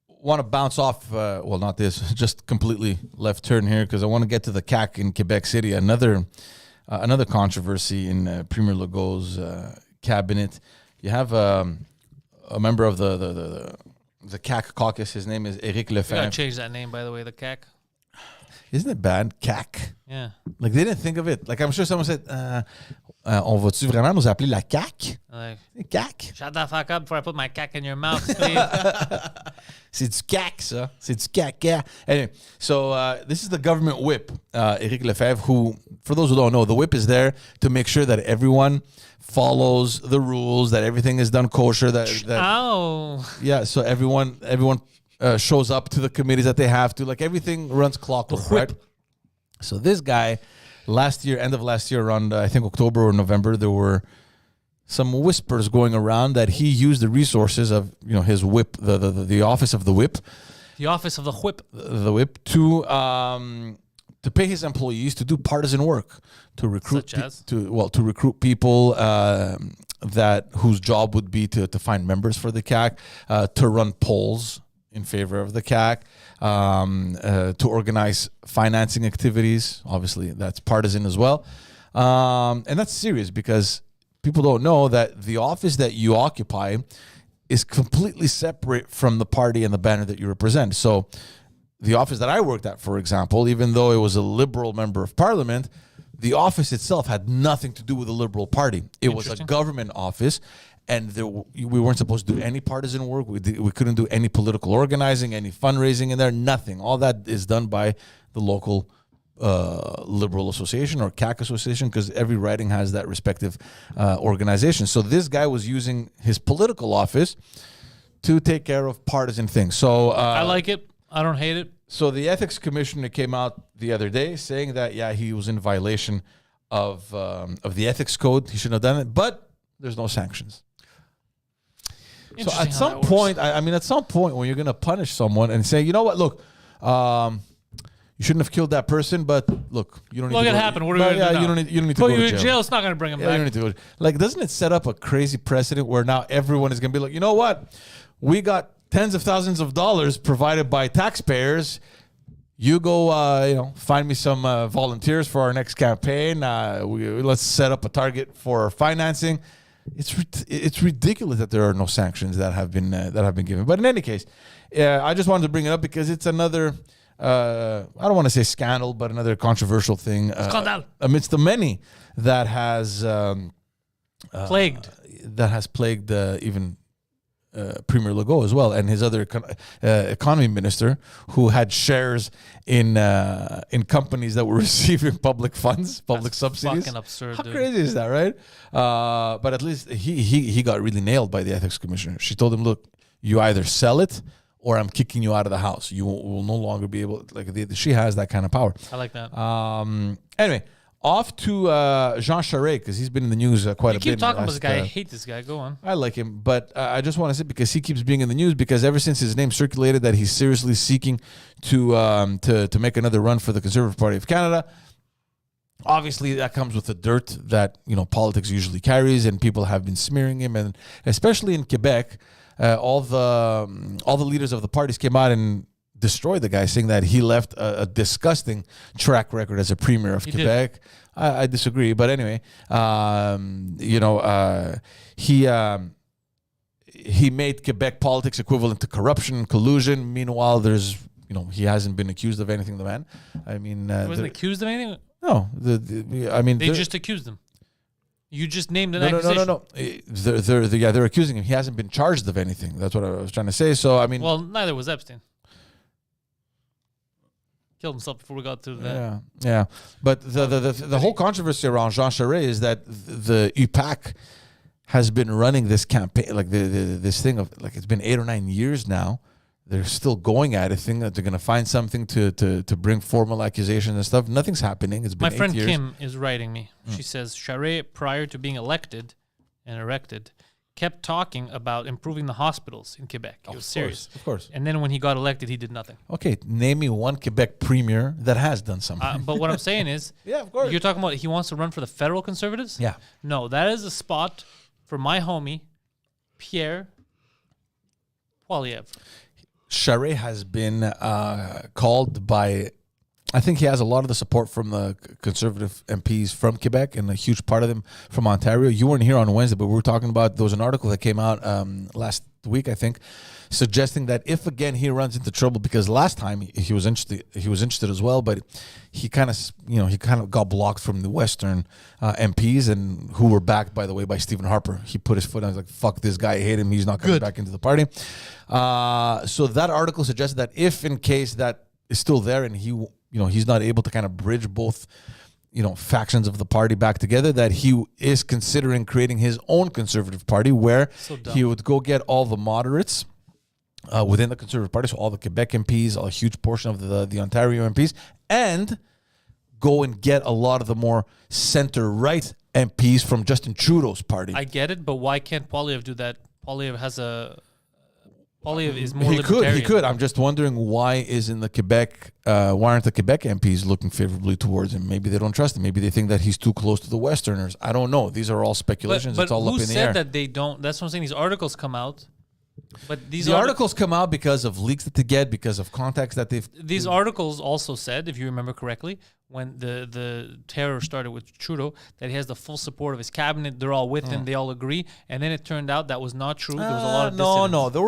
Want to bounce off? Not this, just completely left turn here because I want to get to the CAC in Quebec City. Another controversy in Premier Legault's cabinet. You have a member of the CAC caucus. His name is Éric You gotta Lefebvre. change that name, by the way, the CAC. Isn't it bad? CAC. Yeah. Like they didn't think of it. Like I'm sure someone said, on va-tu vraiment nous appeler la CAC? Like, CAC. shut the fuck up before I put my CAC in your mouth, please. C'est du CAC, ça. C'est du CAC. Anyway, so this is the government whip, Éric Lefebvre, who, for those who don't know, the whip is there to make sure that everyone follows the rules, that everything is done kosher. Ow. Yeah, so everyone shows up to the committees that they have to. Like everything runs clockwork, right? So this guy, end of last year, around I think October or November, there were some whispers going around that he used the resources of his whip, the office of the whip, the office of the whip, to pay his employees to do partisan work, to recruit to recruit people whose job would be to find members for the CAC, to run polls in favor of the CAC, to organize financing activities. Obviously, that's partisan as well, and that's serious because people don't know that the office that you occupy is completely separate from the party and the banner that you represent. So the office that I worked at, for example, even though it was a Liberal member of Parliament, the office itself had nothing to do with the Liberal Party. It was a government office, and we weren't supposed to do any partisan work. We couldn't do any political organizing, any fundraising in there, nothing. All that is done by the local Liberal Association or CAC Association, because every riding has that respective organization. So this guy was using his political office to take care of partisan things. So I like it. I don't hate it. So the ethics commissioner came out the other day saying that he was in violation of the ethics code. He shouldn't have done it, but there's no sanctions. So at some point, at some point, when you're going to punish someone and say, you know what, look, you shouldn't have killed that person, but look, you don't need to go. Look, it happened. What are we going to do now? You don't need to go to jail. Jail. It's not going to bring him back. You don't need to go. Like, doesn't it set up a crazy precedent where now everyone is going to be like, you know what, we got tens of thousands of dollars provided by taxpayers. You go, find me some volunteers for our next campaign. Let's set up a target for financing. It's ridiculous that there are no sanctions that have been given. But in any case, I just wanted to bring it up because it's another. I don't want to say scandal, but another controversial thing amidst the many that has plagued even Premier Legault as well, and his other economy minister, who had shares in companies that were receiving public funds, public subsidies. Fucking absurd. How crazy is that, right? But at least he got really nailed by the ethics commissioner. She told him, "Look, you either sell it, or I'm kicking you out of the house. You will no longer be able." She has that kind of power. I like that. Anyway. Off to Jean Charest, because he's been in the news quite a bit. You keep talking about this guy. I hate this guy. Go on. I like him, but I just want to say, because he keeps being in the news, because ever since his name circulated that he's seriously seeking to make another run for the Conservative Party of Canada, Obviously, that comes with the dirt that politics usually carries, and people have been smearing him, and especially in Quebec, all the leaders of the parties came out and destroyed the guy, saying that he left a disgusting track record as a premier of Quebec. I disagree, but anyway, he made Quebec politics equivalent to corruption and collusion. Meanwhile, he hasn't been accused of anything. The man, I mean, he wasn't accused of anything. No, they just accused him. You just named an accusation. No. They're accusing him. He hasn't been charged of anything. That's what I was trying to say. So I mean, well, neither was Epstein. Killed himself before we got to that. Yeah. But the whole controversy around Jean Charest is that the UPAC has been running this campaign, like this thing of like it's been 8 or 9 years now. They're still going at it, thinking that they're going to find something to bring formal accusations and stuff. Nothing's happening. It's been 8 years. My friend Kim is writing me. She says Charest, prior to being elected and erected, kept talking about improving the hospitals in Quebec. He was serious. Of course. And then when he got elected, he did nothing. Okay, name me one Quebec premier that has done something. But what I'm saying is, yeah, of course. You're talking about he wants to run for the federal Conservatives? Yeah. No, that is a spot for my homie, Pierre Poilievre. Charest has been called by, I think he has a lot of the support from the Conservative MPs from Quebec and a huge part of them from Ontario. You weren't here on Wednesday, but we were talking about, there was an article that came out last week, I think, suggesting that if again he runs into trouble, because last time he was interested as well, but he kind of got blocked from the Western MPs, and who were backed, by the way, by Stephen Harper. He put his foot on, he was like, fuck this guy, I hate him, he's not coming back into the party. So that article suggested that if in case that is still there and he's not able to kind of bridge both factions of the party back together, that he is considering creating his own Conservative Party where he would go get all the moderates within the Conservative Party, so all the Quebec MPs, a huge portion of the Ontario MPs, and go and get a lot of the more center-right MPs from Justin Trudeau's party. I get it, but why can't Poilievre do that? Poilievre is more He libertarian. could. I'm just wondering why aren't the Quebec MPs looking favorably towards him? Maybe they don't trust him. Maybe they think that he's too close to the Westerners. I don't know. These are all speculations. But it's all up in the air. who said that they don't? That's what I'm saying. These articles come out. But these articles come out because of leaks that they get, because of contacts that they've... These articles also said, if you remember correctly, when the terror started with Trudeau, that he has the full support of his cabinet. They're all with him. They all agree. And then it turned out that was not true. There was a lot of dissidents. No. There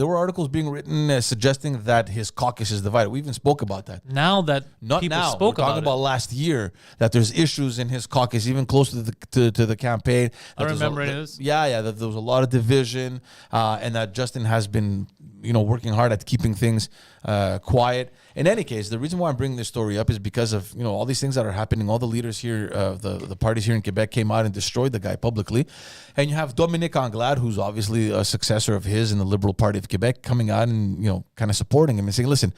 were articles being written suggesting that his caucus is divided. We even spoke about that. Now that not people now. spoke We're talking about last year, that there's issues in his caucus, even close to the campaign. I remember it is. Yeah. That there was a lot of division, and that Justin has been working hard at keeping things quiet. In any case, the reason why I'm bringing this story up is because of all these things that are happening. All the leaders here, the parties here in Quebec, came out and destroyed the guy publicly, and you have Dominique Anglade, who's obviously a successor of his in the Liberal Party of Quebec, coming out and kind of supporting him and saying, "Listen,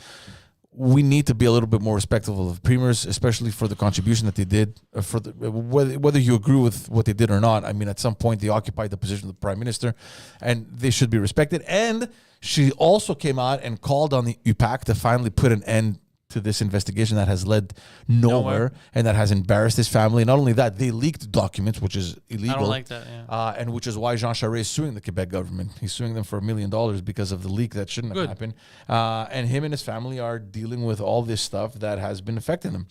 we need to be a little bit more respectful of premiers, especially for the contribution that they did. Whether you agree with what they did or not, I mean, at some point they occupied the position of the prime minister, and they should be respected." And she also came out and called on the UPAC to finally put an end to this investigation that has led nowhere and that has embarrassed his family. Not only that, they leaked documents, which is illegal. I don't like that, yeah. And which is why Jean Charest is suing the Quebec government. He's suing them for $1 million because of the leak that shouldn't have happened. And him and his family are dealing with all this stuff that has been affecting them.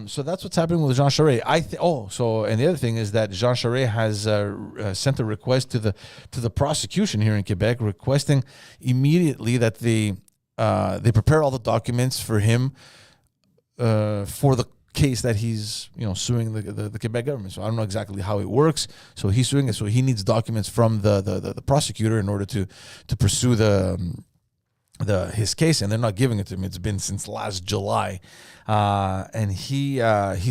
So that's what's happening with Jean Charest. And the other thing is that Jean Charest has sent a request to the prosecution here in Quebec, requesting immediately that they prepare all the documents for him for the case that he's suing the Quebec government. So I don't know exactly how it works. So he's suing it. So he needs documents from the prosecutor in order to pursue his case, and they're not giving it to him. It's been since last July, and he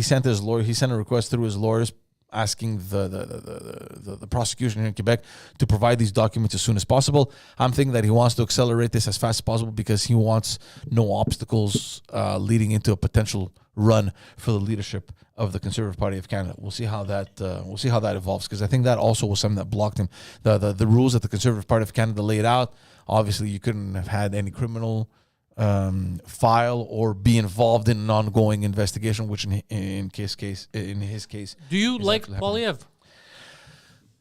sent his lawyer. He sent a request through his lawyers, asking the prosecution here in Quebec to provide these documents as soon as possible. I'm thinking that he wants to accelerate this as fast as possible because he wants no obstacles leading into a potential run for the leadership of the Conservative Party of Canada. We'll see how that evolves, because I think that also was something that blocked him. The rules that the Conservative Party of Canada laid out. Obviously, you couldn't have had any criminal file or be involved in an ongoing investigation, which in his case. Do you like actually happening. Polyev?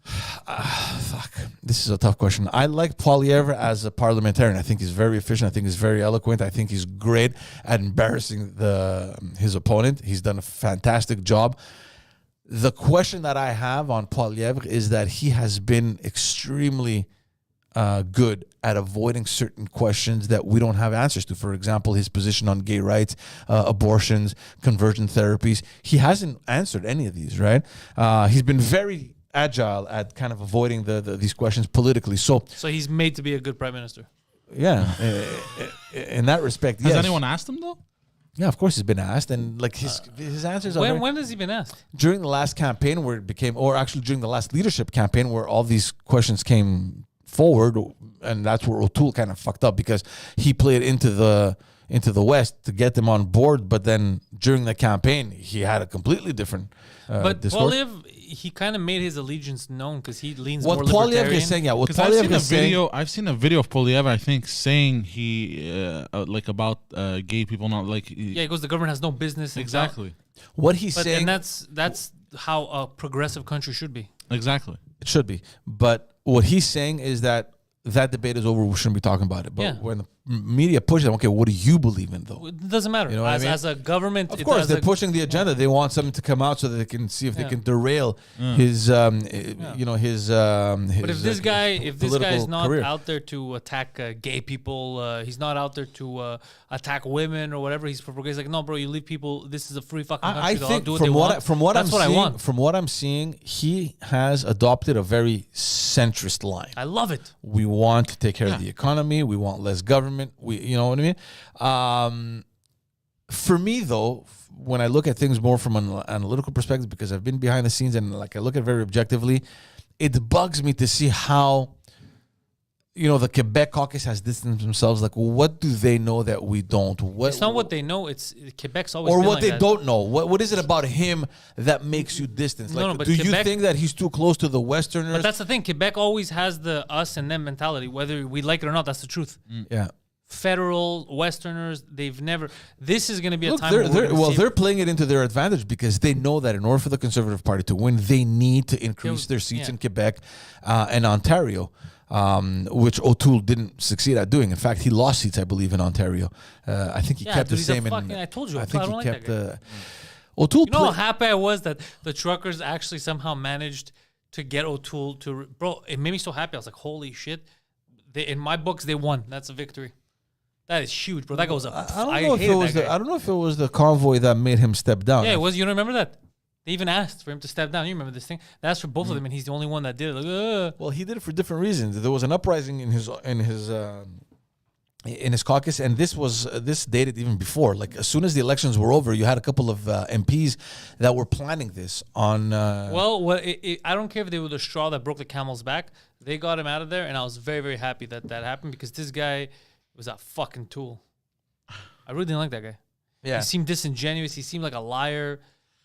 Fuck. This is a tough question. I like Polyev as a parliamentarian. I think he's very efficient. I think he's very eloquent. I think he's great at embarrassing his opponent. He's done a fantastic job. The question that I have on Polyev is that he has been extremely good at avoiding certain questions that we don't have answers to. For example, his position on gay rights, abortions, conversion therapies. He hasn't answered any of these, right? He's been very agile at kind of avoiding these questions politically. So he's made to be a good prime minister. Yeah, in that respect, Has yes. anyone asked him though? Yeah, of course he's been asked, and like his answers are When has he been asked? during the last campaign where it became, or actually during the last leadership campaign where all these questions came forward, and that's where O'Toole kind of fucked up because he played into the West to get them on board, but then during the campaign he had a completely different But discourse. Polyev, he kind of made his allegiance known because he leans What more Polyev libertarian. is saying, yeah, what Because I've Polyev seen a is saying, video. I've seen a video of Polyev. I think saying he like about gay people not like. Yeah, he goes, the government has no business. Exactly. what he's But saying, and that's how a progressive country should be. Exactly. it should be, but what he's saying is that debate is over. We shouldn't be talking about it. But Yeah. when the media pushes them, okay, what do you believe in though? It doesn't matter. You know what I mean? As a government, Of it course, does they're pushing the agenda. They want something to come out so that they can see if they Yeah. can derail his, you know, his. But if this guy, political is not career. out there to attack gay people, he's not out there to attack women or whatever. He's like, no, bro, you leave people. This is a free fucking country. I They'll think do what from they what want. from what That's I'm what seeing, I want. from what I'm seeing, he has adopted a very centrist line. I love it. We want to take care of the economy. We want less government. You know what I mean? For me, though, when I look at things more from an analytical perspective, because I've been behind the scenes and like I look at it very objectively, it bugs me to see how, you know, the Quebec caucus has distanced themselves. Like, what do they know that we don't? It's not what they know. It's Quebec's always or been what like they that. don't know. What is it about him that makes you distant? Like, No, but do you Quebec- think that he's too close to the Westerners? But that's the thing. Quebec always has the us and them mentality, whether we like it or not. That's the truth. yeah. Federal Westerners, they've never. This is going to be a Look, time. where they're playing it into their advantage because they know that in order for the Conservative Party to win, they need to increase their seats in Quebec and Ontario, which O'Toole didn't succeed at doing. In fact, he lost seats, I believe, in Ontario. I think he kept the dude, he's a same. I told you. I I think don't he like kept that guy. O'Toole. You know how happy I was that the truckers actually somehow managed to get O'Toole to. Bro, it made me so happy. I was like, holy shit. In my books, they won. That's a victory. That is huge, bro. That goes up. I don't know if it was I don't know if it was the convoy that made him step down. Yeah, it was. You don't remember that? They even asked for him to step down. You remember this thing? They asked for both of them, and he's the only one that did it. Like, Well, he did it for different reasons. There was an uprising in his caucus, and this dated even before. Like as soon as the elections were over, you had a couple of MPs that were planning this on. I don't care if they were the straw that broke the camel's back. They got him out of there, and I was very, very happy that happened because this guy was a fucking tool. I really didn't like that guy. Yeah, He seemed disingenuous. He seemed like a liar.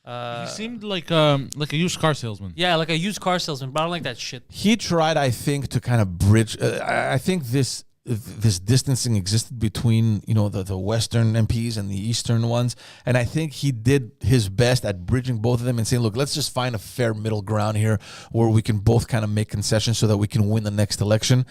He seemed like a used car salesman. Yeah, like a used car salesman, but I don't like that shit. he tried, I think, to kind of bridge. I think this distancing existed between the Western MPs and the Eastern ones, and I think he did his best at bridging both of them and saying, "Look, let's just find a fair middle ground here where we can both kind of make concessions so that we can win the next election."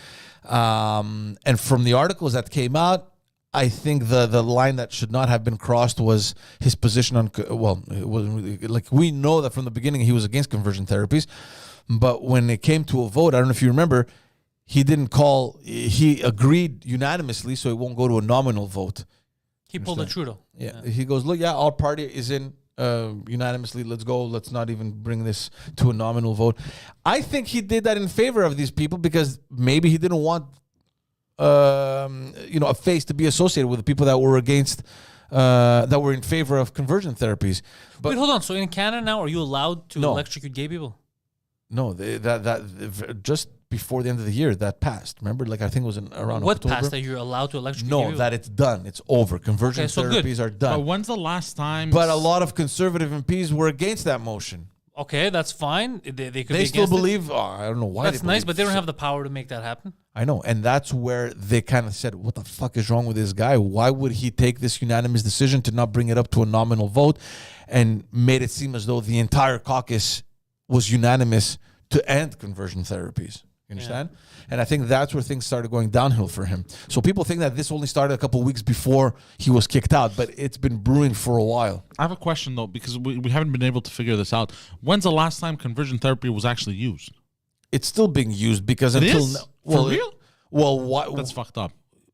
And from the articles that came out, I think the line that should not have been crossed was his position on. Well, it wasn't really, like we know that from the beginning he was against conversion therapies, but when it came to a vote, I don't know if you remember. He didn't call. He agreed unanimously, so it won't go to a nominal vote. He pulled a Trudeau. Yeah. He goes, look, our party is in unanimously. Let's go. Let's not even bring this to a nominal vote. I think he did that in favor of these people because maybe he didn't want, a face to be associated with the people that were against, that were in favor of conversion therapies. But Wait, hold on. So in Canada now, are you allowed to electrocute gay people? No, that just before the end of the year that passed. Remember, like I think it was around What October. passed that you're allowed to electrocute gay No, people? that it's done. It's over. Conversion Okay, so good. therapies are But done. when's the last time? But a lot of conservative MPs were against that motion. Okay, that's fine. They could. They be still against it. believe. I don't know why. That's they nice, believe but they don't so- have the power to make that happen. I know, and that's where they kind of said, "What the fuck is wrong with this guy? Why would he take this unanimous decision to not bring it up to a nominal vote?" And made it seem as though the entire caucus was unanimous to end conversion therapies. You understand? And I think that's where things started going downhill for him. So people think that this only started a couple of weeks before he was kicked out, but it's been brewing for a while. I have a question though, because we haven't been able to figure this out. When's the last time conversion therapy was actually used? It's still being used because It until is? now, For real? Well, why? That's fucked up.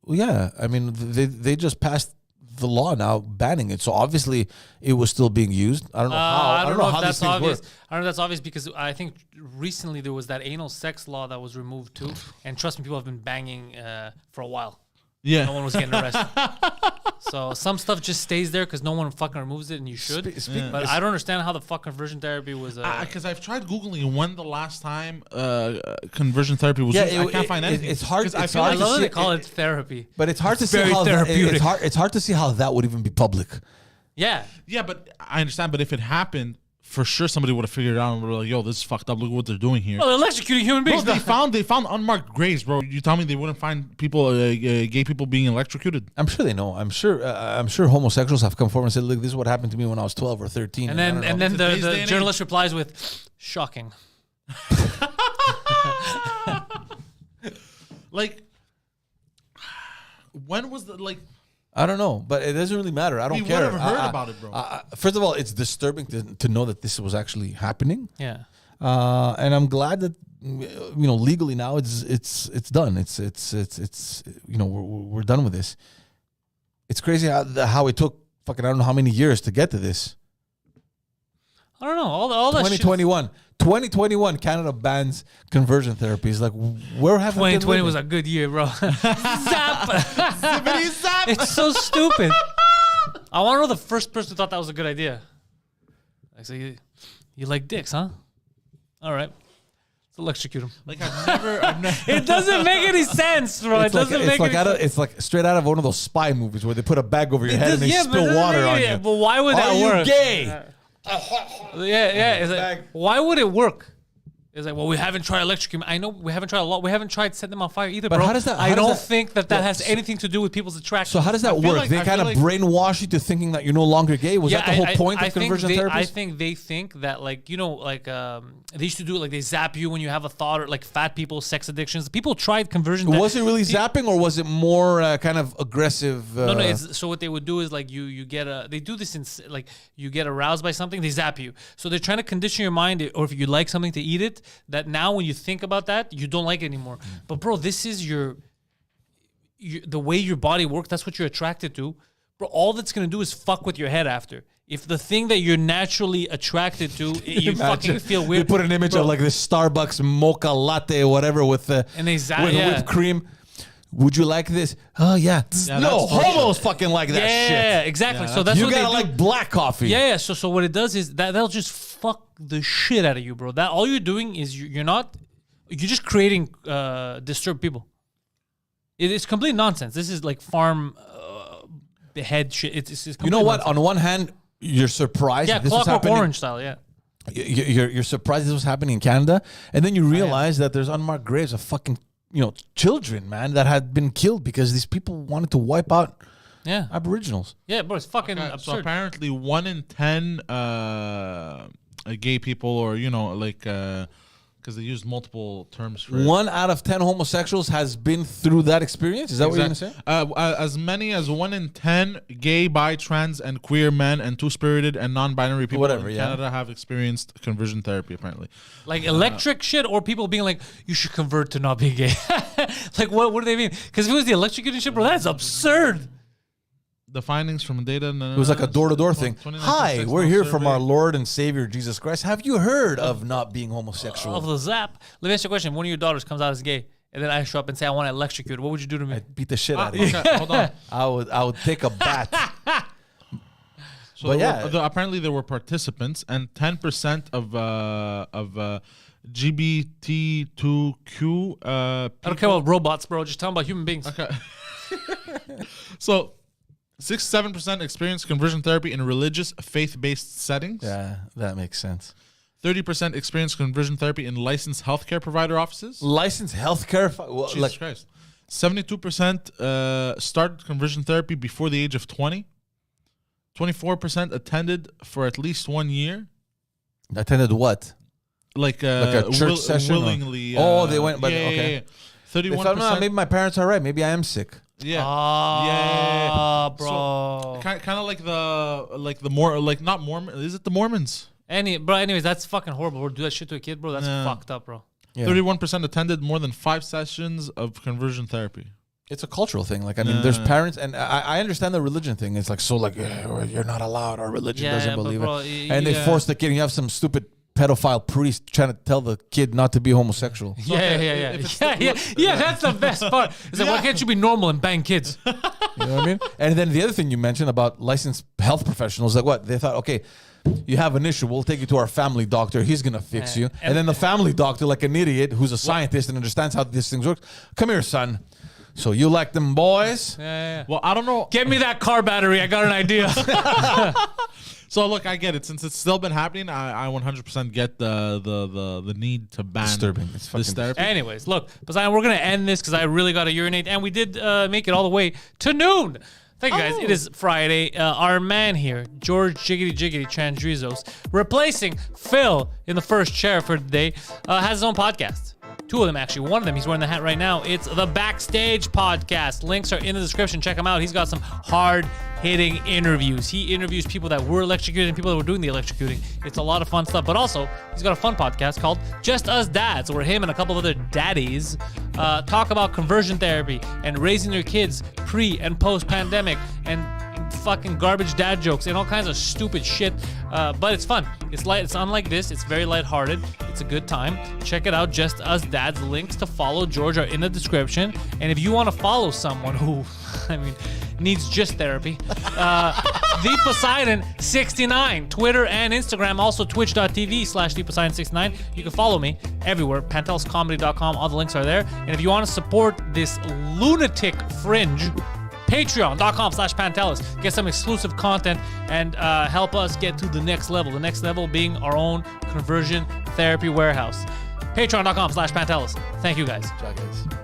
Yeah, I mean, they just passed the law now banning it. So obviously, it was still being used. I don't know how. I don't know if how that's these things obvious. work. I don't know if that's obvious because I think recently there was that anal sex law that was removed too. And trust me, people have been banging for a while. Yeah. No one was getting arrested. So some stuff just stays there because no one fucking removes it, and you should. But I don't understand how the fuck conversion therapy was. Because I've tried Googling when the last time conversion therapy was used. I can't find anything. It's hard. 'Cause It's I feel I hard like love to that see, they call it therapy. but it's hard to see very how therapeutic. it's hard to see how that would even be public. Yeah. Yeah, but I understand. But if it happened, for sure somebody would have figured it out and were like, "Yo, this is fucked up. Look what they're doing here." Well, they're electrocuting human Bro, beings. they found unmarked graves, bro. You tell me they wouldn't find people, gay people being electrocuted? I'm sure they know. I'm sure homosexuals have come forward and said, "Look, this is what happened to me when I was 12 or 13." And I then don't and know. then Today's day the and journalist replies with, "Shocking." Like, when was the like? I don't know, but it doesn't really matter. I don't We care. would have heard about it, bro. First of all, it's disturbing to know that this was actually happening. Yeah. And I'm glad that legally now it's done. It's we're done with this. It's crazy how it took fucking I don't know how many years to get to this. I don't know. All that shit. 2021, Canada bans conversion therapies. Like where have we been 2020 living? was a good year, bro. Zap. It's so stupid. I want to know the first person who thought that was a good idea. Like, so you like dicks, huh? All right. Let's electrocute him. Like I've never. It doesn't make any sense, bro. It doesn't make any sense. It's like straight out of one of those spy movies where they put a bag over your head and they Yeah, but it spill doesn't water make on any- you. But why would that Are you work? gay? Yeah. It's like, why would it work? It's like, well, we haven't tried electrocuting. I know we haven't tried a lot. We haven't tried setting them on fire either, But bro. how does that- I how does don't that- think that has anything to do with people's attraction. So how does that work? like- They I kind feel of like- brainwash you to thinking that you're no longer gay? Was that the whole point of conversion therapy? I think they think that, like, they used to do it, like, they zap you when you have a thought, or like fat people, sex addictions. People tried conversion. Was it really zapping, or was it more kind of aggressive? No. It's, so what they would do is, like, you get they do this in, like, you get aroused by something, they zap you. So they're trying to condition your mind, or if you like something to eat it, that now when you think about that, you don't like it anymore. But bro, this is the way your body works. That's what you're attracted to, bro. All that's gonna do is fuck with your head after. If the thing that you're naturally attracted to, you fucking feel They weird. put an image Bro, of like this Starbucks mocha latte or whatever with And they with yeah. whipped cream. Would you like this? Oh yeah. No, that's homos fucking like that yeah, shit. exactly. So that's You what they gotta do. like black coffee. Yeah. So what it does is that they'll just fuck the shit out of you, bro. That all you're doing is you're just creating disturbed people. It's complete nonsense. This is like farm head shit. It's You know complete what? nonsense. On one hand, you're surprised Yeah, that this was Clockwork happening. Orange style. Yeah. You're surprised this was happening in Canada, and then you realize that there's unmarked graves of fucking children, man, that had been killed because these people wanted to wipe out Yeah. Aboriginals. Yeah, bro. It's fucking So absurd. apparently, 1 in 10 gay people, or because they used multiple terms for it. 1 out of 10 homosexuals has been through that experience. Is that what you're gonna say? As many as 1 in 10 gay, bi, trans, and queer men and two-spirited and non-binary people in Canada have experienced conversion therapy, apparently. Like electric shit, or people being like, you should convert to not being gay. Like, what do they mean? Because if it was the electrocuting shit, bro, that's absurd. The findings from data. It was like a door-to-door thing. Hi, we're here from our Lord and Savior Jesus Christ. Have you heard of not being homosexual? Of the zap. Let me ask you a question. One of your daughters comes out as gay, and then I show up and say, I want to electrocute. What would you do to me? I'd beat the shit out of you. Okay, hold on. I would take a bat. So But apparently there were participants, and 10% of GBT2Q. I don't care about robots, bro. Just talking about human beings. Okay. So 6-7% experienced conversion therapy in religious, faith-based settings. Yeah, that makes sense. 30% experience conversion therapy in licensed healthcare provider offices. Licensed healthcare. Jesus Christ. 72% started conversion therapy before the age of 20. 24% attended for at least 1 year. Attended what? Like a church session? Willingly. They went, but okay. Yeah. 31%. Thought, no, maybe my parents are right. Maybe I am sick. Yeah. Bro. So, kind of like the more like not Mormon. Is it the Mormons? Anyways, that's fucking horrible. Bro, do that shit to a kid, bro. That's fucked up, bro. Yeah. 31% attended more than 5 sessions of conversion therapy. It's a cultural thing. Like, I mean, there's parents, and I understand the religion thing. It's like, so like, you're not allowed. Our religion doesn't believe it. And they force the kid, and you have some stupid pedophile priest trying to tell the kid not to be homosexual. Yeah. That's the best part. It's like, why can't you be normal and bang kids? You know what I mean? And then the other thing you mentioned about licensed health professionals, like what? They thought, okay, you have an issue, we'll take you to our family doctor. He's going to fix you. And then the family doctor, like an idiot who's a scientist and understands how these things work. Come here, son. So you like them boys? Yeah. Well, I don't know. Get me that car battery. I got an idea. So look, I get it. Since it's still been happening, I 100% get the need to ban disturbing. It's this therapy. Anyways, look, Poseidon, we're going to end this because I really got to urinate. And we did make it all the way to noon. Thank you, guys. It is Friday. Our man here, George Jiggity Chandrizos, replacing Phil in the first chair for today, has his own podcast. 2 of them, actually. One of them, he's wearing the hat right now. It's the Backstage Podcast. Links are in the description. Check him out. He's got some hard-hitting interviews. He interviews people that were electrocuted and people that were doing the electrocuting. It's a lot of fun stuff. But also, he's got a fun podcast called Just Us Dads, where him and a couple of other daddies talk about conversion therapy and raising their kids pre- and post-pandemic and fucking garbage dad jokes and all kinds of stupid shit, but it's fun. It's light. It's unlike this. It's very lighthearted. It's a good time. Check it out. Just Us Dads. Links to follow George are in the description. And if you want to follow someone who, needs just therapy, the Poseidon 69, Twitter and Instagram, also twitch.tv/theposeidon69. You can follow me everywhere. PantelisComedy.com. All the links are there. And if you want to support this lunatic fringe, Patreon.com/Pantelis. Get some exclusive content and help us get to the next level. The next level being our own conversion therapy warehouse. Patreon.com/Pantelis. Thank you, guys. Ciao, guys.